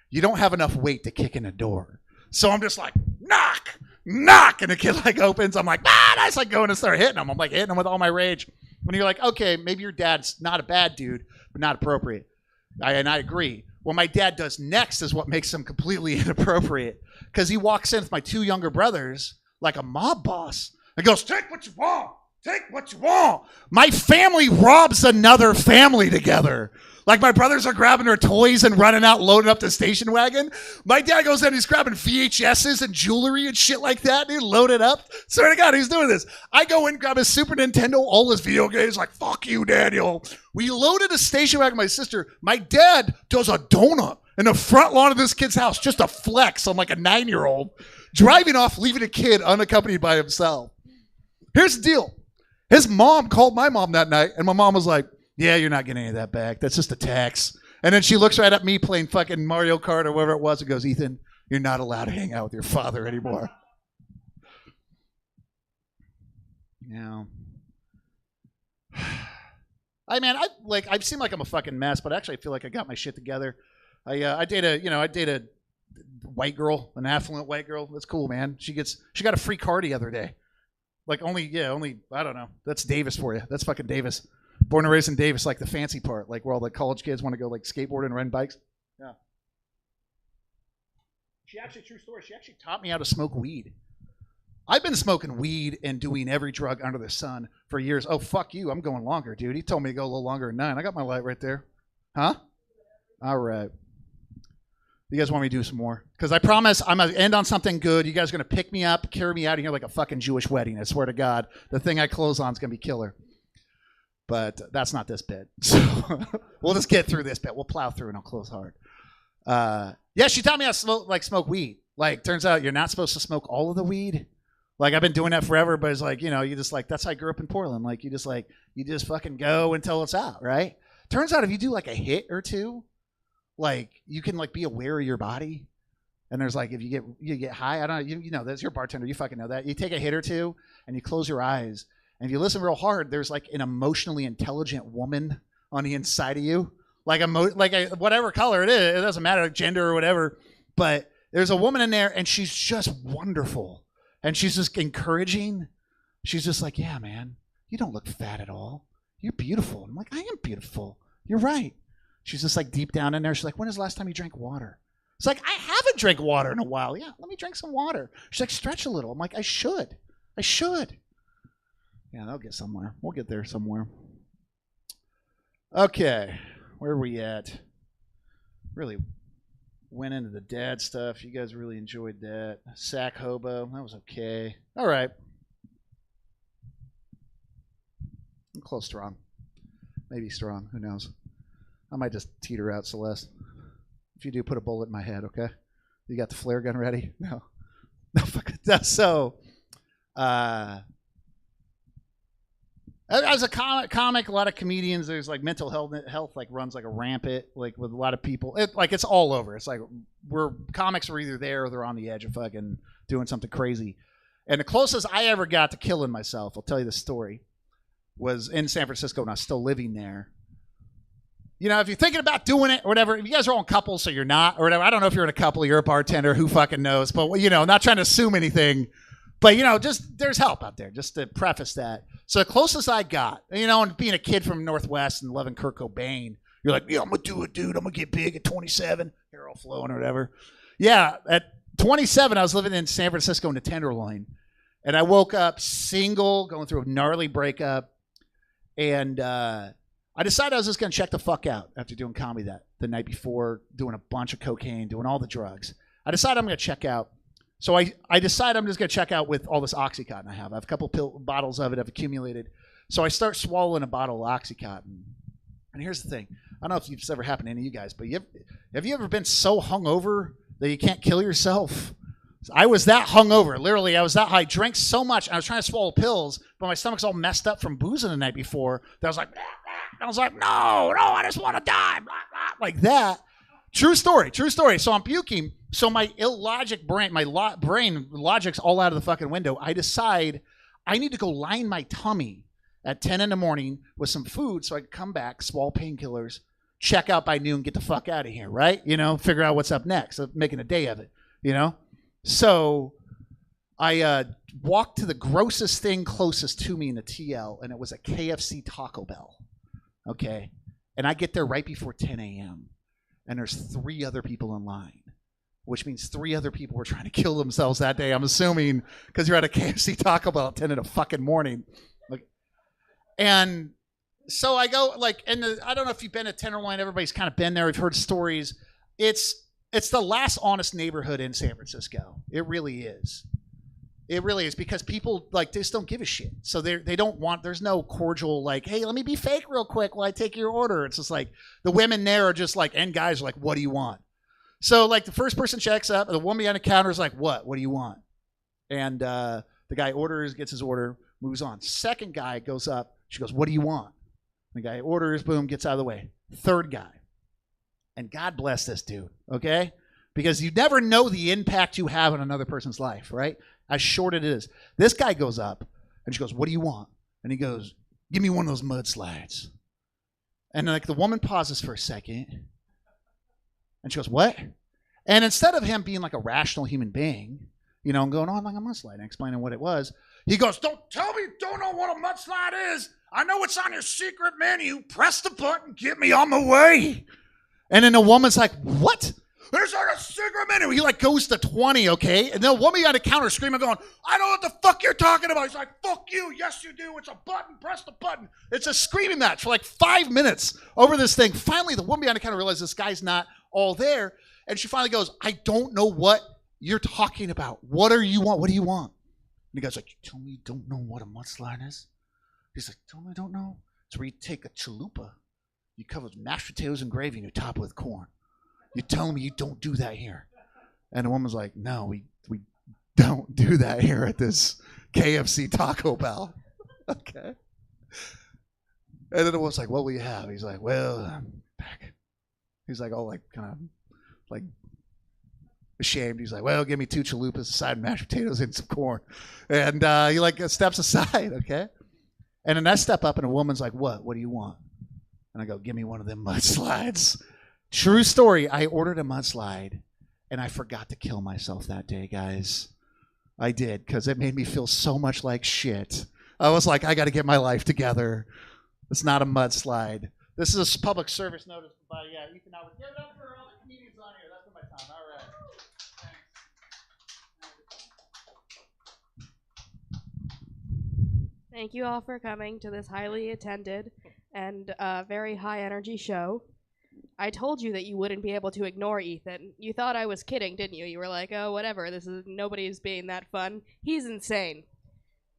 You don't have enough weight to kick in a door. So I'm just like, knock, knock. And the kid like opens. I'm like, and I just like going to start hitting him. I'm like hitting him with all my rage. When you're like, okay, maybe your dad's not a bad dude, but not appropriate. And I agree. What my dad does next is what makes him completely inappropriate. Because he walks in with my 2 younger brothers like a mob boss and goes, take what you want. Take what you want. My family robs another family together. Like my brothers are grabbing their toys and running out, loading up the station wagon. My dad goes in, he's grabbing VHSs and jewelry and shit like that. Dude, load it up. Swear to God, he's doing this. I go in, grab his Super Nintendo, all his video games, like, fuck you, Daniel. We loaded a station wagon with my sister. My dad does a donut in the front lawn of this kid's house, just a flex on like a 9-year-old, driving off, leaving a kid unaccompanied by himself. Here's the deal. His mom called my mom that night, and my mom was like, yeah, you're not getting any of that back. That's just a tax. And then she looks right at me playing fucking Mario Kart or whatever it was and goes, Ethan, you're not allowed to hang out with your father anymore. Yeah. I seem like I'm a fucking mess, but actually I feel like I got my shit together. I date a white girl, an affluent white girl. That's cool, man. She got a free car the other day. Like only, I don't know. That's Davis for you. That's fucking Davis. Born and raised in Davis, like the fancy part, like where all the college kids want to go like skateboard and rent bikes. Yeah. True story, she actually taught me how to smoke weed. I've been smoking weed and doing every drug under the sun for years. Oh, fuck you. I'm going longer, dude. He told me to go a little longer than 9. I got my light right there. Huh? All right. You guys want me to do some more? Because I promise I'm going to end on something good. You guys are going to pick me up, carry me out of here like a fucking Jewish wedding. I swear to God. The thing I close on is going to be killer. But that's not this bit. So we'll just get through this bit. We'll plow through and I'll close hard. Yeah, she taught me how to smoke weed. Like, turns out you're not supposed to smoke all of the weed. Like, I've been doing that forever, but it's like, you just like, that's how I grew up in Portland. Like, you just fucking go until it's out, right? Turns out if you do like a hit or two, like, you can like be aware of your body. And there's like, if you get high, I don't know, you know, that's your bartender, you fucking know that. You take a hit or two and you close your eyes. And if you listen real hard, there's like an emotionally intelligent woman on the inside of you, like whatever color it is. It doesn't matter, gender or whatever. But there's a woman in there, and she's just wonderful, and she's just encouraging. She's just like, yeah, man, you don't look fat at all. You're beautiful. I'm like, I am beautiful. You're right. She's just like deep down in there. She's like, when is the last time you drank water? It's like, I haven't drank water in a while. Yeah, let me drink some water. She's like, stretch a little. I'm like, I should. Yeah, they'll get somewhere. We'll get there somewhere. Okay, where are we at? Really went into the dad stuff. You guys really enjoyed that. Sack hobo, that was okay. All right. I'm close strong. Maybe strong, who knows? I might just teeter out, Celeste. If you do, put a bullet in my head, okay? You got the flare gun ready? No. No, fuck it. So, as a comic, a lot of comedians, there's like mental health like runs like a rampant, like with a lot of people. It's all over. It's like comics are either there or they're on the edge of fucking doing something crazy. And the closest I ever got to killing myself, I'll tell you the story, was in San Francisco when I was still living there. You know, if you're thinking about doing it or whatever, if you guys are all couples, so you're not, or whatever. I don't know if you're in a couple, you're a bartender, who fucking knows? But, not trying to assume anything. But, just there's help out there, just to preface that. So the closest I got, and being a kid from Northwest and loving Kurt Cobain, you're like, yeah, I'm going to do it, dude. I'm going to get big at 27. Hair all flowing or whatever. Yeah, 27, I was living in San Francisco in the Tenderloin, and I woke up single, going through a gnarly breakup, and I decided I was just going to check the fuck out after doing comedy the night before, doing a bunch of cocaine, doing all the drugs. I decided I'm going to check out. So I decided I'm just going to check out with all this Oxycontin I have. I have a couple bottles of it I've accumulated. So I start swallowing a bottle of Oxycontin. And here's the thing. I don't know if it's ever happened to any of you guys, but have you ever been so hungover that you can't kill yourself? I was that hungover. Literally, I was that high. I drank so much. I was trying to swallow pills, but my stomach's all messed up from boozing the night before. That I was like, no, I just want to die. Like that. True story. So I'm puking. So my illogic brain, brain logic's all out of the fucking window. I decide I need to go line my tummy at 10 in the morning with some food so I can come back, swallow painkillers, check out by noon, get the fuck out of here, right? Figure out what's up next. I'm making a day of it, So I walked to the grossest thing closest to me in the TL, and it was a KFC Taco Bell, okay? And I get there right before 10 a.m., and there's 3 other people in line, which means 3 other people were trying to kill themselves that day, I'm assuming, because you're at a KFC Taco Bell at 10 in the fucking morning. And so I go, I don't know if you've been at Tenderloin. Everybody's kind of been there. We've heard stories. It's the last honest neighborhood in San Francisco. It really is. It really is, because people, they just don't give a shit. So they don't want, there's no cordial, hey, let me be fake real quick while I take your order. It's just the women there are just and guys are what do you want? So, the first person checks up, and the woman behind the counter is what do you want? And the guy orders, gets his order, moves on. Second guy goes up. She goes, what do you want? The guy orders, boom, gets out of the way. Third guy. And God bless this dude, okay? Because you never know the impact you have on another person's life, right? As short it is. This guy goes up, and she goes, what do you want? And he goes, give me one of those mudslides. And the woman pauses for a second, and she goes, what? And instead of him being a rational human being, and going on like a mudslide and explaining what it was, he goes, don't tell me you don't know what a mudslide is. I know it's on your secret menu. Press the button, get me on my way. And then the woman's like, what? There's a secret menu. He goes to 20, okay? And then the woman on the counter screaming, going, I know what the fuck you're talking about. He's like, fuck you. Yes, you do. It's a button. Press the button. It's a screaming match for 5 minutes over this thing. Finally, the woman behind the counter realizes this guy's not all there. And she finally goes, I don't know what you're talking about. What do you want? What do you want? And the guy's like, you tell me you don't know what a mudslide is? He's like, tell me I don't know. It's where you take a chalupa, you cover it with mashed potatoes and gravy, and you top it with corn. You're telling me you don't do that here? And the woman's like, no, we don't do that here at this KFC Taco Bell. Okay. And then the woman's like, what will you have? He's like, well, I'm back. He's kind of ashamed. He's like, well, give me 2 chalupas, a side of mashed potatoes, and some corn. And he steps aside, okay? And then I step up, and a woman's like, what? What do you want? And I go, give me one of them mudslides. True story. I ordered a mudslide, and I forgot to kill myself that day, guys. I did, because it made me feel so much like shit. I was like, I got to get my life together. It's not a mudslide. This is a public service notice by Ethan Albert. Give it up for all the comedians on here. That's my time. All right. Thank you all for coming to this highly attended and very high energy show. I told you that you wouldn't be able to ignore Ethan. You thought I was kidding, didn't you? You were like, oh, whatever, nobody's being that fun. He's insane.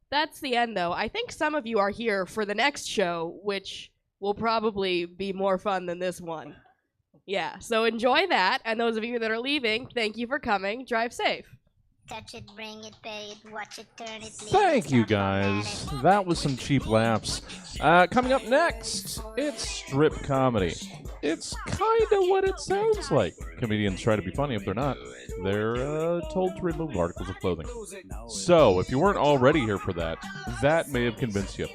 That's the end, though. I think some of you are here for the next show, which will probably be more fun than this one. Yeah, so enjoy that, and those of you that are leaving, thank you for coming. Drive safe. Touch it, bring it, pay it, watch it, turn it, Thank you, guys. That was some cheap laughs. Coming up next, it's strip comedy. It's kind of what it sounds like. Comedians try to be funny. If they're not, they're told to remove articles of clothing. So, if you weren't already here for that, that may have convinced you.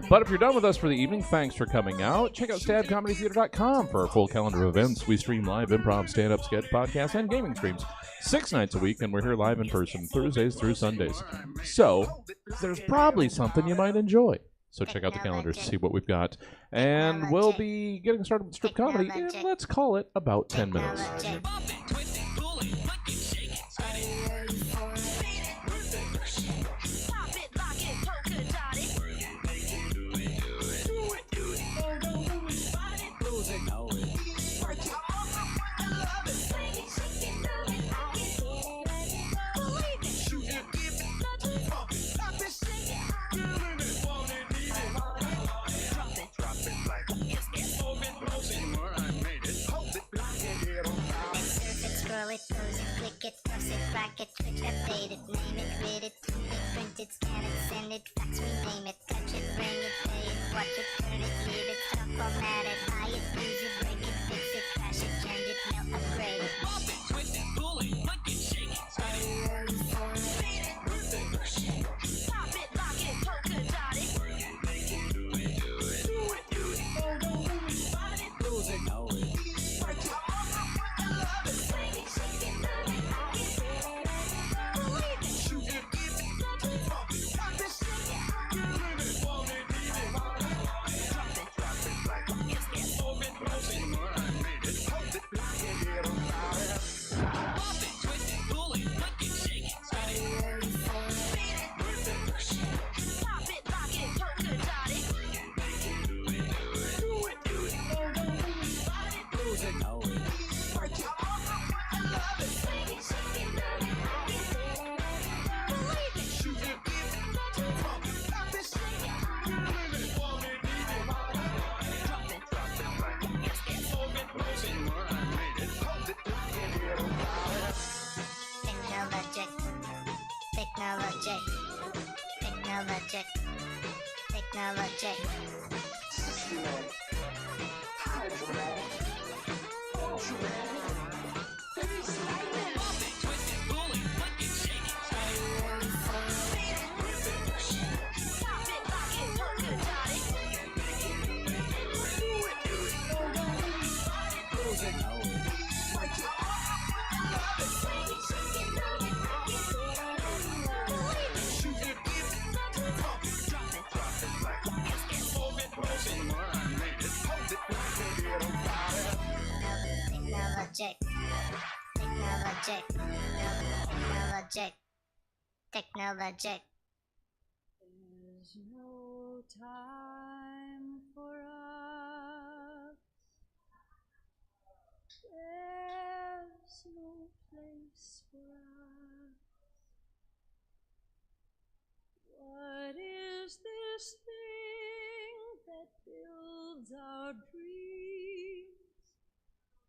But if you're done with us for the evening, thanks for coming out. Check out stabcomedytheater.com for our full calendar of events. We stream live improv, stand-up, sketch, podcasts, and gaming streams 6 nights a week, and we're here live in person Thursdays through Sundays. So, there's probably something you might enjoy. So check out the calendar to see what we've got. And we'll be getting started with strip comedy in, let's call it, about 10 minutes. it, toss it, rock it, switch, update it, name it, read it, tweet it, print it, scan it, send it, fax, rename it, touch it, bring it, pay it, watch it, turn it, leave it, stop, format it, buy it, use it, break it, fix it, crash it, change it, mail, upgrade it. Pop it, twist it, pull it, flick it, shake it, spin it, spin it, pop it, lock it, polka dot it. Make it, do it, do it, do it, do it, find it, lose it, know it, break it, love it, swing it, shake it, love it, believe it, shoot it, give it, pop it, pop it, shake it, give it, want it, need it, drop it, like it's get open, closing, I made it, hold it, like it, get on fire. Pop it, twist it, pull it, flick it, shake it, spin it, spin it, pop it, lock it, polka dot it. Make it, do it, do it, do it, find it, lose it, know it, break it, love it, swing it, shake it, love it, believe it, shoot it, give it, pop it, shake it, give it, want it, need it, drop it, like it's get open, closing, I made it, hold it, like it, get on fire. Technologic, technologic, technologic, technologic. Systematic, hydromatic, ultramatic, face lightning. Pop it, twist it, pull it, flick it, shake it, spin it, pop it, lock it, polka dot it. Make it, do it, find it, lose it, know it, break it, love it, swing it, shake it, love it, believe it, shoot it, give it, pop it, drop it, like it's get open, closing, I made it, hold it, like it, get on fire. Technologic, technologic, technologic, technologic. There's no time for us. There's no place for us. What is this thing that builds our dreams,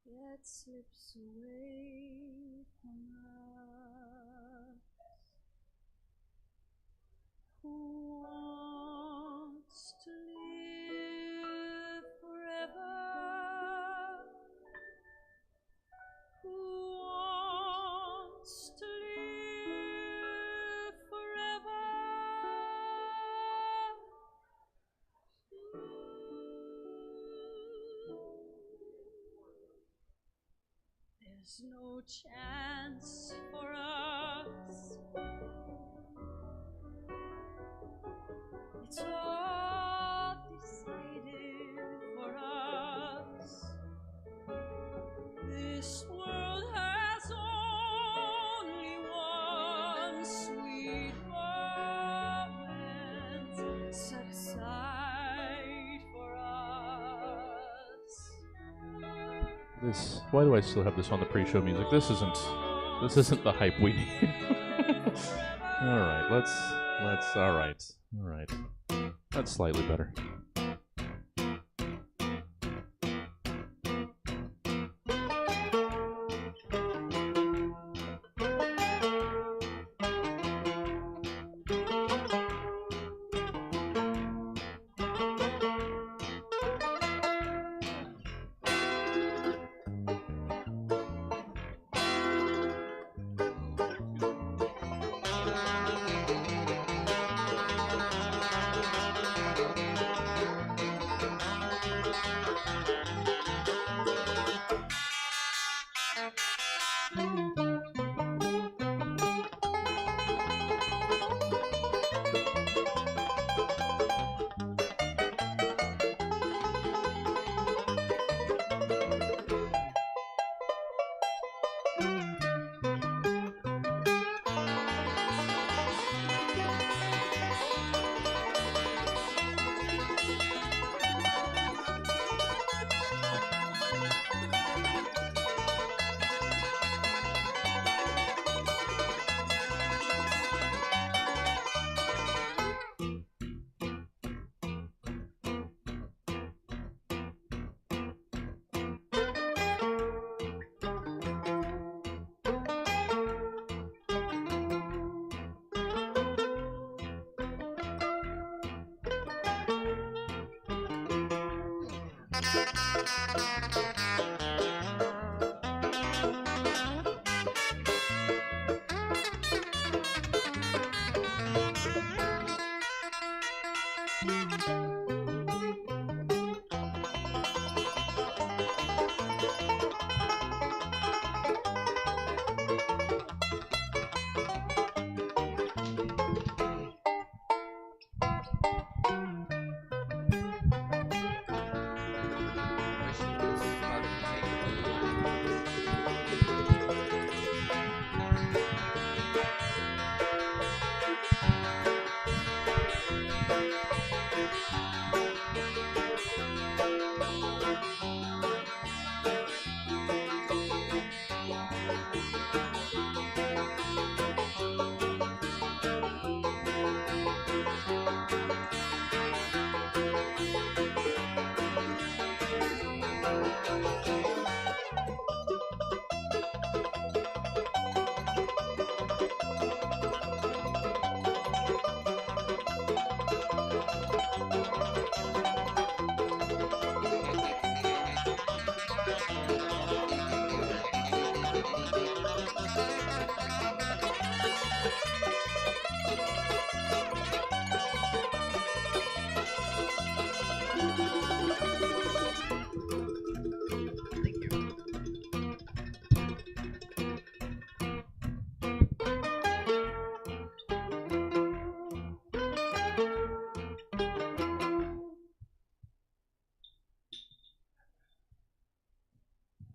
yet slips away from us? Who wants to live forever? Who wants to live forever? There's no chance for us. It's all decided for us. This world has only one sweet moment set aside for us. This. Why do I still have this on the pre-show music? This isn't the hype we need. All right, let's. All right. That's slightly better.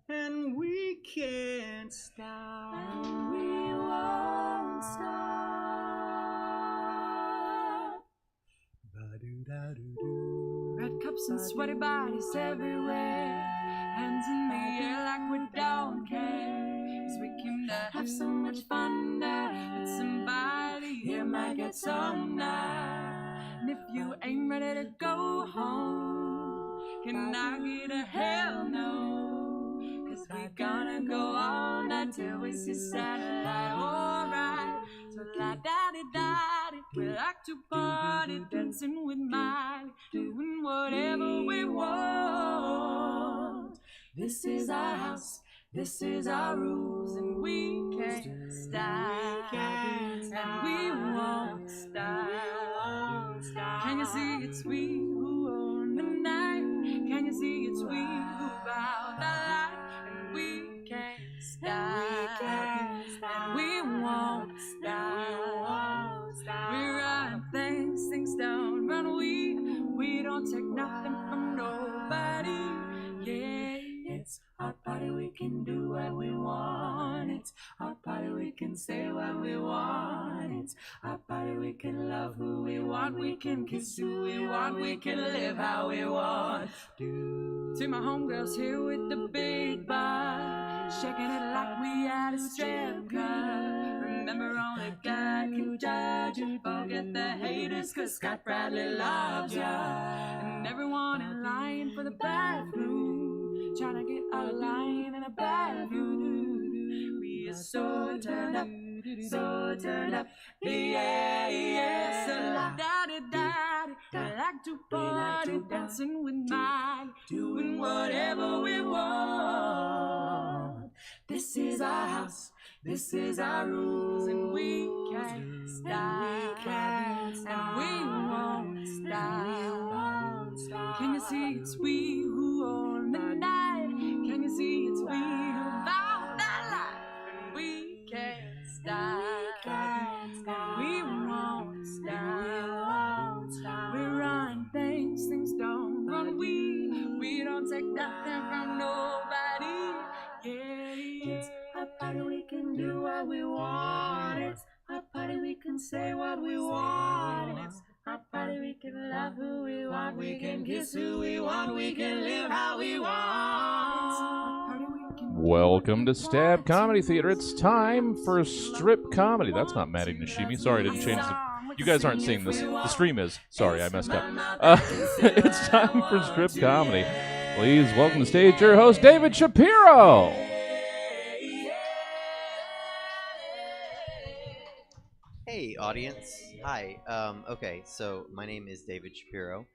And we can't stop. And we won't stop. Red cups and sweaty bodies everywhere. Hands in the air like we don't care. 'Cause we came to have so much fun now. But somebody here might get some now. And if you ain't ready to go home, can I get a hell no? 'Cause we gonna go all night till we see satellite. Alright, so la-da-di-da-di. We like to party, dancing with Miley, doing whatever we want. This is our house, this is our rules, and we can't stop. And we won't stop. Can you see it's we who own the night? Can you see it's we who bow the light? And we can't stop. And we won't stop. We run things don't run. We don't take nothing from nobody. Yeah, it's our party, we can do what we want. It's our party, we can say what we want. It's our party, we can love who we want. We can kiss who we want. We can live how we want. See my homegirls here with the big bar, shaking it like we at a strip club. Remember, only God can judge you. Forget the haters, 'cause Scott Bradley loves ya. And everyone in line for the bathroom, trying to get a line in a bathroom. We are so turned up, so turned up. Yeah, yeah. So la-da-di-da-di. We like to party, dancing with Miley, doing whatever we want. This is our house, this is our rules, and we can't stop. And we won't stop. Can you see it's we who own the night? Can you see it's we who found that life? And we can't stop. We won't stop. We run things don't run. We don't take nothing from nobody. Yeah, it's our party, we can do what we want. It's our party, we can say what we want. And it's our party, we can love who we want. We can kiss who we want. We can live how we want. Welcome to Stab Comedy Theater. It's time for strip comedy. That's not Maddie Nishimi. Sorry, I didn't change the... You guys aren't seeing this. The stream is. Sorry, I messed up. It's time for strip comedy. Please welcome to the stage your host, David Shapiro. Hey, audience. Hi. Okay, so my name is David Shapiro.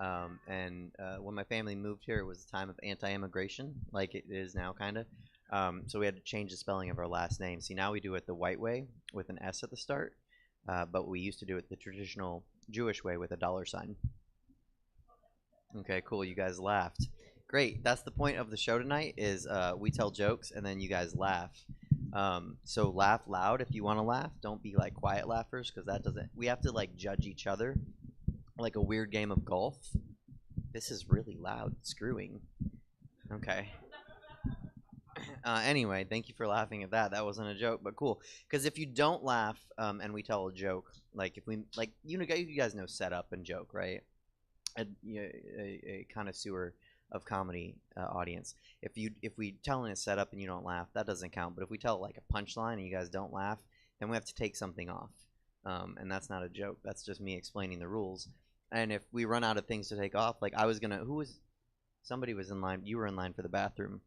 And when my family moved here, it was a time of anti-immigration, like it is now, kind of. So we had to change the spelling of our last name. See, now we do it the white way with an S at the start, but we used to do it the traditional Jewish way with a $sign. Okay, cool. You guys laughed. Great. That's the point of the show tonight. Is we tell jokes and then you guys laugh. So laugh loud if you want to laugh. Don't be like quiet laughers, because that doesn't. We have to like judge each other, like a weird game of golf. This is really loud screwing. Okay. Anyway, thank you for laughing at that. That wasn't a joke, but cool. Because if you don't laugh and we tell a joke, like if we like you guys know setup and joke, right? A connoisseur of comedy audience. If we tell in a setup and you don't laugh, that doesn't count. But if we tell like a punchline and you guys don't laugh, then we have to take something off. And that's not a joke. That's just me explaining the rules. And if we run out of things to take off, like somebody was in line. You were in line for the bathroom.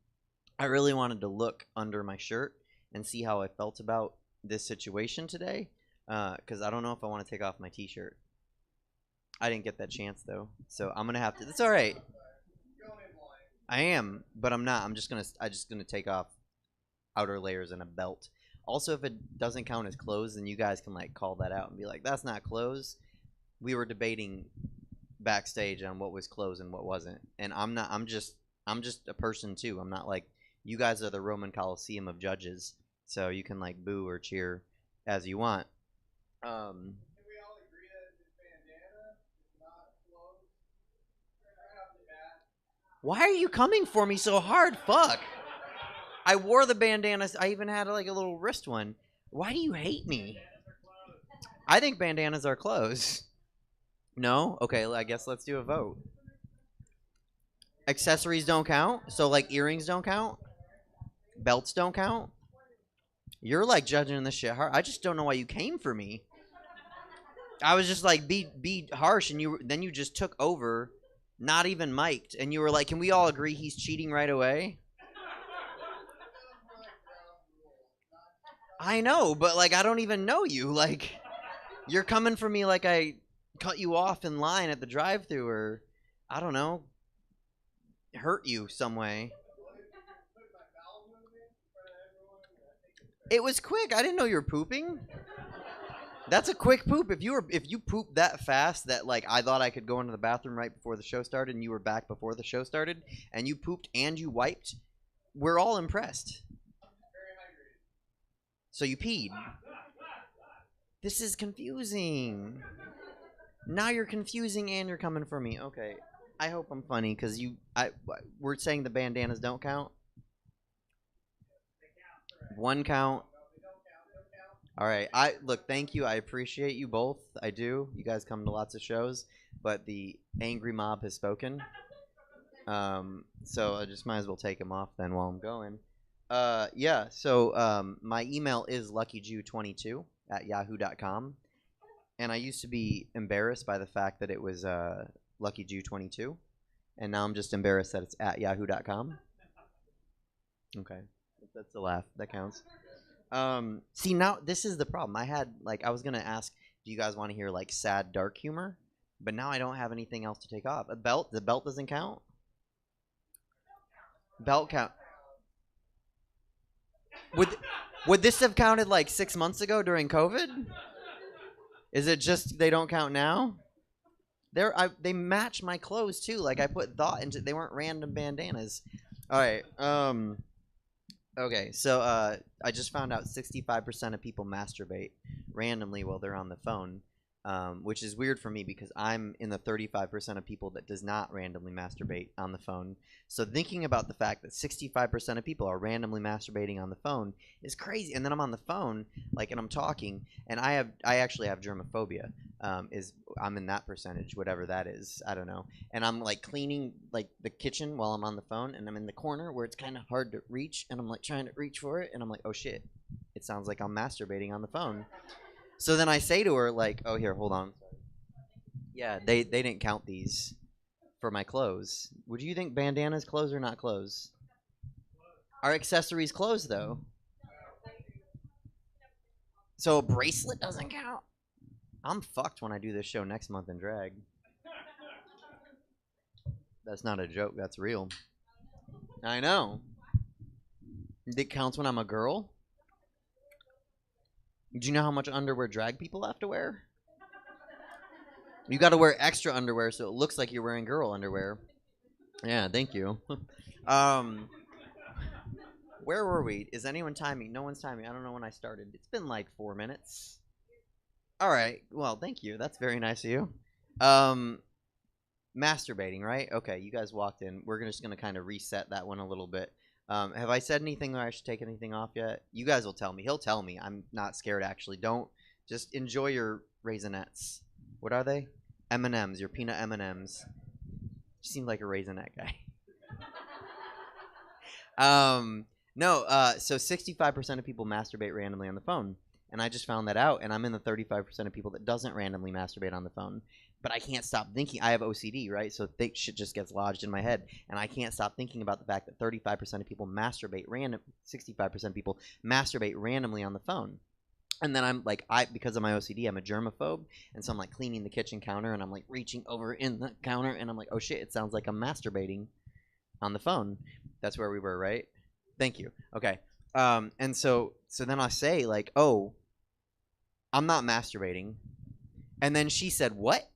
I really wanted to look under my shirt and see how I felt about this situation today, because I don't know if I want to take off my t-shirt. I didn't get that chance though, so I'm gonna have to. It's all right. I am, but I'm not. I'm just gonna take off outer layers and a belt. Also, if it doesn't count as clothes, then you guys can like call that out and be like, "That's not clothes." We were debating backstage on what was clothes and what wasn't, and I'm not. I'm just a person too. I'm not like you guys are the Roman Coliseum of judges, so you can like boo or cheer as you want. Why are you coming for me so hard? Fuck. I wore the bandanas. I even had like a little wrist one. Why do you hate me? I think bandanas are clothes. No? Okay, I guess let's do a vote. Accessories don't count? So like earrings don't count? Belts don't count? You're like judging this shit hard. I just don't know why you came for me. I was just like be harsh, and then you just took over. Not even mic'd, and you were like, can we all agree he's cheating right away? I know, but like I don't even know you. Like you're coming for me like I cut you off in line at the drive-thru, or I don't know, hurt you some way. It was quick. I didn't know you were pooping. That's a quick poop. If you pooped that fast that like I thought I could go into the bathroom right before the show started and you were back before the show started and you pooped and you wiped, we're all impressed. So you peed. This is confusing. Now you're confusing and you're coming for me. Okay. I hope I'm funny because we're saying the bandanas don't count. One count. All right. Look, thank you. I appreciate you both. I do. You guys come to lots of shows, but the angry mob has spoken. So I just might as well take him off then while I'm going. Yeah. So my email is luckyjew22@yahoo.com, and I used to be embarrassed by the fact that it was luckyjew22, and now I'm just embarrassed that it's at yahoo.com. Okay. That's a laugh. That counts. See, now this is the problem. I was gonna ask, do you guys want to hear like sad, dark humor? But now I don't have anything else to take off. A belt? The belt doesn't count? Belt count. Would this have counted like 6 months ago during COVID? Is it just they don't count now? They match my clothes too. Like I put thought into. They weren't random bandanas. All right. Okay, so I just found out 65% of people masturbate randomly while they're on the phone, which is weird for me because I'm in the 35% of people that does not randomly masturbate on the phone. So thinking about the fact that 65% of people are randomly masturbating on the phone is crazy. And then I'm on the phone, like, and I'm talking, and I actually have germophobia. I'm in that percentage, whatever that is, I don't know. And I'm like cleaning like the kitchen while I'm on the phone, and I'm in the corner where it's kind of hard to reach, and I'm like trying to reach for it, and I'm like, oh shit, it sounds like I'm masturbating on the phone. So then I say to her like, oh here, hold on. Yeah, they didn't count these for my clothes. Would you think bandanas clothes or not clothes? Are accessories clothes though? So a bracelet doesn't count? I'm fucked when I do this show next month in drag. That's not a joke. That's real. I know. It counts when I'm a girl. Do you know how much underwear drag people have to wear? You got to wear extra underwear so it looks like you're wearing girl underwear. Yeah, thank you. Where were we? Is anyone timing? No one's timing. I don't know when I started. It's been like 4 minutes. All right. Well, thank you. That's very nice of you. Masturbating, right? Okay, you guys walked in. We're just going to kind of reset that one a little bit. Have I said anything where I should take anything off yet? You guys will tell me. He'll tell me. I'm not scared, actually. Don't. Just enjoy your Raisinets. What are they? M&Ms. Your peanut M&Ms. You seem like a Raisinette guy. No, so 65% of people masturbate randomly on the phone. And I just found that out, and I'm in the 35% of people that doesn't randomly masturbate on the phone. But I can't stop thinking. I have OCD, right? So shit just gets lodged in my head. And I can't stop thinking about the fact that 35% of people masturbate 65% of people masturbate randomly on the phone. And then I'm like, because of my OCD, I'm a germaphobe. And so I'm like cleaning the kitchen counter, and I'm like reaching over in the counter, and I'm like, oh shit, it sounds like I'm masturbating on the phone. That's where we were, right? Thank you. Okay. And so then I say like, oh, I'm not masturbating. And then she said, what?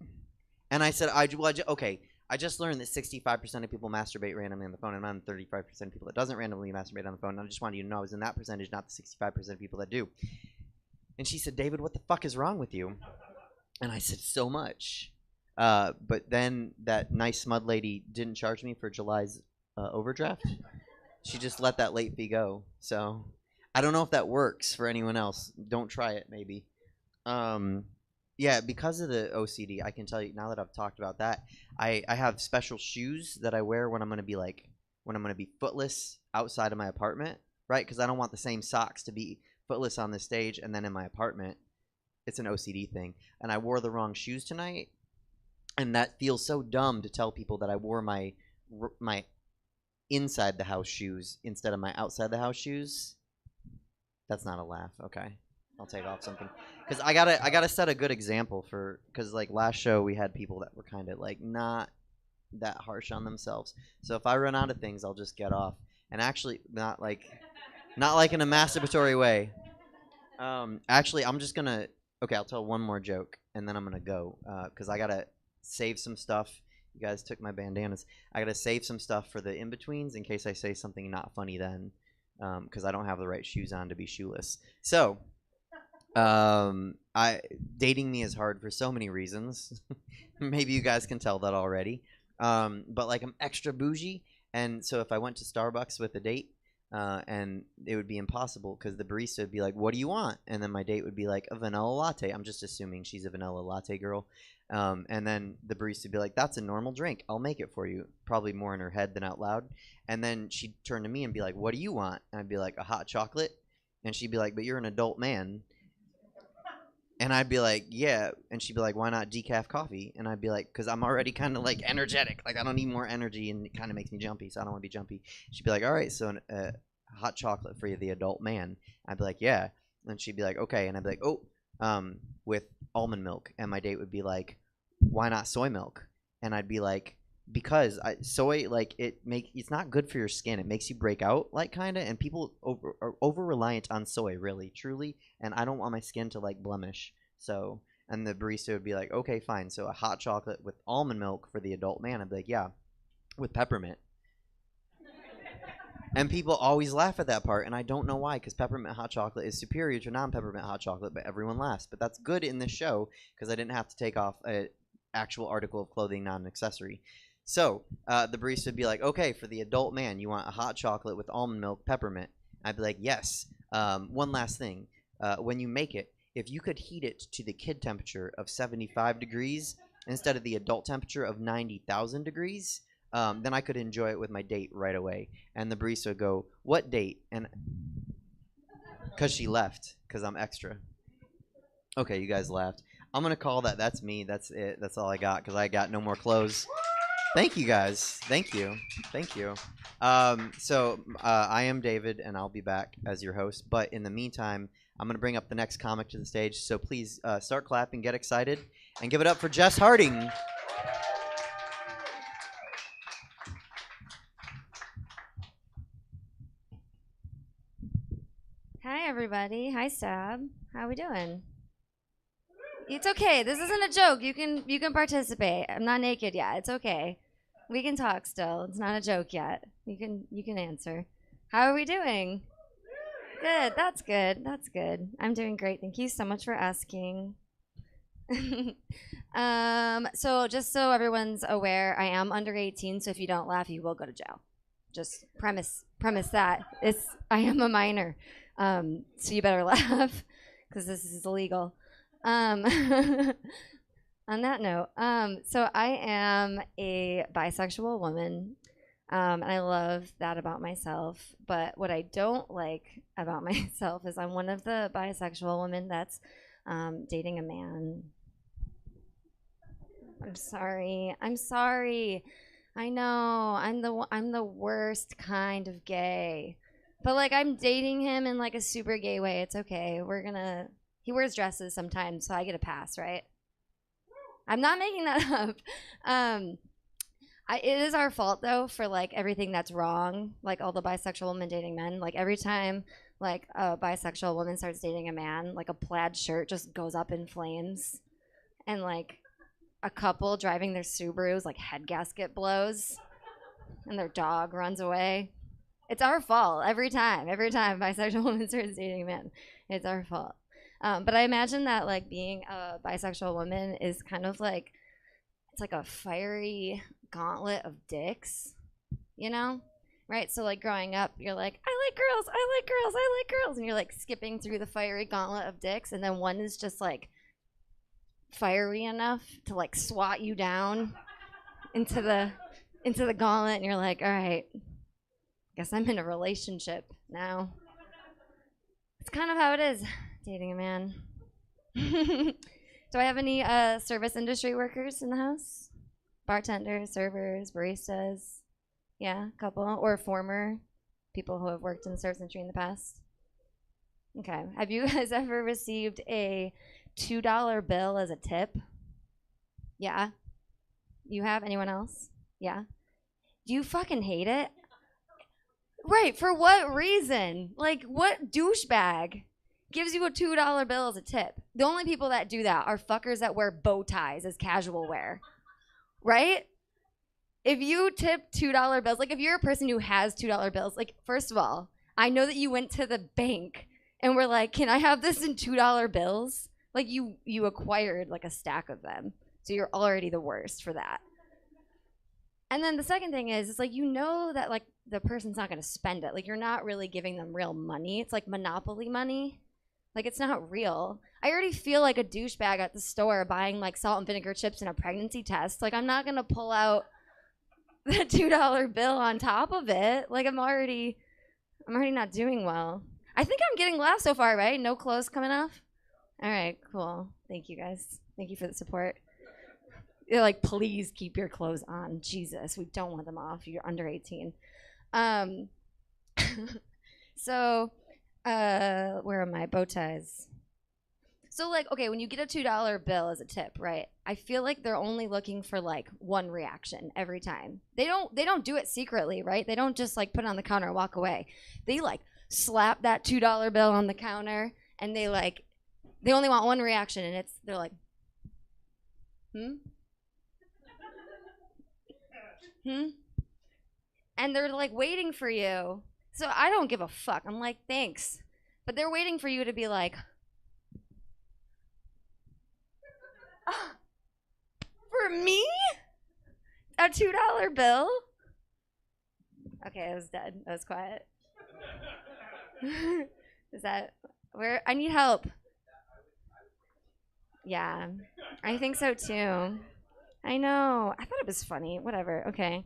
And I said, okay, I just learned that 65% of people masturbate randomly on the phone, and I'm 35% of people that doesn't randomly masturbate on the phone. And I just wanted you to know I was in that percentage, not the 65% of people that do. And she said, David, what the fuck is wrong with you? And I said, so much. But then that nice smud lady didn't charge me for July's overdraft. She just let that late fee go. So I don't know if that works for anyone else. Don't try it, maybe. Yeah, because of the OCD, I can tell you now that I've talked about that, I have special shoes that I wear when I'm going to be footless outside of my apartment, right? Because I don't want the same socks to be footless on the stage and then in my apartment. It's an OCD thing. And I wore the wrong shoes tonight, and that feels so dumb to tell people that I wore my inside the house shoes instead of my outside the house shoes. That's not a laugh. Okay. I'll take off something, because I gotta set a good example because like last show we had people that were kind of like not that harsh on themselves. So if I run out of things, I'll just get off, and actually not like in a masturbatory way. Actually, I'm just gonna I'll tell one more joke and then I'm gonna go because I gotta save some stuff. You guys took my bandanas. I gotta save some stuff for the in-betweens in case I say something not funny then, because I don't have the right shoes on to be shoeless. So. Dating me is hard for so many reasons. Maybe you guys can tell that already. But like I'm extra bougie, and so if I went to Starbucks with a date, and it would be impossible because the barista would be like, "What do you want?" And then my date would be like, "A vanilla latte." I'm just assuming she's a vanilla latte girl. And then the barista would be like, "That's a normal drink. I'll make it for you." Probably more in her head than out loud. And then she'd turn to me and be like, "What do you want?" And I'd be like, "A hot chocolate." And she'd be like, "But you're an adult man." And I'd be like, yeah. And she'd be like, why not decaf coffee? And I'd be like, because I'm already kind of like energetic. Like I don't need more energy, and it kind of makes me jumpy, so I don't want to be jumpy. She'd be like, all right, so hot chocolate for you, the adult man. I'd be like, yeah. And she'd be like, okay. And I'd be like, oh, with almond milk. And my date would be like, why not soy milk? And I'd be like, because soy, like it's not good for your skin. It makes you break out, like kind of. And people are over reliant on soy, really, truly. And I don't want my skin to like blemish. So, and the barista would be like, okay, fine. So a hot chocolate with almond milk for the adult man. I'd be like, yeah, with peppermint. And people always laugh at that part, and I don't know why, because peppermint hot chocolate is superior to non-peppermint hot chocolate, but everyone laughs. But that's good in this show because I didn't have to take off an actual article of clothing, not an accessory. So the barista would be like, okay, for the adult man, you want a hot chocolate with almond milk, peppermint. I'd be like, yes. One last thing. When you make it, if you could heat it to the kid temperature of 75 degrees instead of the adult temperature of 90,000 degrees, then I could enjoy it with my date right away. And the barista would go, what date? And because she left, because I'm extra. Okay, you guys laughed. I'm going to call that. That's me. That's it. That's all I got because I got no more clothes. Thank you, guys. Thank you. Thank you. So I am David, and I'll be back as your host. But in the meantime, I'm going to bring up the next comic to the stage. So please start clapping, get excited, and give it up for Jess Harding. Hi, everybody. Hi, Stab. How we doing? It's okay. This isn't a joke. You can participate. I'm not naked yet. It's okay. We can talk still. It's not a joke yet. You can answer. How are we doing? Good. That's good. That's good. I'm doing great. Thank you so much for asking. So just so everyone's aware, I am under 18, so if you don't laugh, you will go to jail. Just premise that. I am a minor. So you better laugh because this is illegal. On that note, so I am a bisexual woman, and I love that about myself. But what I don't like about myself is I'm one of the bisexual women that's dating a man. I'm sorry. I know. I'm the worst kind of gay. But like I'm dating him in like a super gay way. It's okay. He wears dresses sometimes, so I get a pass, right? I'm not making that up. It is our fault though for like everything that's wrong, like all the bisexual women dating men. Like every time like a bisexual woman starts dating a man, like a plaid shirt just goes up in flames, and like a couple driving their Subarus, like head gasket blows, and their dog runs away. It's our fault every time a bisexual woman starts dating a man. It's our fault. But I imagine that like being a bisexual woman is kind of like, it's like a fiery gauntlet of dicks, you know? Right? So like growing up, you're like, I like girls, and you're like skipping through the fiery gauntlet of dicks, and then one is just like fiery enough to like swat you down into the gauntlet, and you're like, all right, guess I'm in a relationship now. It's kind of how it is dating a man. Do I have any service industry workers in the house? Bartenders, servers, baristas? Yeah, a couple. Or former people who have worked in the service industry in the past? Okay. Have you guys ever received a $2 bill as a tip? Yeah. You have? Anyone else? Yeah. Do you fucking hate it? Right, for what reason? Like, what douchebag gives you a $2 bill as a tip? The only people that do that are fuckers that wear bow ties as casual wear. Right? If you tip $2 bills, like if you're a person who has $2 bills, like first of all, I know that you went to the bank and were like, can I have this in $2 bills? Like you acquired like a stack of them. So you're already the worst for that. And then the second thing is, it's like, you know that like the person's not going to spend it. Like you're not really giving them real money. It's like Monopoly money. Like it's not real. I already feel like a douchebag at the store buying like salt and vinegar chips and a pregnancy test. Like I'm not going to pull out the $2 bill on top of it. Like I'm already not doing well. I think I'm getting laughs so far, right? No clothes coming off? All right, cool. Thank you guys. Thank you for the support. They're like, please keep your clothes on. Jesus, we don't want them off. You're under 18. So, where are my bow ties? So, like, okay, when you get a $2 bill as a tip, right? I feel like they're only looking for like one reaction every time. They don't do it secretly, right? They don't just like put it on the counter and walk away. They like slap that $2 bill on the counter, and they only want one reaction, and they're like, and they're like waiting for you. So I don't give a fuck. I'm like, thanks. But they're waiting for you to be like, for me? A $2 bill? Okay, it was dead. That was quiet. Is that where? I need help. Yeah, I think so too. I know. I thought it was funny. Whatever. Okay.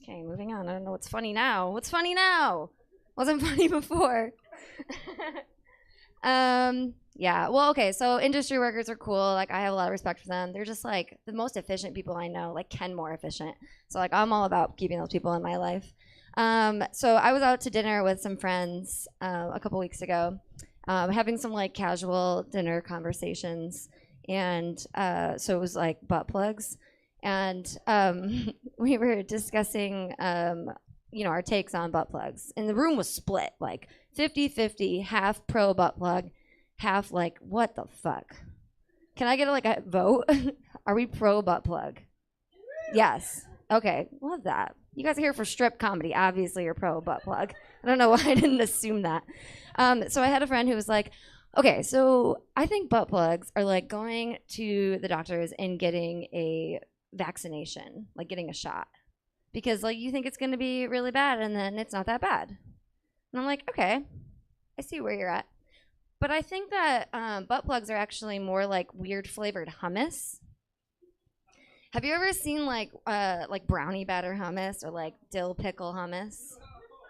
Okay, moving on. I don't know what's funny now. What's funny now? Wasn't funny before. Yeah. Well, okay. So industry workers are cool. Like I have a lot of respect for them. They're just like the most efficient people I know. Like Ken more efficient. So like I'm all about keeping those people in my life. So I was out to dinner with some friends a couple weeks ago, having some like casual dinner conversations, and so it was like butt plugs, and we were discussing our takes on butt plugs, and the room was split like 50-50, half pro butt plug, half like what the fuck. Can I get like a vote? Are we pro butt plug? Yes. Okay, love that. You guys are here for strip comedy. Obviously, you're pro butt plug. I don't know why I didn't assume that. So I had a friend who was like, okay, so I think butt plugs are like going to the doctors and getting a vaccination, like getting a shot. Because like you think it's going to be really bad and then it's not that bad. And I'm like, okay, I see where you're at. But I think that butt plugs are actually more like weird flavored hummus. Have you ever seen like brownie batter hummus or like dill pickle hummus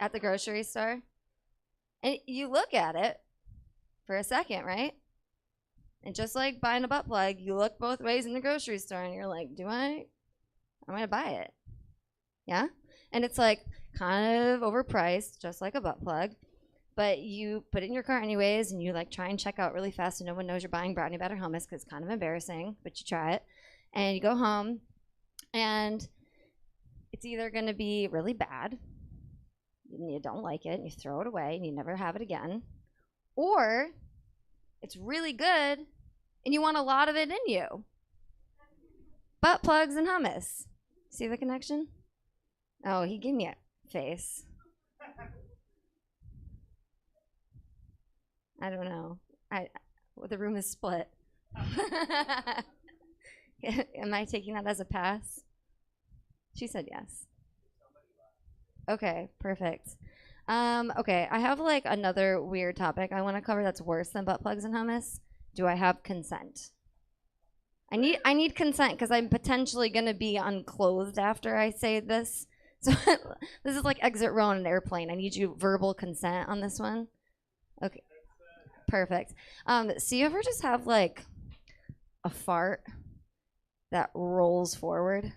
at the grocery store? And you look at it for a second, right? And just like buying a butt plug, you look both ways in the grocery store and you're like, I'm gonna buy it. Yeah? And it's like kind of overpriced, just like a butt plug. But you put it in your cart anyways and you like try and check out really fast so no one knows you're buying brownie batter hummus because it's kind of embarrassing, but you try it. And you go home, and it's either going to be really bad, and you don't like it, and you throw it away, and you never have it again, or it's really good, and you want a lot of it in you. Butt plugs and hummus. See the connection? Oh, he gave me a face. I don't know. The room is split. Am I taking that as a pass? She said yes. Okay, perfect. Okay, I have like another weird topic I want to cover that's worse than butt plugs and hummus. Do I have consent? I need consent because I'm potentially gonna be unclothed after I say this. So this is like exit row on an airplane. I need you verbal consent on this one. Okay, perfect. So you ever just have like a fart that rolls forward?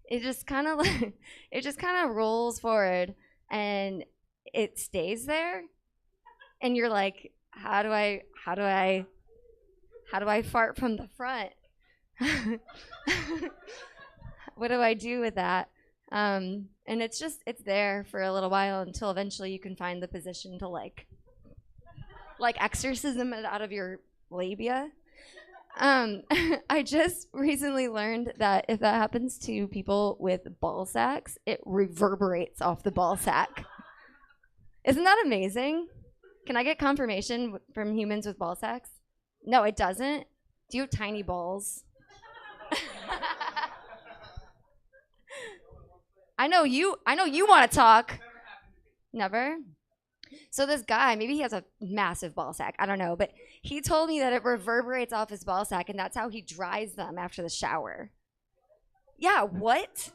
It just kind of rolls forward and it stays there, and you're like, how do I fart from the front? What do I do with that? And it's there for a little while until eventually you can find the position to like exorcism it out of your labia. I just recently learned that if that happens to people with ball sacks, it reverberates off the ball sack. Isn't that amazing? Can I get confirmation from humans with ball sacks? No, it doesn't. Do you have tiny balls? I know you want to talk. Never? So this guy, maybe he has a massive ball sack. I don't know, but he told me that it reverberates off his ball sack, and that's how he dries them after the shower. Yeah, what?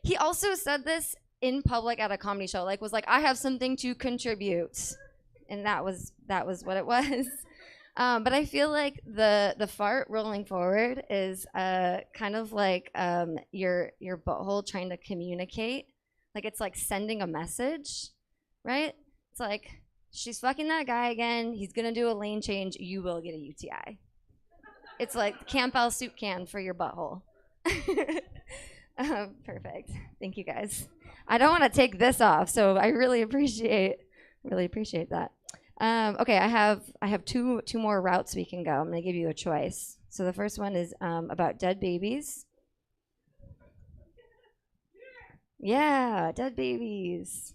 He also said this in public at a comedy show, was like, I have something to contribute. And that was what it was. But I feel like the fart rolling forward is kind of like your butthole trying to communicate. Like it's like sending a message, right? It's like, she's fucking that guy again. He's going to do a lane change. You will get a UTI. It's like Campbell soup can for your butthole. Perfect. Thank you, guys. I don't want to take this off, so I really appreciate that. Okay, I have two more routes we can go. I'm going to give you a choice. So the first one is about dead babies. Yeah, dead babies,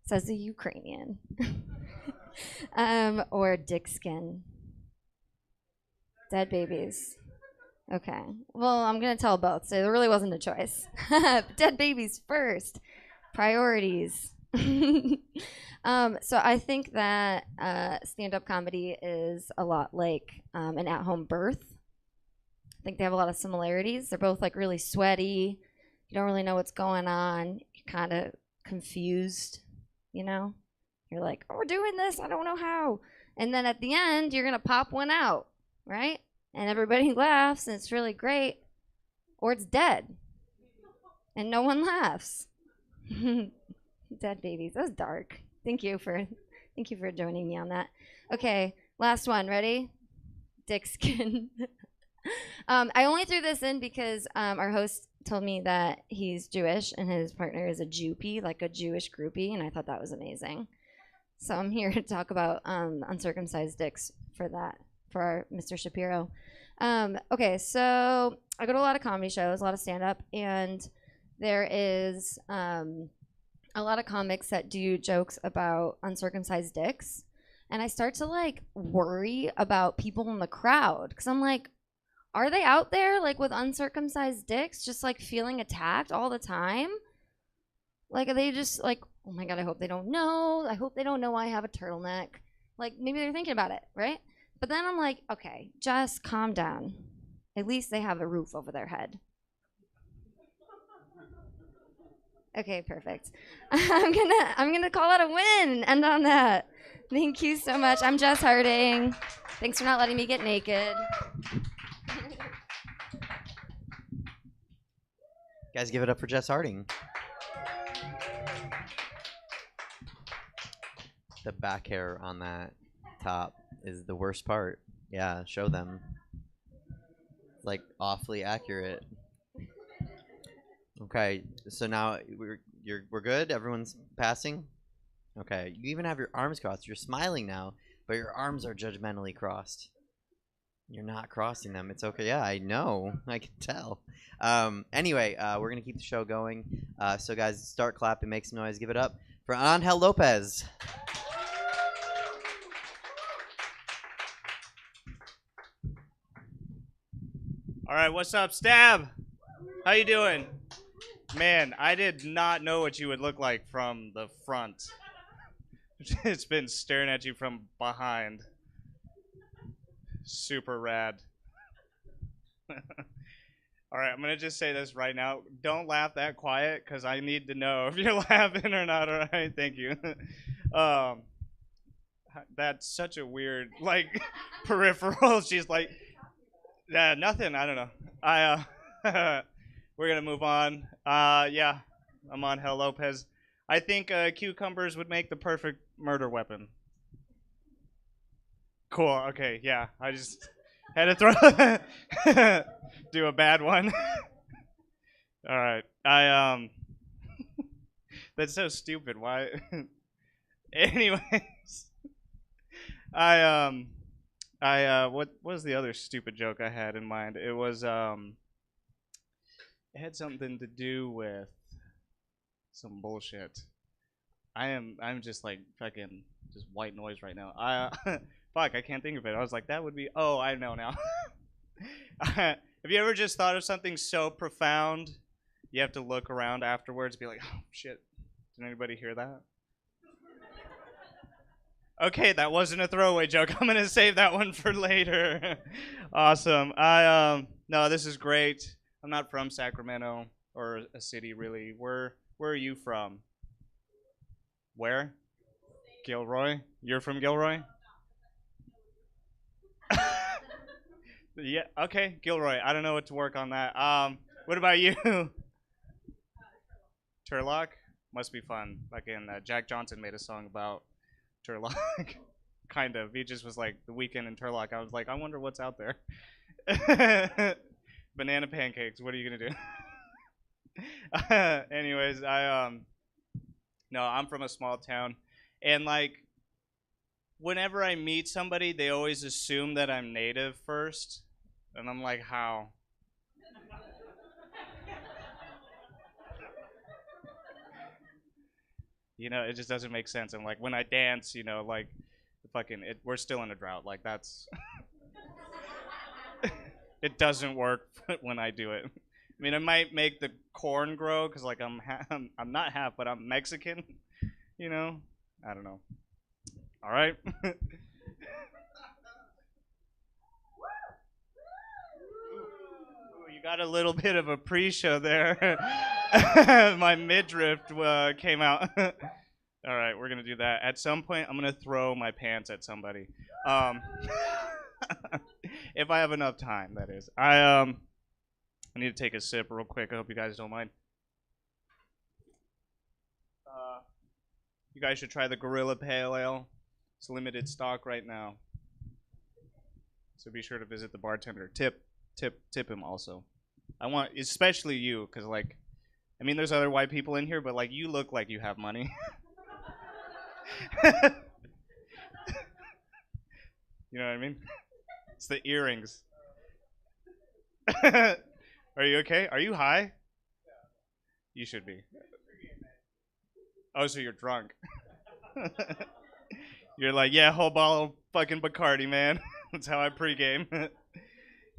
says the Ukrainian. Or dick skin. Dead babies. Okay. Well, I'm going to tell both, so there really wasn't a choice. Dead babies first. Priorities. So I think that stand-up comedy is a lot like an at-home birth. I think they have a lot of similarities. They're both like really sweaty. You don't really know what's going on. You're kind of confused, you know? You're like, oh, we're doing this. I don't know how. And then at the end, you're going to pop one out, right? And everybody laughs, and it's really great. Or it's dead, and no one laughs. Dead babies. That was dark. Thank you for joining me on that. Okay, Last one. Ready? Dick skin. I only threw this in because our host told me that he's Jewish and his partner is a Jewpie, like a Jewish groupie, and I thought that was amazing. So I'm here to talk about uncircumcised dicks for our Mr. Shapiro. Okay, so I go to a lot of comedy shows, a lot of stand-up, and there is a lot of comics that do jokes about uncircumcised dicks, and I start to like worry about people in the crowd because I'm like, are they out there like with uncircumcised dicks just like feeling attacked all the time? Like, are they just like, oh my God, I hope they don't know. I hope they don't know I have a turtleneck. Like, maybe they're thinking about it, right? But then I'm like, okay, just calm down. At least they have a roof over their head. Okay, perfect. I'm gonna call it a win and end on that. Thank you so much. I'm Jess Harding. Thanks for not letting me get naked. Guys, give it up for Jess Harding. The back hair on that top is the worst part. Yeah, show them. It's like awfully accurate. Okay, so now we're good. Everyone's passing. Okay, you even have your arms crossed. You're smiling now, but your arms are judgmentally crossed. You're not crossing them. It's okay. Yeah, I know. I can tell. Anyway, we're gonna keep the show going. So guys, start clapping, make some noise, give it up for Angel Lopez. All right, what's up, Stab? How you doing? Man, I did not know what you would look like from the front. It's been staring at you from behind. Super rad. All right, I'm going to just say this right now. Don't laugh that quiet because I need to know if you're laughing or not. All right, thank you. That's such a weird, like, peripheral. She's like, nothing. I don't know. We're going to move on. Yeah, I'm on Angel Lopez. I think cucumbers would make the perfect murder weapon. Cool. Okay. Yeah. I just had to throw do a bad one. All right. That's so stupid. Why? Anyways, what was the other stupid joke I had in mind? It was it had something to do with some bullshit. I'm just like fucking just white noise right now. Fuck, I can't think of it. I was like, that would be. Oh, I know now. Have you ever just thought of something so profound, you have to look around afterwards, and be like, oh shit, did anybody hear that? Okay, that wasn't a throwaway joke. I'm gonna save that one for later. Awesome. No, this is great. I'm not from Sacramento or a city really. Where are you from? Where? Gilroy? You're from Gilroy? Yeah, okay, Gilroy. I don't know what to work on that. What about you? Turlock? Must be fun. Like in Jack Johnson made a song about Turlock. Kind of. He just was like, the weekend in Turlock. I was like, I wonder what's out there. Banana pancakes. What are you gonna do? Anyways, no, I'm from a small town, and like, whenever I meet somebody, they always assume that I'm native first, and I'm like, how? You know, it just doesn't make sense. And like when I dance, you know, like we're still in a drought. Like that's, it doesn't work when I do it. I mean, I might make the corn grow because like I'm not half, but I'm Mexican. You know, I don't know. All right. Ooh, you got a little bit of a pre-show there. My midriff came out. All right, we're gonna do that. At some point, I'm gonna throw my pants at somebody. If I have enough time, that is. I need to take a sip real quick. I hope you guys don't mind. You guys should try the Gorilla Pale Ale. It's limited stock right now. So be sure to visit the bartender. Tip him also. I want, especially you, because like, I mean, there's other white people in here, but like, you look like you have money. You know what I mean? It's the earrings. Are you okay? Are you high? You should be. Oh, so you're drunk. You're like, yeah, whole bottle of fucking Bacardi, man. That's how I pregame.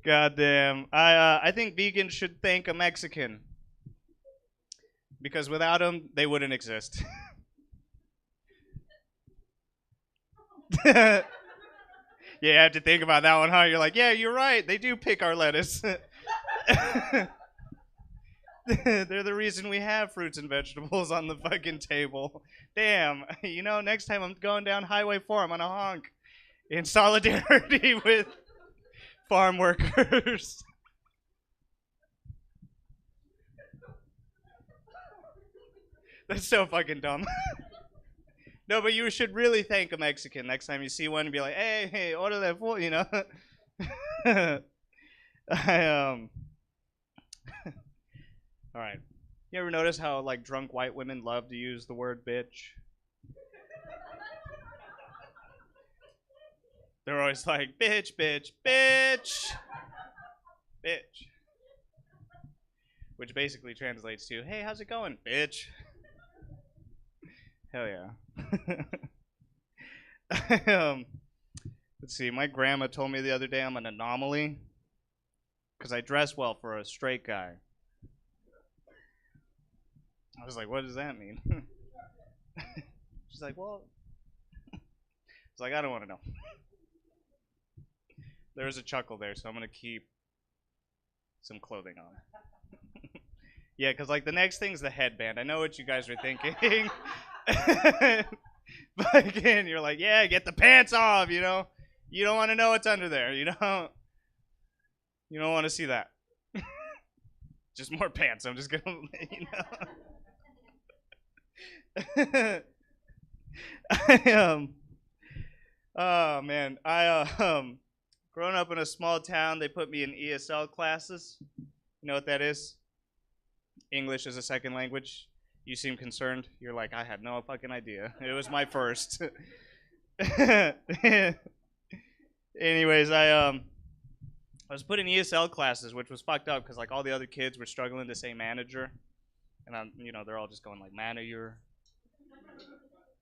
Goddamn. I think vegans should thank a Mexican. Because without them, they wouldn't exist. Yeah, you have to think about that one, huh? You're like, yeah, you're right. They do pick our lettuce. They're the reason we have fruits and vegetables on the fucking table. Damn. You know, next time I'm going down Highway 4, I'm on a honk. In solidarity with farm workers. That's so fucking dumb. No, but you should really thank a Mexican next time you see one and be like, hey, order that for, you know? All right. You ever notice how, like, drunk white women love to use the word bitch? They're always like, bitch, bitch, bitch, bitch. Which basically translates to, hey, how's it going, bitch? Hell yeah. Let's see, my grandma told me the other day I'm an anomaly because I dress well for a straight guy. I was like, what does that mean? She's like, well, it's like, I don't want to know. There's a chuckle there, so I'm going to keep some clothing on. Yeah, because like the next thing's the headband. I know what you guys are thinking. But again, you're like, yeah, get the pants off, you know? You don't want to know what's under there, you don't want to see that. Just more pants, I'm just going to let you know. Oh, man. Growing up in a small town, they put me in ESL classes. You know what that is? English as a second language. You seem concerned. You're like, I had no fucking idea. It was my first. Anyways, I was put in ESL classes, which was fucked up because like all the other kids were struggling to say manager, and they're all just going like manager.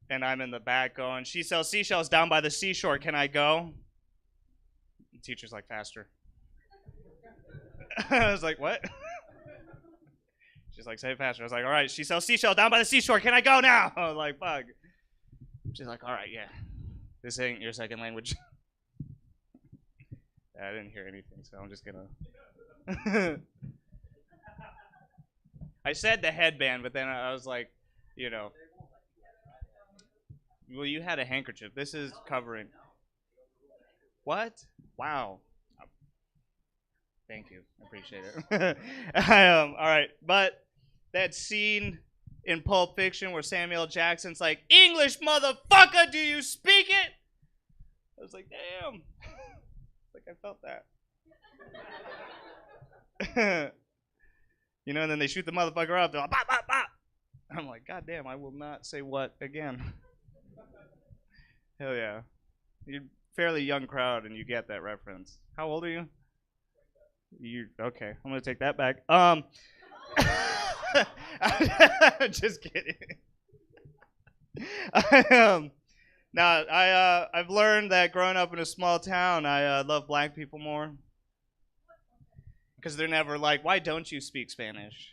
And I'm in the back going, she sells seashells down by the seashore. Can I go? The teacher's like, faster. I was like, what? She's like, say it faster. I was like, all right, she sells seashells down by the seashore. Can I go now? I was like, fuck. She's like, all right, yeah. This ain't your second language. I didn't hear anything, so I'm just gonna. I said the headband, but then I was like, well, you had a handkerchief. This is covering. What? Wow. Thank you. I appreciate it. All right, but that scene in Pulp Fiction where Samuel Jackson's like, English, motherfucker, do you speak it? I was like, damn. Like I felt that. And then they shoot the motherfucker up. They're like, bop, bop, bop. I'm like, God damn, I will not say what again. Hell yeah. You're a fairly young crowd and you get that reference. How old are you? Okay, I'm gonna take that back. Just kidding. I've learned that growing up in a small town, I love black people more. Because they're never like, why don't you speak Spanish?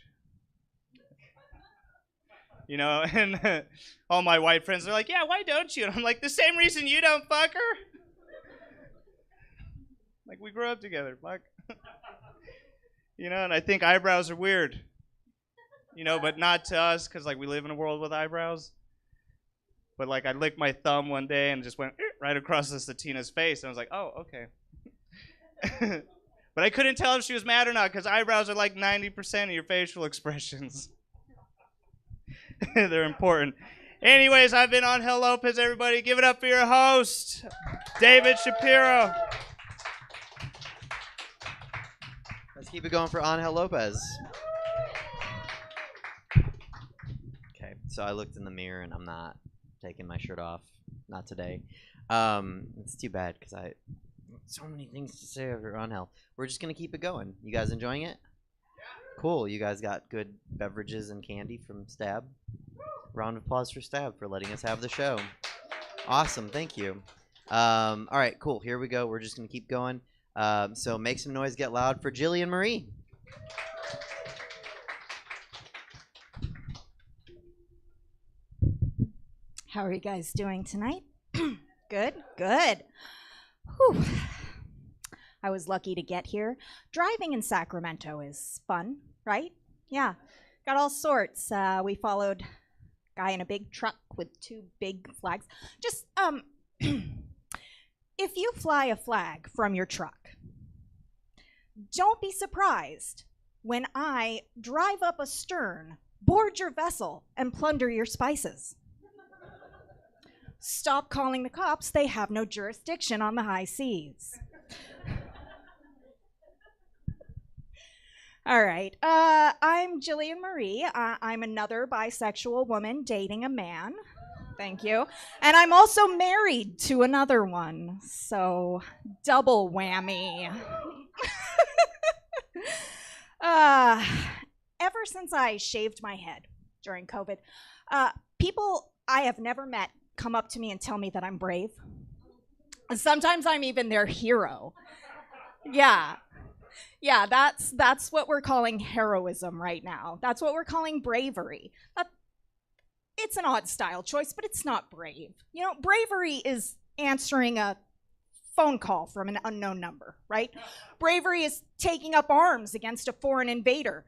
And all my white friends are like, yeah, why don't you? And I'm like, the same reason you don't, fucker. Like, we grew up together, fuck. And I think eyebrows are weird. But not to us, because, like, we live in a world with eyebrows. But, like, I licked my thumb one day and just went right across this Latina's face. And I was like, oh, okay. But I couldn't tell if she was mad or not, because eyebrows are like 90% of your facial expressions. They're important. Anyways, I've been on Hell Lopez, everybody. Give it up for your host, David Shapiro. Let's keep it going for Angel Lopez. Okay, so I looked in the mirror and I'm not taking my shirt off. Not today. It's too bad because I so many things to say over Angel. We're just gonna keep it going. You guys enjoying it? Cool. You guys got good beverages and candy from Stab. Round of applause for Stab for letting us have the show. Awesome. Thank you. All right, cool. Here we go. We're just going to keep going. So make some noise, get loud for Jillian Marie. How are you guys doing tonight? Good, good. Whew. I was lucky to get here. Driving in Sacramento is fun, right? Yeah, got all sorts. We followed a guy in a big truck with 2 big flags. Just, if you fly a flag from your truck, don't be surprised when I drive up astern, board your vessel, and plunder your spices. Stop calling the cops. They have no jurisdiction on the high seas. All right. I'm Jillian Marie. I'm another bisexual woman dating a man. Thank you. And I'm also married to another one. So, double whammy. Ever since I shaved my head during COVID, people I have never met come up to me and tell me that I'm brave. Sometimes I'm even their hero. Yeah. Yeah, that's what we're calling heroism right now. That's what we're calling bravery. It's an odd style choice, but it's not brave. You know, bravery is answering a phone call from an unknown number, right? Bravery is taking up arms against a foreign invader.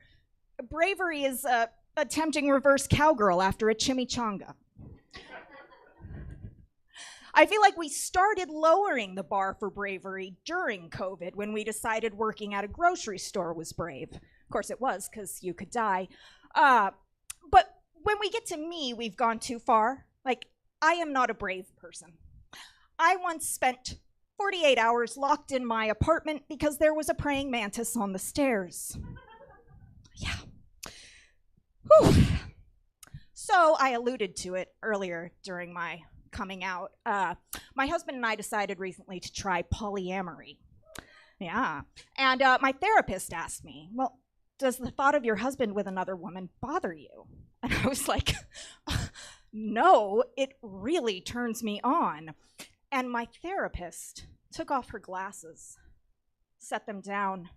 Bravery is attempting reverse cowgirl after a chimichanga. I feel like we started lowering the bar for bravery during COVID when we decided working at a grocery store was brave. Of course it was, because you could die. But when we get to me, we've gone too far. Like, I am not a brave person. I once spent 48 hours locked in my apartment because there was a praying mantis on the stairs. Yeah. Whew. So I alluded to it earlier during my coming out. My husband and I decided recently to try polyamory. Yeah. And my therapist asked me, well, does the thought of your husband with another woman bother you? And I was like, no, it really turns me on. And my therapist took off her glasses, set them down,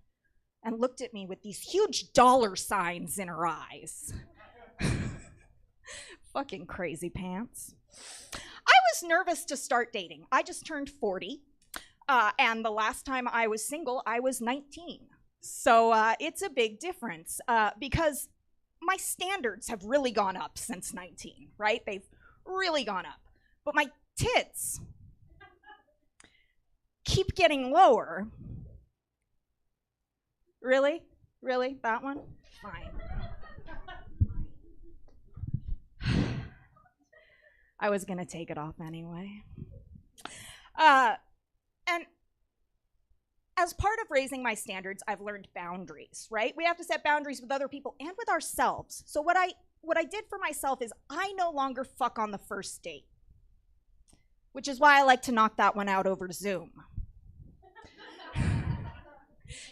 and looked at me with these huge dollar signs in her eyes. Fucking crazy pants. I was nervous to start dating. I just turned 40, and the last time I was single, I was 19. So it's a big difference because my standards have really gone up since 19, right? They've really gone up. But my tits keep getting lower. Really? Really? That one? Fine. I was going to take it off anyway. And as part of raising my standards, I've learned boundaries, right? We have to set boundaries with other people and with ourselves. So what I did for myself is I no longer fuck on the first date, which is why I like to knock that one out over Zoom.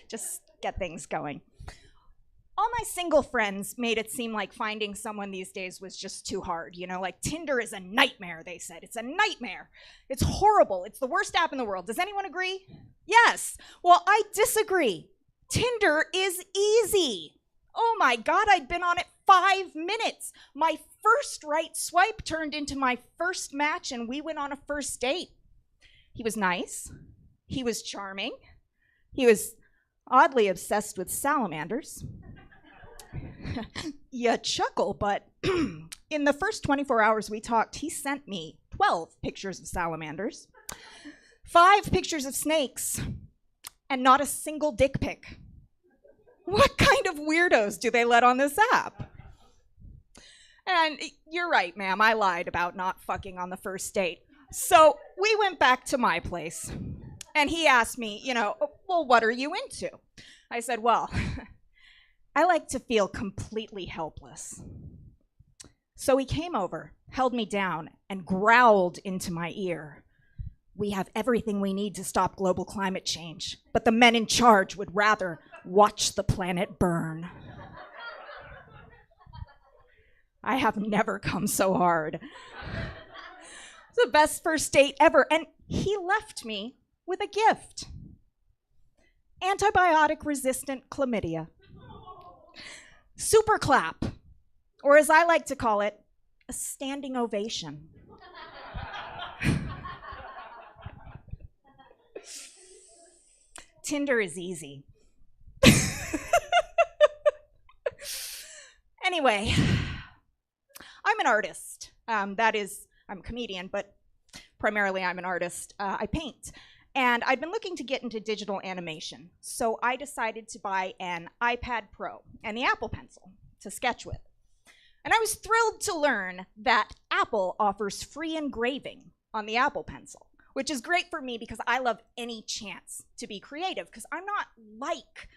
Just get things going. All my single friends made it seem like finding someone these days was just too hard. You know, like Tinder is a nightmare, they said. It's a nightmare. It's horrible. It's the worst app in the world. Does anyone agree? Yes. Well, I disagree. Tinder is easy. Oh my God, I'd been on it 5 minutes. My first right swipe turned into my first match, and we went on a first date. He was nice. He was charming. He was oddly obsessed with salamanders. You chuckle, but in the first 24 hours we talked, he sent me 12 pictures of salamanders, 5 pictures of snakes, and not a single dick pic. What kind of weirdos do they let on this app? And you're right, ma'am, I lied about not fucking on the first date. So we went back to my place, and he asked me, you know, well, what are you into? I said, well, I like to feel completely helpless. So he came over, held me down, and growled into my ear. We have everything we need to stop global climate change, but the men in charge would rather watch the planet burn. I have never come so hard. It's the best first date ever, and he left me with a gift. Antibiotic-resistant chlamydia. Super clap, or as I like to call it, a standing ovation. Tinder is easy. Anyway, I'm an artist. I'm a comedian, but primarily I'm an artist. I paint. And I'd been looking to get into digital animation. So I decided to buy an iPad Pro and the Apple Pencil to sketch with. And I was thrilled to learn that Apple offers free engraving on the Apple Pencil, which is great for me because I love any chance to be creative, because I'm not like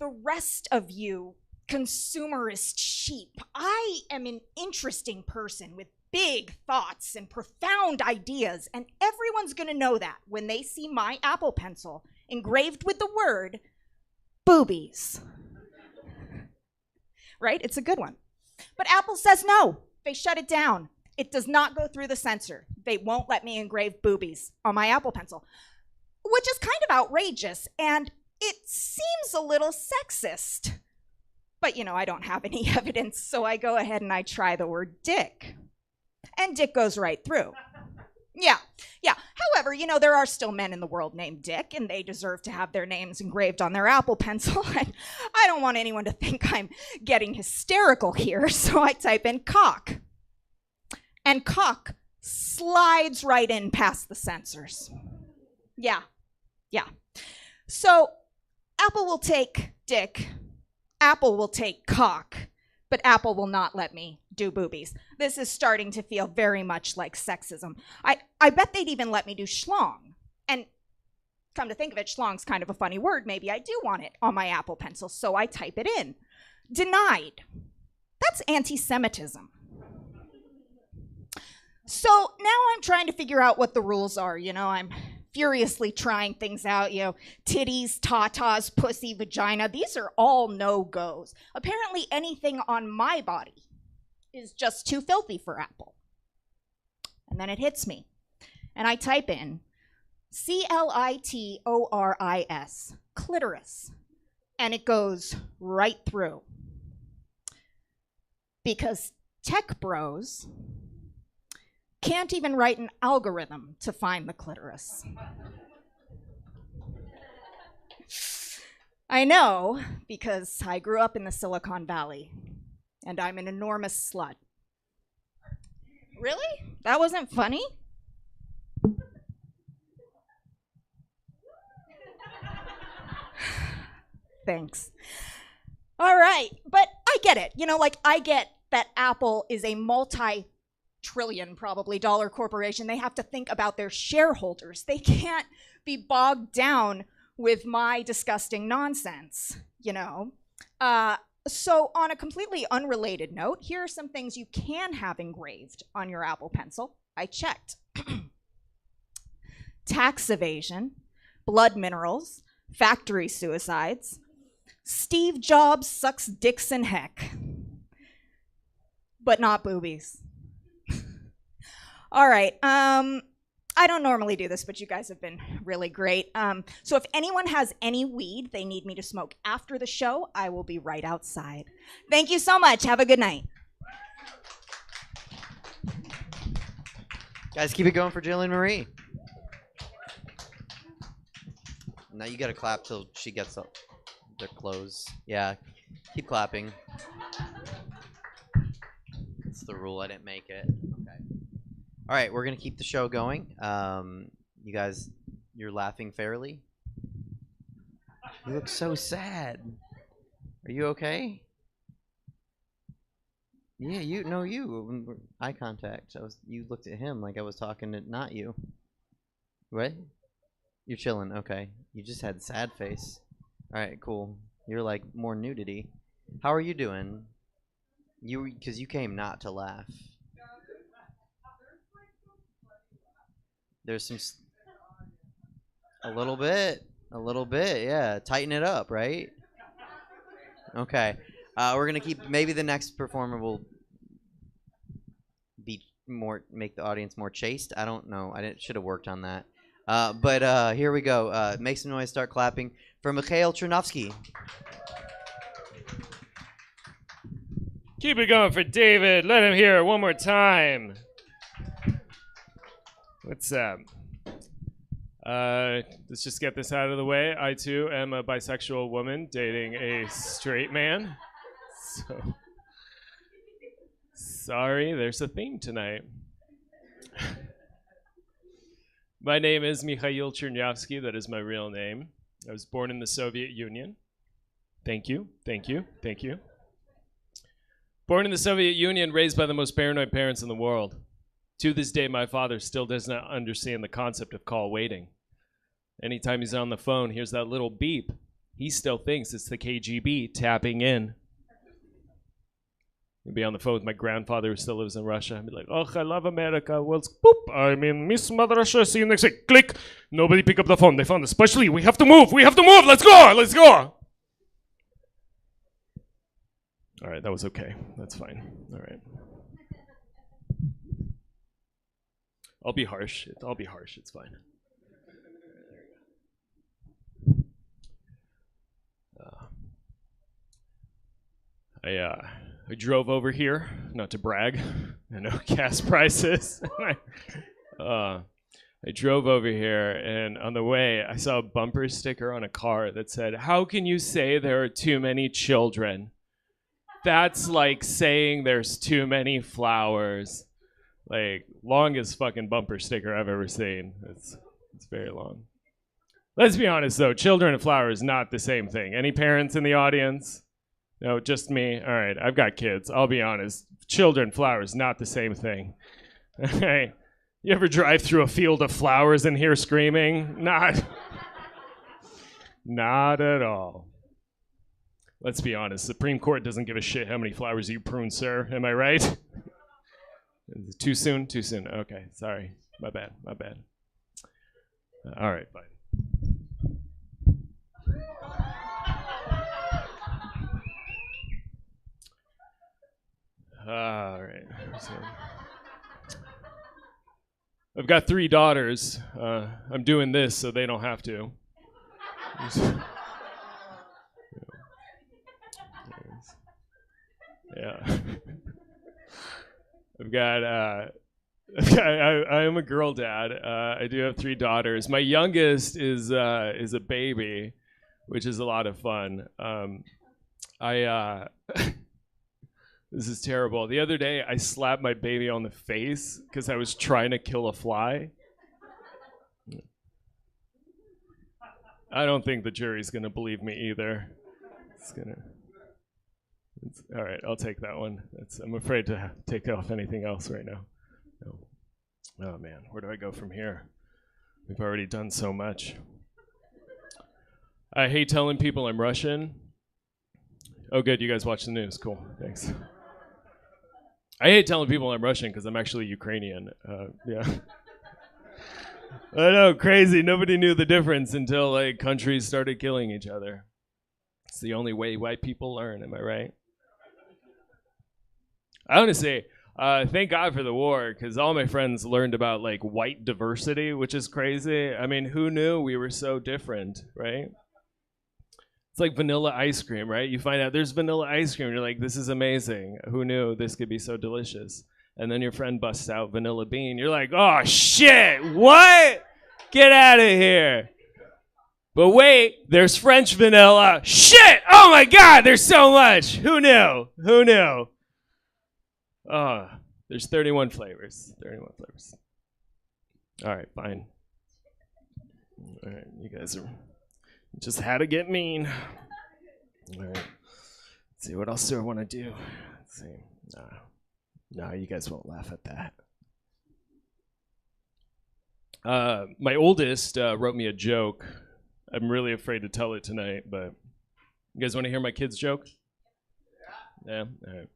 the rest of you consumerist sheep. I am an interesting person with big thoughts and profound ideas, and everyone's gonna know that when they see my Apple Pencil engraved with the word boobies. Right? It's a good one. But Apple says no. They shut it down. It does not go through the censor. They won't let me engrave boobies on my Apple Pencil, which is kind of outrageous, and it seems a little sexist. But, I don't have any evidence, so I go ahead and I try the word dick. And dick goes right through. Yeah. However, there are still men in the world named Dick, and they deserve to have their names engraved on their Apple Pencil. And I don't want anyone to think I'm getting hysterical here, so I type in cock. And cock slides right in past the censors. Yeah. So Apple will take dick, Apple will take cock, but Apple will not let me do boobies. This is starting to feel very much like sexism. I bet they'd even let me do schlong. And come to think of it, schlong's kind of a funny word. Maybe I do want it on my Apple Pencil, so I type it in. Denied. That's anti-Semitism. So now I'm trying to figure out what the rules are. I'm furiously trying things out, titties, tatas, pussy, vagina. These are all no-goes. Apparently anything on my body is just too filthy for Apple. And then it hits me. And I type in CLITORIS, clitoris. And it goes right through. Because tech bros can't even write an algorithm to find the clitoris. I know, because I grew up in the Silicon Valley, and I'm an enormous slut. Really? That wasn't funny? Thanks. All right, but I get it. I get that Apple is a multi-trillion, probably, dollar corporation. They have to think about their shareholders. They can't be bogged down with my disgusting nonsense, So on a completely unrelated note, here are some things you can have engraved on your Apple Pencil. I checked. Tax evasion, blood minerals, factory suicides, Steve Jobs sucks dicks in heck, but not boobies. All right, I don't normally do this, but you guys have been really great. So if anyone has any weed they need me to smoke after the show, I will be right outside. Thank you so much. Have a good night. Guys, keep it going for Jillian Marie. Now you gotta clap till she gets up their clothes. Yeah, keep clapping. It's the rule. I didn't make it. Okay. All right, we're gonna keep the show going. You guys, you're laughing fairly. You look so sad. Are you okay? Yeah, you. Eye contact. You looked at him like I was talking to not you. What? You're chilling. Okay. You just had sad face. All right, cool. You're like more nudity. How are you doing? Because you came not to laugh. There's some, a little bit, yeah. Tighten it up, right? Okay. We're gonna keep. Maybe the next performer will be more, make the audience more chaste. I don't know. Should have worked on that. But here we go. Make some noise. Start clapping for Mikhail Chernyavsky. Keep it going for David. Let him hear it one more time. What's up? Let's just get this out of the way. I too am a bisexual woman dating a straight man. So sorry, there's a theme tonight. My name is Mikhail Chernyavsky. That is my real name. I was born in the Soviet Union. Thank you, thank you, thank you. Born in the Soviet Union, raised by the most paranoid parents in the world. To this day, my father still does not understand the concept of call waiting. Anytime he's on the phone, hears that little beep. He still thinks it's the KGB tapping in. He'd be on the phone with my grandfather who still lives in Russia. I'd be like, oh, I love America. Well, boop. I mean, Miss Mother Russia, see you next week. Click. Nobody pick up the phone. They found us. Especially, we have to move. We have to move. Let's go. Let's go. All right, that was okay. That's fine. All right. I'll be harsh. It's fine. I drove over here, not to brag. I know gas prices. I drove over here, and on the way, I saw a bumper sticker on a car that said, "How can you say there are too many children?" That's like saying there's too many flowers. Like, longest fucking bumper sticker I've ever seen. It's very long. Let's be honest, though. Children and flowers, not the same thing. Any parents in the audience? No, just me. All right, I've got kids. I'll be honest. Children, flowers, not the same thing. Hey, you ever drive through a field of flowers and hear screaming? Not at all. Let's be honest. Supreme Court doesn't give a shit how many flowers you prune, sir. Am I right? Is it too soon? Too soon. Okay, sorry. My bad. All right, fine. All right. So, I've got 3 daughters. I'm doing this so they don't have to. Yeah. I am a girl dad. I do have 3 daughters. My youngest is a baby, which is a lot of fun. This is terrible. The other day, I slapped my baby on the face because I was trying to kill a fly. I don't think the jury's gonna believe me either. All right, I'll take that one. I'm afraid to take off anything else right now. No. Oh man, where do I go from here? We've already done so much. I hate telling people I'm Russian. Oh good, you guys watch the news. Cool, thanks. I hate telling people I'm Russian because I'm actually Ukrainian. Yeah. I know, crazy. Nobody knew the difference until like countries started killing each other. It's the only way white people learn, am I right? I want to say, thank God for the war, because all my friends learned about like white diversity, which is crazy. I mean, who knew we were so different, right? It's like vanilla ice cream, right? You find out there's vanilla ice cream, you're like, this is amazing. Who knew this could be so delicious? And then your friend busts out vanilla bean. You're like, oh shit, what? Get out of here. But wait, there's French vanilla. Shit, oh my God, there's so much. Who knew? Who knew? Oh, there's 31 flavors. 31 flavors. All right, fine. All right, you guys are just how to get mean. All right. Let's see, what else do I want to do? Let's see. No, you guys won't laugh at that. My oldest wrote me a joke I'm really afraid to tell it tonight, but you guys want to hear my kid's joke? Yeah? All right.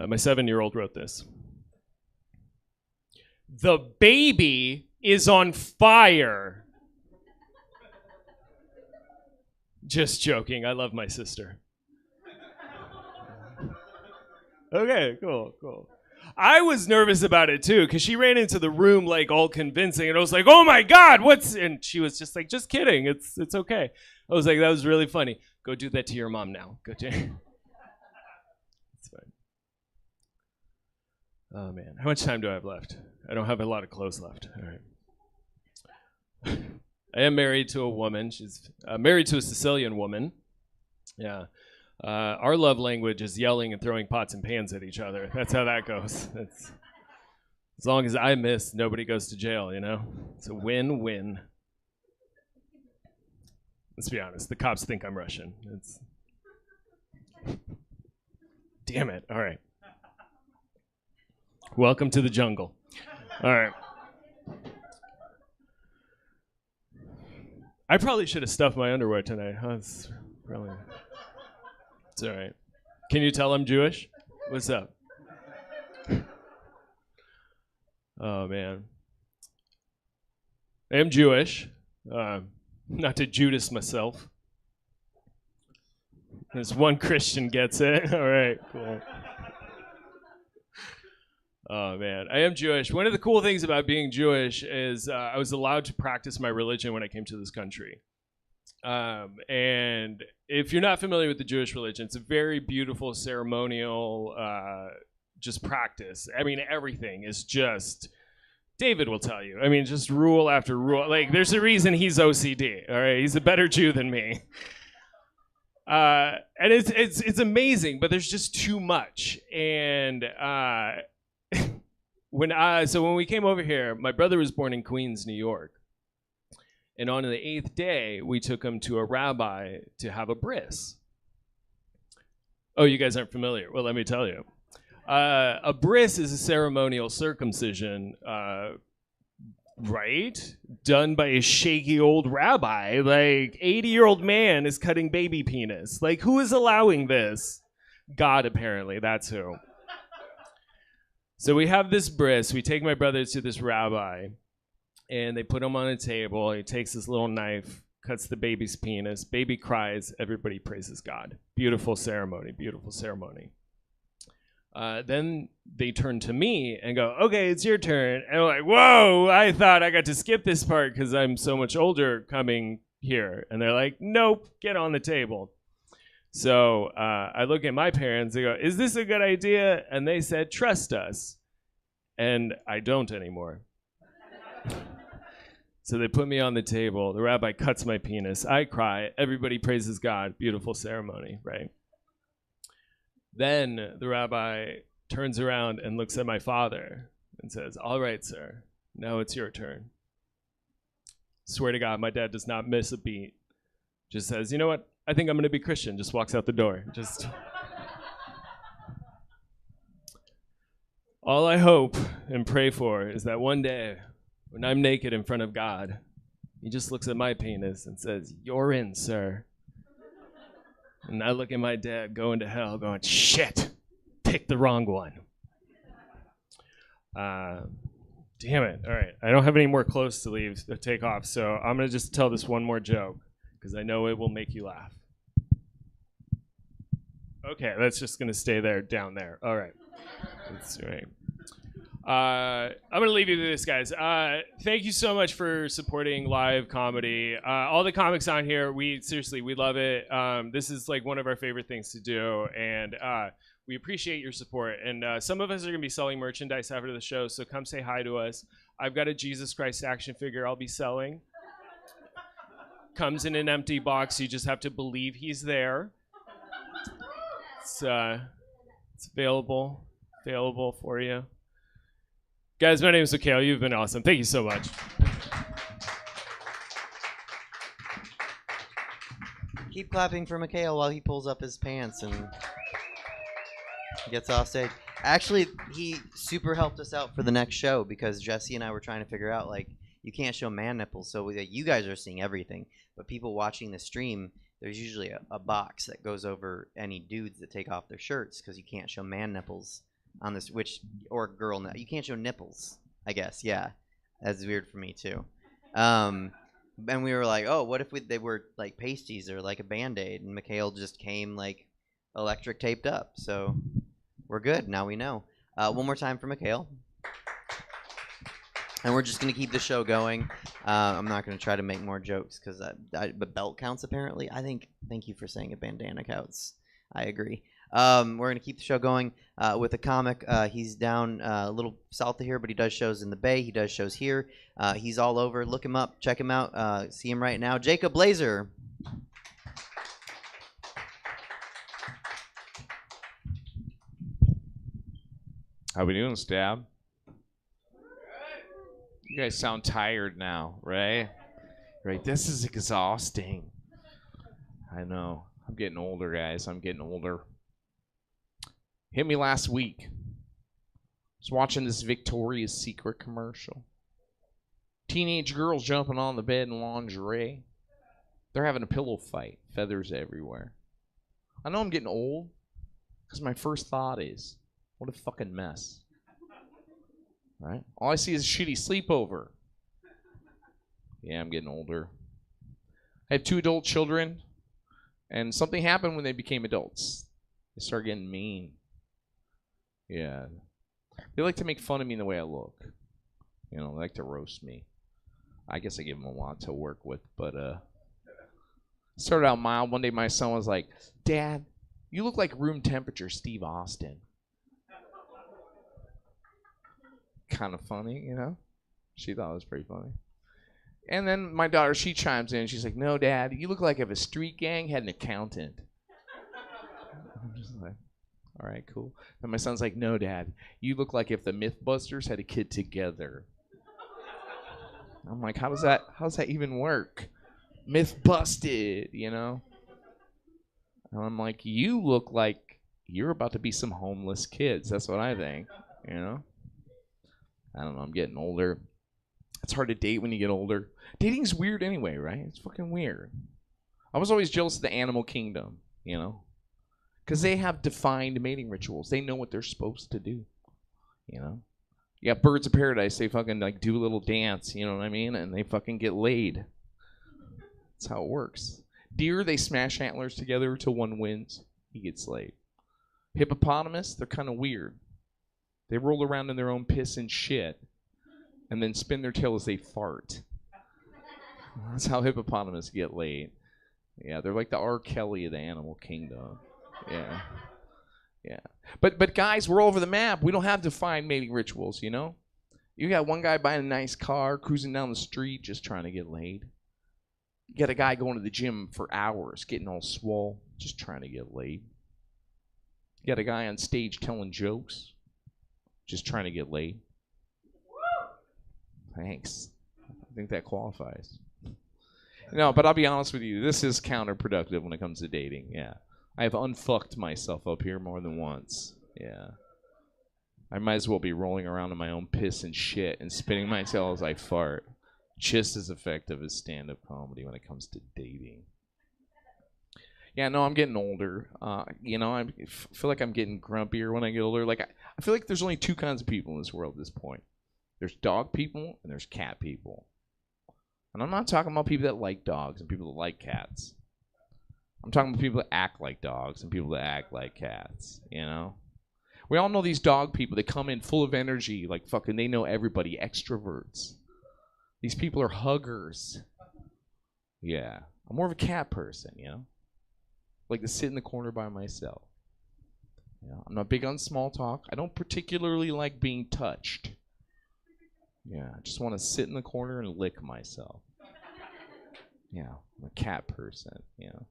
My 7-year-old wrote this. The baby is on fire. Just joking. I love my sister. Okay, cool. I was nervous about it too, because she ran into the room like all convincing, and I was like, "Oh my God, what's?" And she was just like, "Just kidding. It's okay." I was like, "That was really funny. Go do that to your mom now. Go do." It's fine. Oh man, how much time do I have left? I don't have a lot of clothes left. All right. I am married to a woman. She's married to a Sicilian woman. Yeah. Our love language is yelling and throwing pots and pans at each other. That's how that goes. That's, as long as I miss, nobody goes to jail, you know? It's a win-win. Let's be honest. The cops think I'm Russian. It's... Damn it. All right. Welcome to the jungle. All right. I probably should have stuffed my underwear tonight. Huh? It's all right. Can you tell I'm Jewish? What's up? Oh, man. I am Jewish. Not to Judas myself. There's one Christian gets it. All right, cool. Oh, man. I am Jewish. One of the cool things about being Jewish is I was allowed to practice my religion when I came to this country. And if you're not familiar with the Jewish religion, it's a very beautiful ceremonial just practice. I mean, everything is just, David will tell you. I mean, just rule after rule. Like, there's a reason he's OCD, all right? He's a better Jew than me. And it's amazing, but there's just too much. And when we came over here, my brother was born in Queens, New York. And on the 8th day, we took him to a rabbi to have a bris. Oh, you guys aren't familiar? Well, let me tell you. A bris is a ceremonial circumcision, right? Done by a shaky old rabbi. Like, 80-year-old man is cutting baby penis. Like, who is allowing this? God, apparently. That's who. So we have this bris. We take my brother to this rabbi. And they put him on a table. He takes his little knife, cuts the baby's penis. Baby cries. Everybody praises God. Beautiful ceremony. Beautiful ceremony. Then they turn to me and go, "Okay, it's your turn." And I'm like, "Whoa, I thought I got to skip this part because I'm so much older coming here." And they're like, "Nope, get on the table." So I look at my parents and go, "Is this a good idea?" And they said, "Trust us." And I don't anymore. So they put me on the table. The rabbi cuts my penis. I cry. Everybody praises God. Beautiful ceremony, right? Then the rabbi turns around and looks at my father and says, "All right, sir, now it's your turn." Swear to God, my dad does not miss a beat. Just says, "You know what? I think I'm going to be Christian." Just walks out the door. Just... All I hope and pray for is that one day, when I'm naked in front of God, he just looks at my penis and says, "You're in, sir." And I look at my dad going to hell going, "Shit, picked the wrong one." Damn it. All right. I don't have any more clothes to take off, so I'm going to just tell this one more joke because I know it will make you laugh. Okay, that's just going to stay there, down there. All right. That's all right. I'm going to leave you to this, guys. Thank you so much for supporting live comedy. All the comics on here, we love it. This is like one of our favorite things to do, and we appreciate your support. And some of us are going to be selling merchandise after the show, so come say hi to us. I've got a Jesus Christ action figure I'll be selling. Comes in an empty box. You just have to believe he's there. It's available for you. Guys, my name is Mikhail. You've been awesome. Thank you so much. Keep clapping for Mikhail while he pulls up his pants and gets off stage. Actually, he super helped us out for the next show because Jesse and I were trying to figure out, like, you can't show man nipples. So you guys are seeing everything, but people watching the stream, there's usually a box that goes over any dudes that take off their shirts because you can't show man nipples on this, or girl, you can't show nipples, I guess. Yeah, that's weird for me too. And we were like, oh, what if they were like pasties or like a Band-Aid? And Mikhail just came like electric taped up. So we're good. Now we know. One more time for Mikhail. And we're just going to keep the show going. I'm not going to try to make more jokes because but belt counts apparently. Thank you for saying a bandana counts. I agree. We're going to keep the show going with a comic. He's down a little south of here, but he does shows in the Bay. He does shows here. He's all over. Look him up. Check him out. See him right now. Jacob Blazer. How we doing, Stab? You guys sound tired now, right? Right. This is exhausting. I know. I'm getting older, guys. I'm getting older. Hit me last week. I was watching this Victoria's Secret commercial. Teenage girls jumping on the bed in lingerie. They're having a pillow fight. Feathers everywhere. I know I'm getting old because my first thought is, what a fucking mess. Right? All I see is a shitty sleepover. Yeah, I'm getting older. I have 2 adult children, and something happened when they became adults. They started getting mean. Yeah. They like to make fun of me in the way I look. You know, they like to roast me. I guess I give them a lot to work with, but started out mild. One day my son was like, Dad, you look like room temperature Steve Austin. Kind of funny, you know? She thought it was pretty funny. And then my daughter, she chimes in. She's like, no, Dad, you look like if a street gang had an accountant. I'm just like, all right, cool. And my son's like, no, Dad, you look like if the Mythbusters had a kid together. I'm like, how does that even work? Myth busted, you know? And I'm like, you look like you're about to be some homeless kids. That's what I think, you know? I don't know. I'm getting older. It's hard to date when you get older. Dating's weird anyway, right? It's fucking weird. I was always jealous of the animal kingdom, you know? Because they have defined mating rituals. They know what they're supposed to do, you know? You got birds of paradise. They fucking like do a little dance, you know what I mean? And they fucking get laid. That's how it works. Deer, they smash antlers together till one wins. He gets laid. Hippopotamus, they're kind of weird. They roll around in their own piss and shit and then spin their tail as they fart. That's how hippopotamus get laid. Yeah, they're like the R. Kelly of the animal kingdom. Yeah. Yeah. But guys, we're all over the map. We don't have defined mating rituals, you know? You got one guy buying a nice car, cruising down the street, just trying to get laid. You got a guy going to the gym for hours, getting all swole, just trying to get laid. You got a guy on stage telling jokes, just trying to get laid. Thanks. I think that qualifies. No, but I'll be honest with you. This is counterproductive when it comes to dating. Yeah. I have unfucked myself up here more than once. Yeah. I might as well be rolling around in my own piss and shit and spinning my tail as I fart. Just as effective as stand-up comedy when it comes to dating. Yeah, no, I'm getting older. You know, I feel like I'm getting grumpier when I get older. Like, I feel like there's only 2 kinds of people in this world at this point. There's dog people and there's cat people. And I'm not talking about people that like dogs and people that like cats. I'm talking about people that act like dogs and people that act like cats, you know? We all know these dog people. They come in full of energy, like fucking they know everybody, extroverts. These people are huggers. Yeah. I'm more of a cat person, you know? Like to sit in the corner by myself. Yeah, I'm not big on small talk. I don't particularly like being touched. Yeah, I just want to sit in the corner and lick myself. Yeah, I'm a cat person, you know.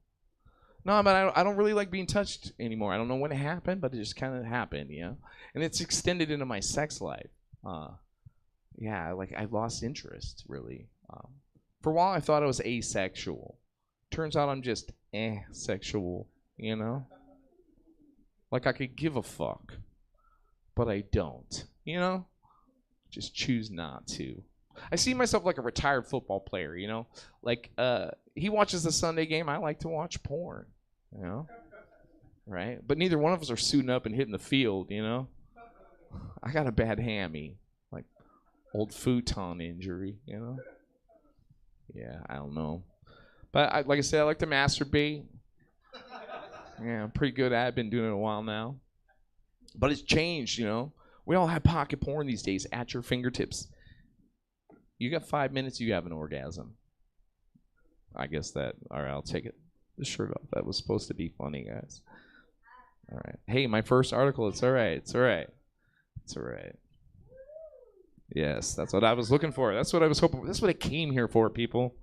No, but I don't really like being touched anymore. I don't know when it happened, but it just kind of happened, you know. And it's extended into my sex life. Yeah, like I lost interest, really. For a while, I thought I was asexual. Turns out I'm just sexual, you know? Like I could give a fuck, but I don't, you know? Just choose not to. I see myself like a retired football player, you know? Like, he watches the Sunday game. I like to watch porn, you know? Right? But neither one of us are suiting up and hitting the field, you know? I got a bad hammy, like old futon injury, you know? Yeah, I don't know. But like I said, I like to masturbate. Yeah, I'm pretty good at it. I've been doing it a while now. But it's changed, you know? We all have pocket porn these days at your fingertips. You got 5 minutes, you have an orgasm. I guess that, all right, I'll take it. The shirt off. That was supposed to be funny, guys. All right. Hey, my first article. It's all right. It's all right. It's all right. Yes, that's what I was looking for. That's what I was hoping for. That's what I came here for, people.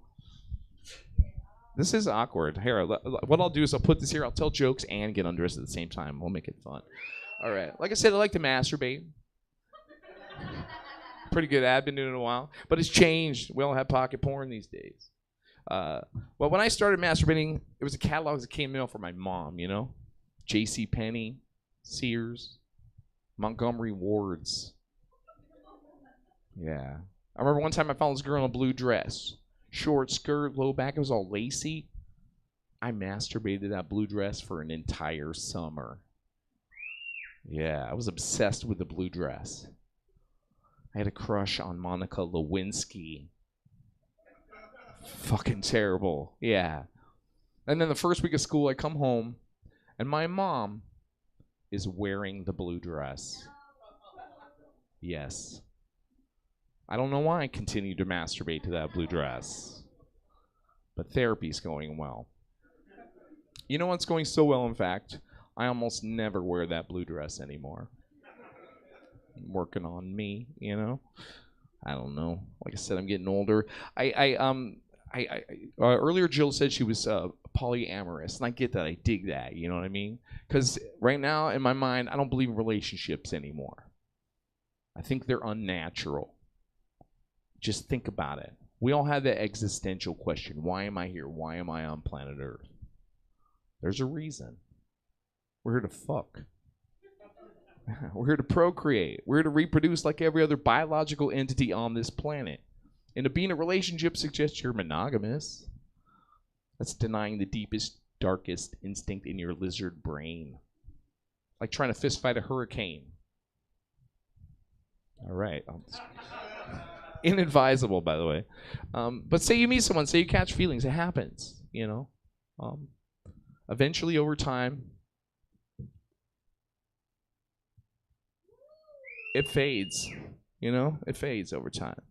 This is awkward. Here, what I'll do is I'll put this here. I'll tell jokes and get undressed at the same time. We'll make it fun. All right. Like I said, I like to masturbate. Pretty good. I've been doing it a while. But it's changed. We all have pocket porn these days. Well, when I started masturbating, it was a catalog that came in for my mom, you know? J.C. Penney, Sears, Montgomery Ward's. Yeah. I remember one time I found this girl in a blue dress. Short skirt, low back. It was all lacy. I masturbated that blue dress for an entire summer. Yeah, I was obsessed with the blue dress. I had a crush on Monica Lewinsky. Fucking terrible. Yeah. And then the first week of school, I come home, and my mom is wearing the blue dress. Yes. I don't know why I continue to masturbate to that blue dress. But therapy's going well. You know what's going so well, in fact? I almost never wear that blue dress anymore. I'm working on me, you know? I don't know. Like I said, I'm getting older. Earlier Jill said she was polyamorous, and I get that. I dig that, you know what I mean? Because right now, in my mind, I don't believe in relationships anymore. I think they're unnatural. Just think about it. We all have that existential question. Why am I here? Why am I on planet Earth? There's a reason. We're here to fuck. We're here to procreate. We're here to reproduce like every other biological entity on this planet. And to be in a relationship suggests you're monogamous. That's denying the deepest, darkest instinct in your lizard brain. Like trying to fist fight a hurricane. All right. Inadvisable, by the way. But say you meet someone, say you catch feelings. It happens, you know. Eventually, over time, it fades. You know, it fades over time.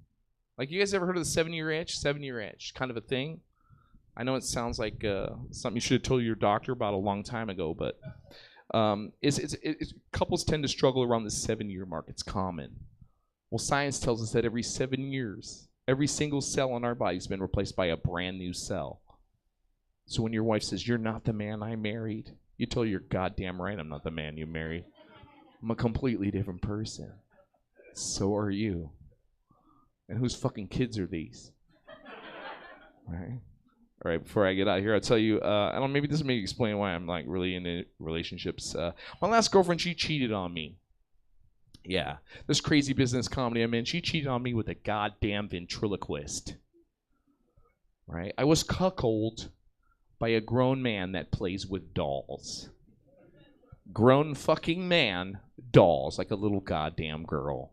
Like, you guys ever heard of the 7-year itch? 7-year itch, kind of a thing. I know it sounds like something you should have told your doctor about a long time ago, but couples tend to struggle around the 7-year mark. It's common. Well, science tells us that every 7 years, every single cell in our body has been replaced by a brand new cell. So when your wife says, "You're not the man I married," you tell her, "You're goddamn right, I'm not the man you married. I'm a completely different person. So are you. And whose fucking kids are these?" Right? All right, before I get out of here, I'll tell you, I don't know, maybe this may explain why I'm like really into relationships. My last girlfriend, she cheated on me. Yeah, this crazy business comedy I'm in, she cheated on me with a goddamn ventriloquist. Right? I was cuckolded by a grown man that plays with dolls. Grown fucking man, dolls, like a little goddamn girl.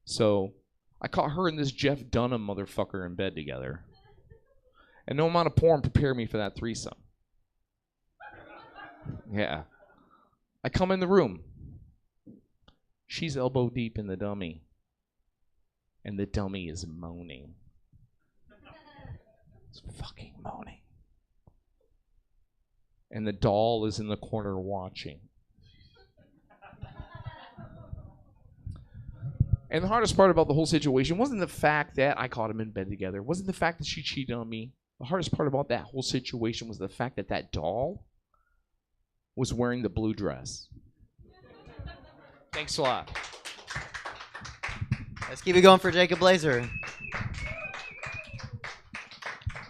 So I caught her and this Jeff Dunham motherfucker in bed together. And no amount of porn prepared me for that threesome. Yeah. I come in the room. She's elbow deep in the dummy. And the dummy is moaning. It's fucking moaning. And the doll is in the corner watching. And the hardest part about the whole situation wasn't the fact that I caught him in bed together. It wasn't the fact that she cheated on me. The hardest part about that whole situation was the fact that that doll was wearing the blue dress. Thanks a lot. Let's keep it going for Jacob Blazer.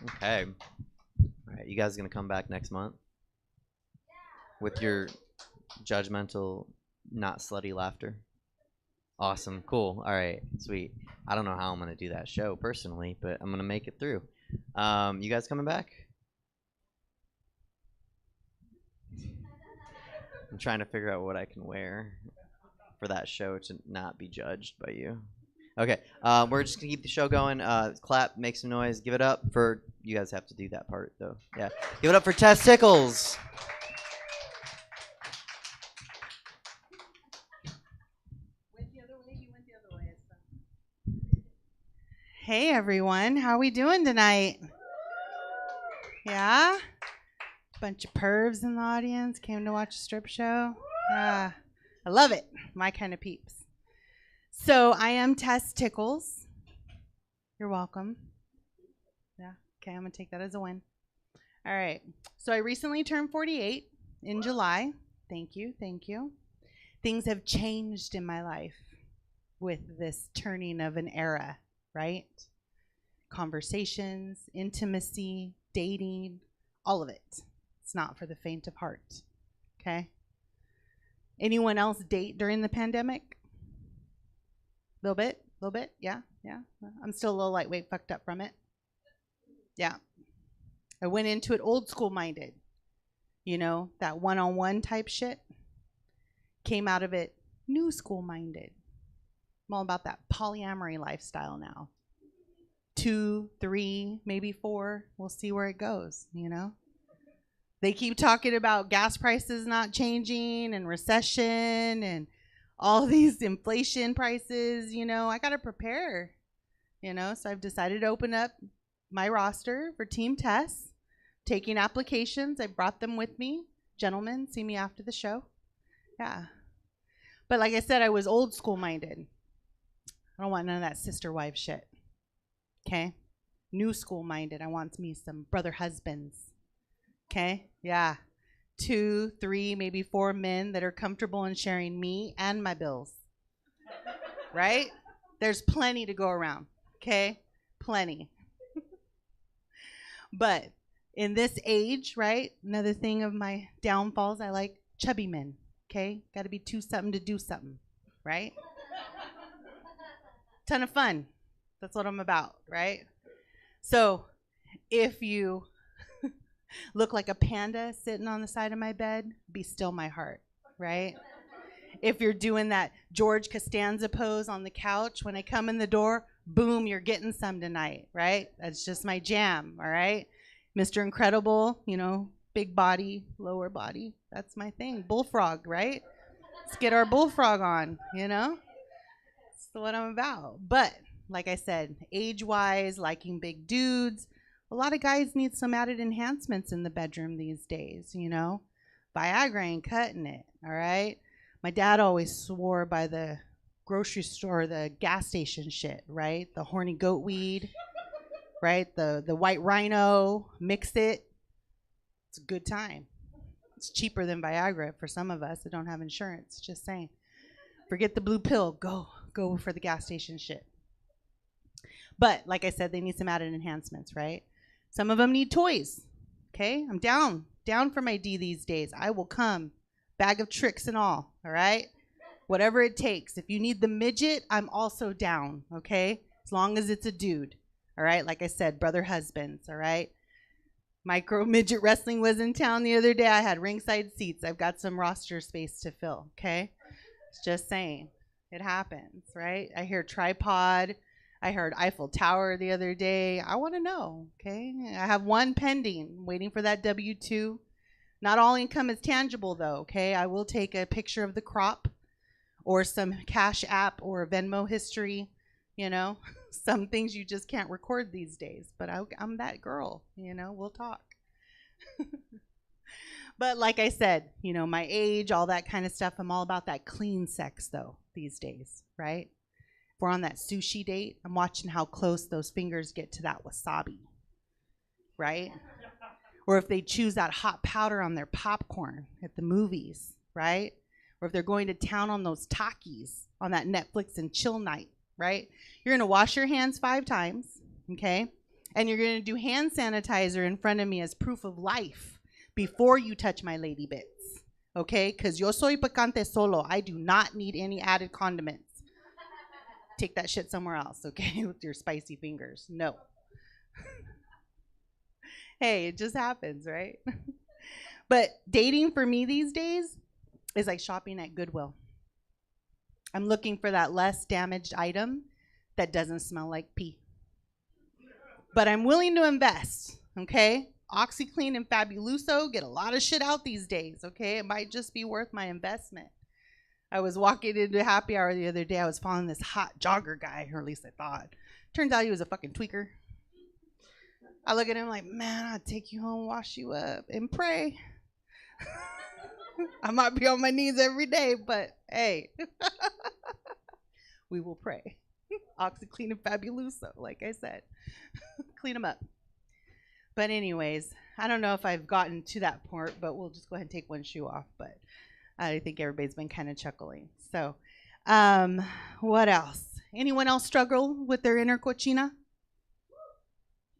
Okay. All right, you guys gonna come back next month with your judgmental, not slutty laughter? Awesome. Cool. All right. Sweet. I don't know how I'm going to do that show personally, but I'm going to make it through. You guys coming back? I'm trying to figure out what I can wear for that show to not be judged by you. Okay. We're just going to keep the show going. Clap, make some noise. Give it up for... You guys have to do that part, though. Yeah. Give it up for Tess Tickles. Hey everyone, how we doing tonight? Yeah? Bunch of pervs in the audience came to watch a strip show. I love it. My kind of peeps. So I am Tess Tickles. You're welcome. Yeah, okay, I'm gonna take that as a win. All right, so I recently turned 48 in July. Thank you, thank you. Things have changed in my life with this turning of an era. Right? Conversations, intimacy, dating, all of it. It's not for the faint of heart. Okay? Anyone else date during the pandemic? Little bit? Yeah? I'm still a little lightweight fucked up from it. Yeah. I went into it old school minded. You know, that one-on-one type shit. Came out of it new school minded. I'm all about that polyamory lifestyle now. 2, 3, maybe 4. We'll see where it goes, you know? They keep talking about gas prices not changing and recession and all these inflation prices, you know. I got to prepare, you know? So I've decided to open up my roster for Team Tess, taking applications. I brought them with me. Gentlemen, see me after the show. Yeah. But like I said, I was old school minded. I don't want none of that sister wife shit. Okay? New school minded. I want me some brother husbands. Okay? Yeah. 2, 3, maybe 4 men that are comfortable in sharing me and my bills. Right? There's plenty to go around. Okay? Plenty. But in this age, right? Another thing of my downfalls, I like chubby men. Okay? Got to be 2 something to do something. Right? Ton of fun. That's what I'm about, right? So if you look like a panda sitting on the side of my bed, be still my heart, right? If you're doing that George Costanza pose on the couch when I come in the door, boom, you're getting some tonight, right? That's just my jam, all right? Mr. Incredible, you know, big body, lower body. That's my thing. Bullfrog, right? Let's get our bullfrog on, you know? That's what I'm about. But like I said, age-wise, liking big dudes, a lot of guys need some added enhancements in the bedroom these days, you know? Viagra ain't cutting it, all right? My dad always swore by the grocery store, the gas station shit, right? The horny goat weed, right? The white rhino, mix it. It's a good time. It's cheaper than Viagra for some of us that don't have insurance, just saying. Forget the blue pill, go for the gas station shit. But like I said, they need some added enhancements, right? Some of them need toys. Okay, I'm down for my D these days. I will come, bag of tricks and all right? Whatever it takes. If you need the midget, I'm also down, okay? As long as it's a dude, all right? Like I said, brother husbands, all right? Micro midget wrestling was in town the other day. I had ringside seats. I've got some roster space to fill, okay? Just saying. It happens, right? I hear tripod. I heard Eiffel Tower the other day. I want to know, okay? I have one pending, waiting for that W-2. Not all income is tangible, though, okay? I will take a picture of the crop or some Cash App or Venmo history, you know? Some things you just can't record these days, but I'm that girl, you know? We'll talk. But like I said, you know, my age, all that kind of stuff, I'm all about that clean sex, though, these days, right? If we're on that sushi date, I'm watching how close those fingers get to that wasabi, right? Or if they choose that hot powder on their popcorn at the movies, right? Or if they're going to town on those Takis on that Netflix and chill night, right? You're going to wash your hands 5 times, okay? And you're going to do hand sanitizer in front of me as proof of life before you touch my lady bits, okay? Because yo soy picante solo. I do not need any added condiments, take that shit somewhere else, okay, with your spicy fingers. No. Hey, it just happens, right? But dating for me these days is like shopping at Goodwill. I'm looking for that less damaged item that doesn't smell like pee. But I'm willing to invest, okay? OxyClean and Fabuloso get a lot of shit out these days, okay? It might just be worth my investment. I was walking into happy hour the other day. I was following this hot jogger guy, or at least I thought. Turns out he was a fucking tweaker. I look at him like, man, I'll take you home, wash you up, and pray. I might be on my knees every day, but hey, we will pray. OxyClean and Fabuloso, like I said. Clean them up. But anyways, I don't know if I've gotten to that part, but we'll just go ahead and take one shoe off. But I think everybody's been kind of chuckling. So what else? Anyone else struggle with their inner cochina?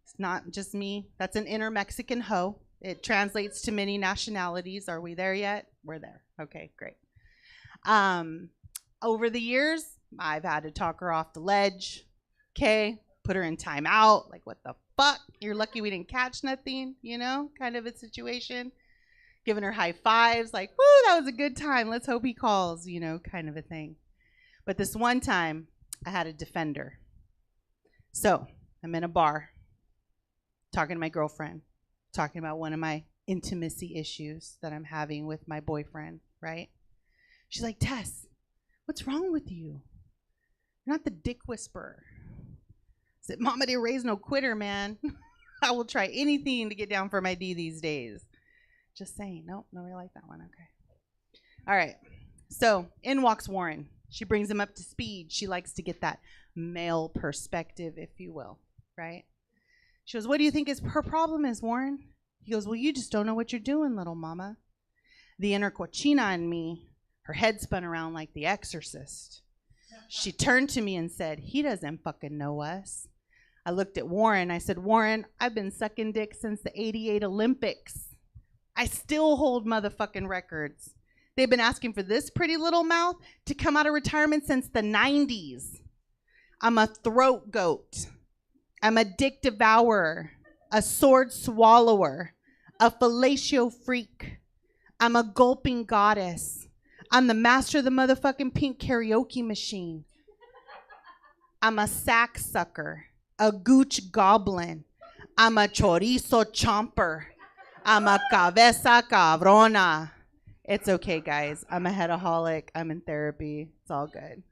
It's not just me. That's an inner Mexican hoe. It translates to many nationalities. Are we there yet? We're there. Okay, great. Over the years, I've had to talk her off the ledge. Okay, put her in timeout. Like, what the fuck? You're lucky we didn't catch nothing, you know, kind of a situation. Giving her high fives, like, woo, that was a good time. Let's hope he calls, you know, kind of a thing. But this one time, I had a defender. So I'm in a bar, talking to my girlfriend, talking about one of my intimacy issues that I'm having with my boyfriend, right? She's like, Tess, what's wrong with you? You're not the dick whisperer. I said, Mama didn't raise no quitter, man. I will try anything to get down for my D these days. Just saying. Nope, nobody liked that one. Okay. All right. So in walks Warren. She brings him up to speed. She likes to get that male perspective, if you will, right? She goes, what do you think her problem is, Warren? He goes, well, you just don't know what you're doing, little mama. The inner cochina in me, her head spun around like the exorcist. She turned to me and said, he doesn't fucking know us. I looked at Warren. I said, Warren, I've been sucking dick since the 88 Olympics. I still hold motherfucking records. They've been asking for this pretty little mouth to come out of retirement since the 90s. I'm a throat goat. I'm a dick devourer, a sword swallower, a fellatio freak. I'm a gulping goddess. I'm the master of the motherfucking pink karaoke machine. I'm a sack sucker, a gooch goblin. I'm a chorizo chomper. I'm a cabeza cabrona. It's okay, guys. I'm a headaholic. I'm in therapy. It's all good.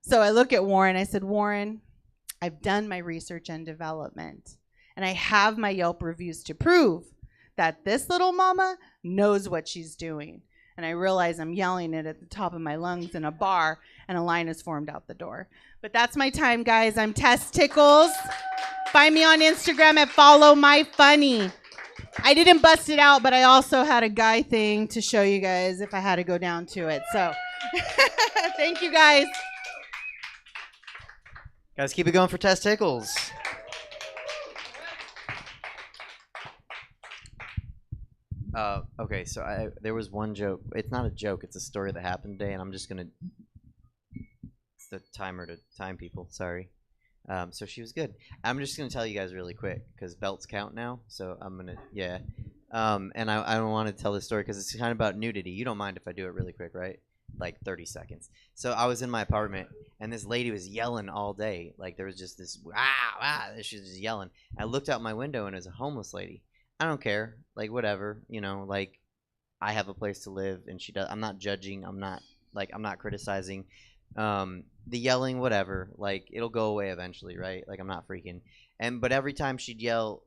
So I look at Warren. I said, Warren, I've done my research and development, and I have my Yelp reviews to prove that this little mama knows what she's doing. And I realize I'm yelling it at the top of my lungs in a bar, and a line is formed out the door. But that's my time, guys. I'm Tess Tickles. Find me on Instagram at followmyfunny. I didn't bust it out, but I also had a guy thing to show you guys if I had to go down to it. So thank you, guys. Guys, keep it going for Tess Tickles. Okay, so there was one joke. It's not a joke. It's a story that happened today, and I'm just going to... It's the timer to time people. Sorry. So she was good. I'm just going to tell you guys really quick because belts count now. So I'm going to... Yeah. And I don't want to tell this story because it's kind of about nudity. You don't mind if I do it really quick, right? Like 30 seconds. So I was in my apartment, and this lady was yelling all day. Like there was just this... She was just yelling. I looked out my window, and it was a homeless lady. I don't care, like whatever, you know, like I have a place to live and she does. I'm not judging. I'm not criticizing. The yelling, whatever, like it'll go away eventually, right? Like I'm not freaking. But every time she'd yell,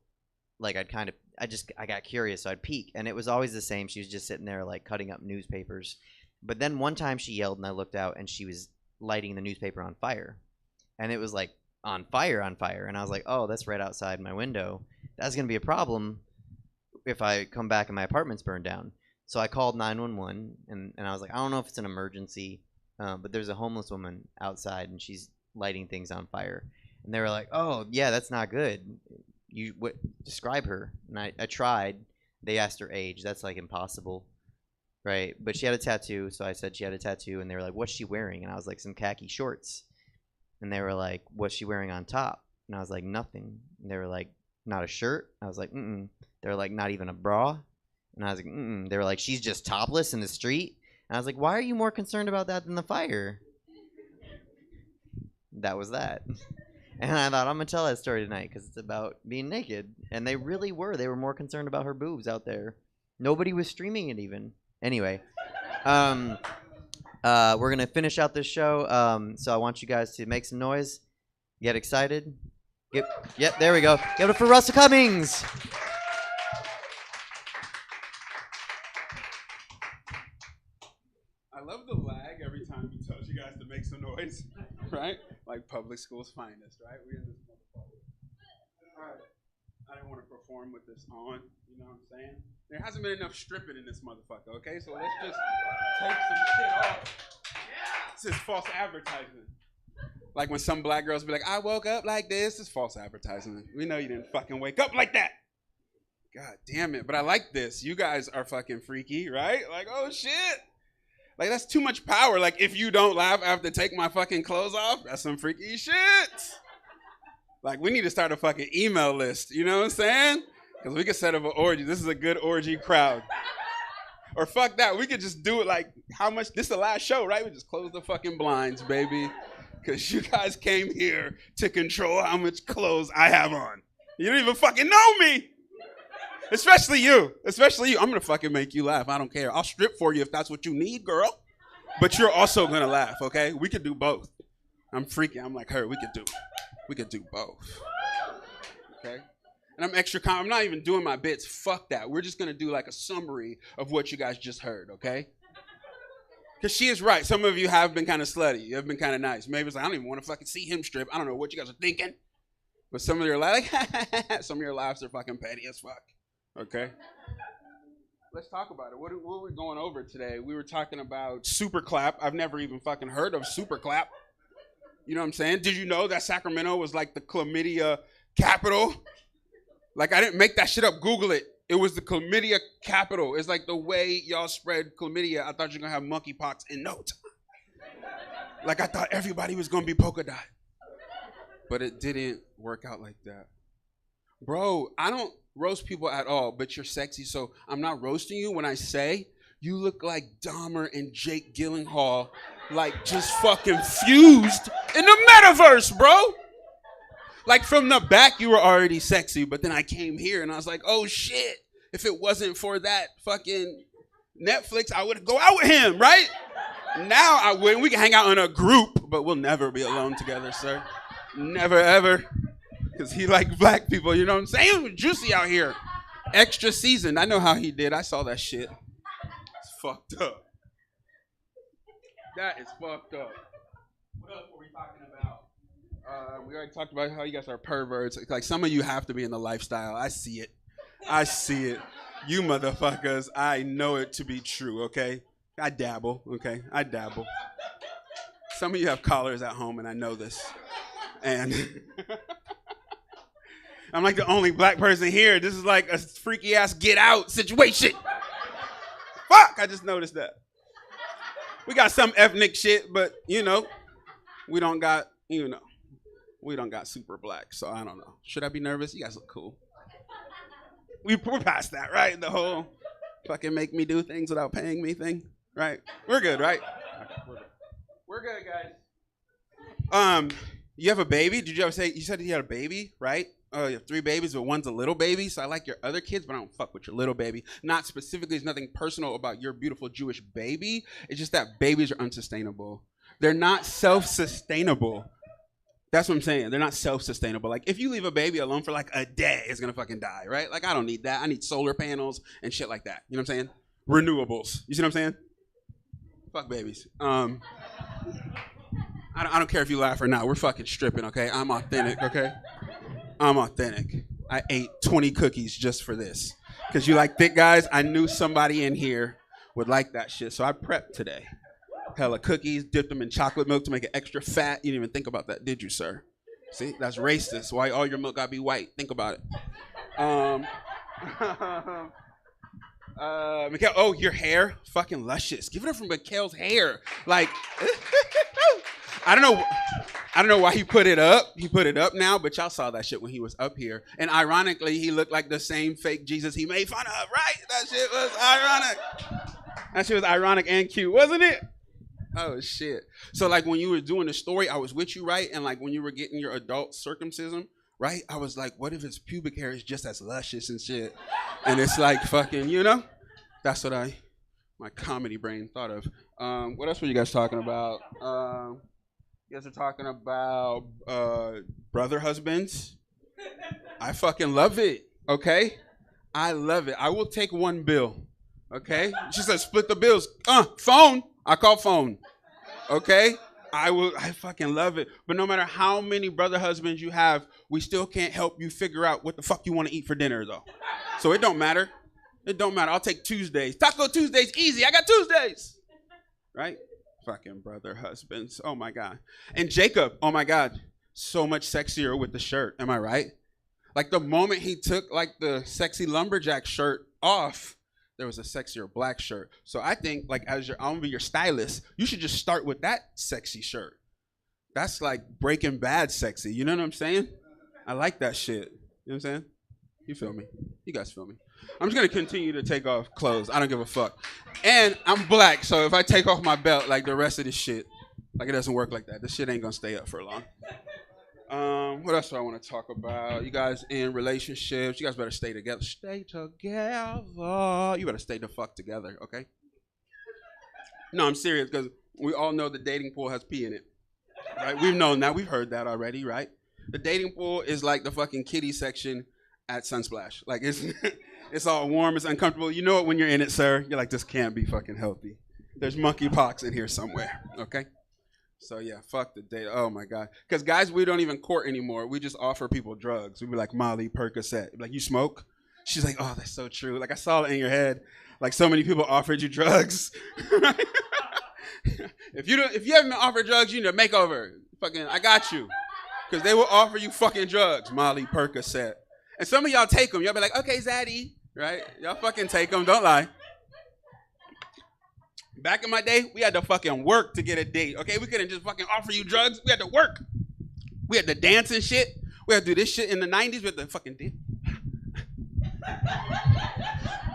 like I got curious, so I'd peek, and it was always the same. She was just sitting there like cutting up newspapers. But then one time she yelled, and I looked out, and she was lighting the newspaper on fire, and it was like on fire, and I was like, oh, that's right outside my window. That's gonna be a problem if I come back and my apartment's burned down. So I called 911, and I was like, I don't know if it's an emergency, but there's a homeless woman outside, and she's lighting things on fire. And they were like, oh, yeah, that's not good. Describe her. And I tried. They asked her age. That's, like, impossible, right? But she had a tattoo, so I said she had a tattoo, and they were like, what's she wearing? And I was like, some khaki shorts. And they were like, what's she wearing on top? And I was like, nothing. And they were like, not a shirt? I was like, mm-mm. They were like, not even a bra? And I was like, mm-mm. They were like, she's just topless in the street? And I was like, why are you more concerned about that than the fire? That was that. And I thought, I'm going to tell that story tonight because it's about being naked. And they really were. They were more concerned about her boobs out there. Nobody was streaming it even. Anyway, we're going to finish out this show. So I want you guys to make some noise. Get excited. Yep, there we go. Give it up for Russell Cummings. I love the lag every time he tells you guys to make some noise, right? Like public school's finest, right? We're in this motherfucker. All right. I didn't want to perform with this on, you know what I'm saying? There hasn't been enough stripping in this motherfucker, okay? So let's just take some shit off. This is false advertisement. Like when some black girls be like, I woke up like this. It's false advertisement. We know you didn't fucking wake up like that. God damn it. But I like this. You guys are fucking freaky, right? Like, oh shit. Like, that's too much power. Like, if you don't laugh after take my fucking clothes off, that's some freaky shit. Like, we need to start a fucking email list. You know what I'm saying? Because we could set up an orgy. This is a good orgy crowd. Or fuck that. We could just do it like, how much? This is the last show, right? We just close the fucking blinds, baby. Because you guys came here to control how much clothes I have on. You don't even fucking know me. Especially you. Especially you. I'm going to fucking make you laugh. I don't care. I'll strip for you if that's what you need, girl. But you're also going to laugh, okay? We could do both. I'm freaky. I'm like her. We could do both. Okay? And I'm extra calm. I'm not even doing my bits. Fuck that. We're just going to do like a summary of what you guys just heard, okay? Because she is right. Some of you have been kind of slutty. You have been kind of nice. Maybe it's like, I don't even want to fucking see him strip. I don't know what you guys are thinking. But some of your some of your laughs are fucking petty as fuck. Okay? Let's talk about it. What were we going over today? We were talking about super clap. I've never even fucking heard of super clap. You know what I'm saying? Did you know that Sacramento was like the chlamydia capital? Like, I didn't make that shit up. Google it. It was the chlamydia capital. It's like the way y'all spread chlamydia. I thought you were going to have monkeypox in no time. Like, I thought everybody was going to be polka dot. But it didn't work out like that. Bro, I don't roast people at all, but you're sexy, so I'm not roasting you when I say you look like Dahmer and Jake Gyllenhaal, like just fucking fused in the metaverse, bro. Like from the back, you were already sexy, but then I came here and I was like, oh shit, if it wasn't for that fucking Netflix, I would go out with him, right? Now I wouldn't. We can hang out in a group, but we'll never be alone together, sir. Never, ever. Because he like black people, you know what I'm saying? Juicy out here. Extra seasoned. I know how he did. I saw that shit. It's fucked up. That is fucked up. What else were we talking about? We already talked about how you guys are perverts. Like, some of you have to be in the lifestyle. I see it. I see it. You motherfuckers, I know it to be true, okay? I dabble, okay? I dabble. Some of you have collars at home, and I know this. And I'm like the only black person here. This is like a freaky ass get out situation. Fuck, I just noticed that. We got some ethnic shit, but you know, we don't got super black, so I don't know. Should I be nervous? You guys look cool. We're past that, right? The whole fucking make me do things without paying me thing, right? We're good, right? We're good, guys. You have a baby? Did you ever say, you said you had a baby, right? Oh, you have 3 babies, but one's a little baby. So I like your other kids, but I don't fuck with your little baby. Not specifically, there's nothing personal about your beautiful Jewish baby. It's just that babies are unsustainable. They're not self-sustainable. That's what I'm saying. They're not self-sustainable. Like, if you leave a baby alone for like a day, it's going to fucking die, right? Like, I don't need that. I need solar panels and shit like that. You know what I'm saying? Renewables. You see what I'm saying? Fuck babies. I don't care if you laugh or not. We're fucking stripping, okay? I'm authentic, okay? I'm authentic. I ate 20 cookies just for this. Because you like thick guys, I knew somebody in here would like that shit. So I prepped today. Hella cookies, dipped them in chocolate milk to make it extra fat. You didn't even think about that, did you, sir? See, that's racist. Why all your milk gotta be white? Think about it. Mikhail, oh, your hair? Fucking luscious. Give it up for Mikhail's hair. Like, I don't know. I don't know why he put it up. He put it up now, but y'all saw that shit when he was up here. And ironically, he looked like the same fake Jesus he made fun of, right? That shit was ironic. That shit was ironic and cute, wasn't it? Oh, shit. So, like, when you were doing the story, I was with you, right? And, like, when you were getting your adult circumcision, right? I was like, what if his pubic hair is just as luscious and shit? And it's like fucking, you know? That's what my comedy brain thought of. What else were you guys talking about? You guys are talking about brother husbands. I fucking love it, okay? I love it. I will take one bill, okay? She said split the bills. Phone. I call phone, okay? I fucking love it. But no matter how many brother husbands you have, we still can't help you figure out what the fuck you want to eat for dinner, though. So it don't matter. It don't matter. I'll take Tuesdays. Taco Tuesdays, easy. I got Tuesdays, right? Fucking brother husbands. Oh, my God. And Jacob, oh, my God, so much sexier with the shirt. Am I right? Like, the moment he took, like, the sexy lumberjack shirt off, there was a sexier black shirt. So I think, like, I'm gonna be your stylist, you should just start with that sexy shirt. That's like Breaking Bad sexy. You know what I'm saying? I like that shit. You know what I'm saying? You feel me? You guys feel me? I'm just gonna continue to take off clothes. I don't give a fuck. And I'm black, so if I take off my belt, like the rest of this shit, like it doesn't work like that. This shit ain't gonna stay up for long. What else do I want to talk about? You guys in relationships, you guys better stay together. Stay together. You better stay the fuck together, okay? No, I'm serious, because we all know the dating pool has pee in it, right? We've known that. We've heard that already, right? The dating pool is like the fucking kiddie section at Sunsplash. Like, it's all warm, it's uncomfortable. You know it when you're in it, sir. You're like, this can't be fucking healthy. There's monkeypox in here somewhere, okay? So, yeah, fuck the date. Oh, my God. Because, guys, we don't even court anymore. We just offer people drugs. We be like, Molly, Percocet. Like, you smoke? She's like, oh, that's so true. Like, I saw it in your head. Like, so many people offered you drugs. If you haven't been offered drugs, you need a makeover. Fucking, I got you. Because they will offer you fucking drugs, Molly, Percocet. And some of y'all take them. Y'all be like, okay, Zaddy. Right? Y'all fucking take them. Don't lie. Back in my day, we had to fucking work to get a date, okay? We couldn't just fucking offer you drugs. We had to work. We had to dance and shit. We had to do this shit in the 90s. We had to fucking do.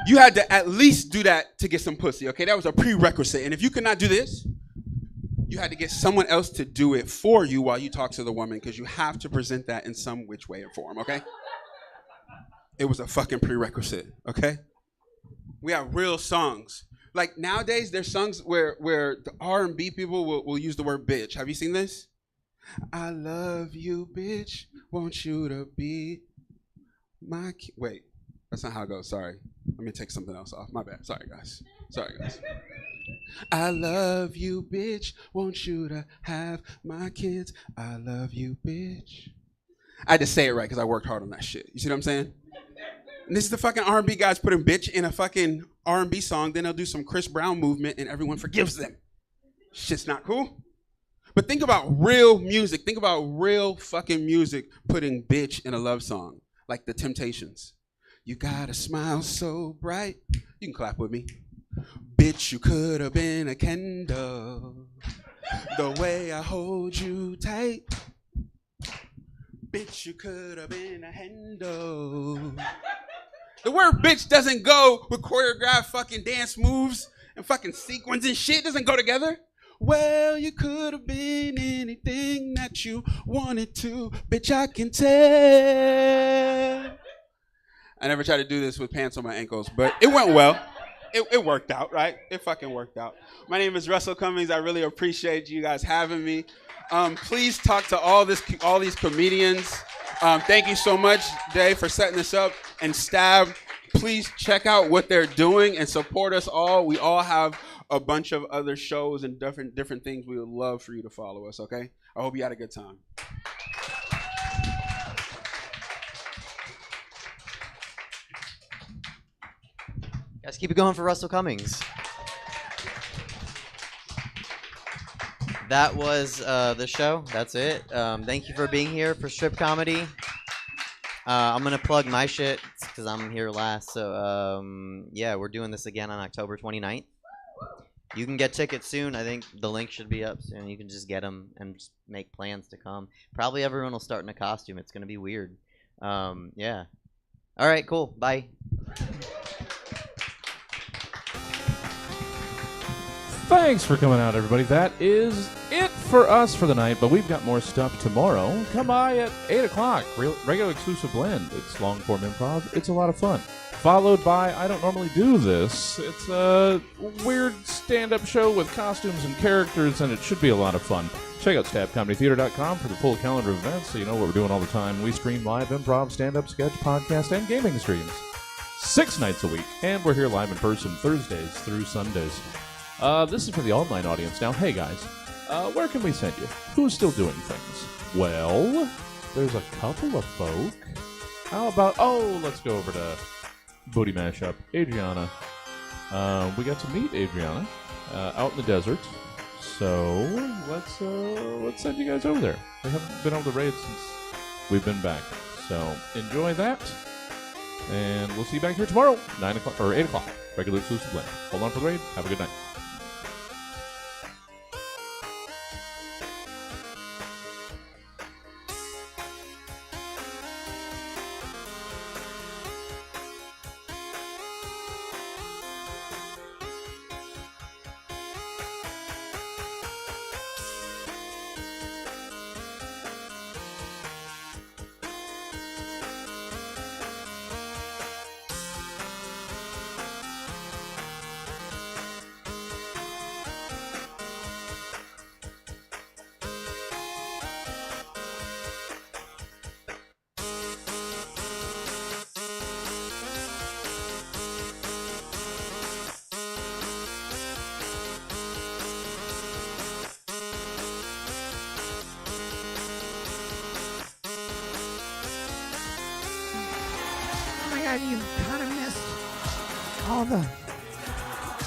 You had to at least do that to get some pussy, okay? That was a prerequisite. And if you could not do this, you had to get someone else to do it for you while you talk to the woman, because you have to present that in some which way or form, okay? It was a fucking prerequisite, okay? We have real songs. Like, nowadays, there's songs where the R&B people will use the word bitch. Have you seen this? I love you, bitch. Want you to be my Wait, that's not how it goes. Sorry. Let me take something else off. My bad. Sorry, guys. I love you, bitch. Want you to have my kids. I love you, bitch. I had to say it right because I worked hard on that shit. You see what I'm saying? And this is the fucking R&B guys putting bitch in a fucking R&B song. Then they'll do some Chris Brown movement and everyone forgives them. Shit's not cool. But think about real music. Think about real fucking music putting bitch in a love song. Like the Temptations. You got a smile so bright. You can clap with me. Bitch, you could have been a candle. The way I hold you tight. Bitch, you could have been a handle. The word bitch doesn't go with choreographed fucking dance moves and fucking sequins and shit. It doesn't go together. Well, you could have been anything that you wanted to. Bitch, I can tell. I never tried to do this with pants on my ankles, but it went well. It worked out, right? It fucking worked out. My name is Russell Cummings. I really appreciate you guys having me. Please talk to all these comedians. Thank you so much, Dave, for setting this up. And Stab, please check out what they're doing and support us all. We all have a bunch of other shows and different things we would love for you to follow us, okay? I hope you had a good time. Guys, keep it going for Russell Cummings. That was the show. That's it. Thank you for being here for Strip Comedy. I'm going to plug my shit because I'm here last. So, yeah, we're doing this again on October 29th. You can get tickets soon. I think the link should be up soon. You can just get them and just make plans to come. Probably everyone will start in a costume. It's going to be weird. Yeah. All right, cool. Bye. Thanks for coming out, everybody. That is it for us for the night, but we've got more stuff tomorrow. Come by at 8 o'clock. Regular exclusive blend. It's long-form improv. It's a lot of fun. Followed by, I don't normally do this. It's a weird stand-up show with costumes and characters, and it should be a lot of fun. Check out stabcomedytheater.com for the full calendar of events so you know what we're doing all the time. We stream live improv, stand-up, sketch, podcast, and gaming streams 6 nights a week, and we're here live in person Thursdays through Sundays. This is for the online audience now. Hey, guys, where can we send you? Who's still doing things? Well, there's a couple of folk. How about, let's go over to Booty Mashup. Adriana. We got to meet Adriana out in the desert. So let's send you guys over there. We haven't been able to raid since we've been back. So enjoy that. And we'll see you back here tomorrow, 9 o'clock or 8 o'clock. Regular exclusive blend. Hold on for the raid. Have a good night. You kind of missed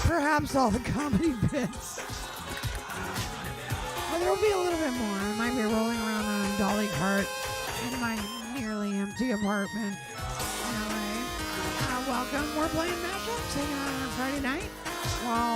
perhaps all the comedy bits. But there will be a little bit more. I might be rolling around on a dolly cart in my nearly empty apartment. Anyway, welcome. We're playing mashups, hanging out on a Friday night while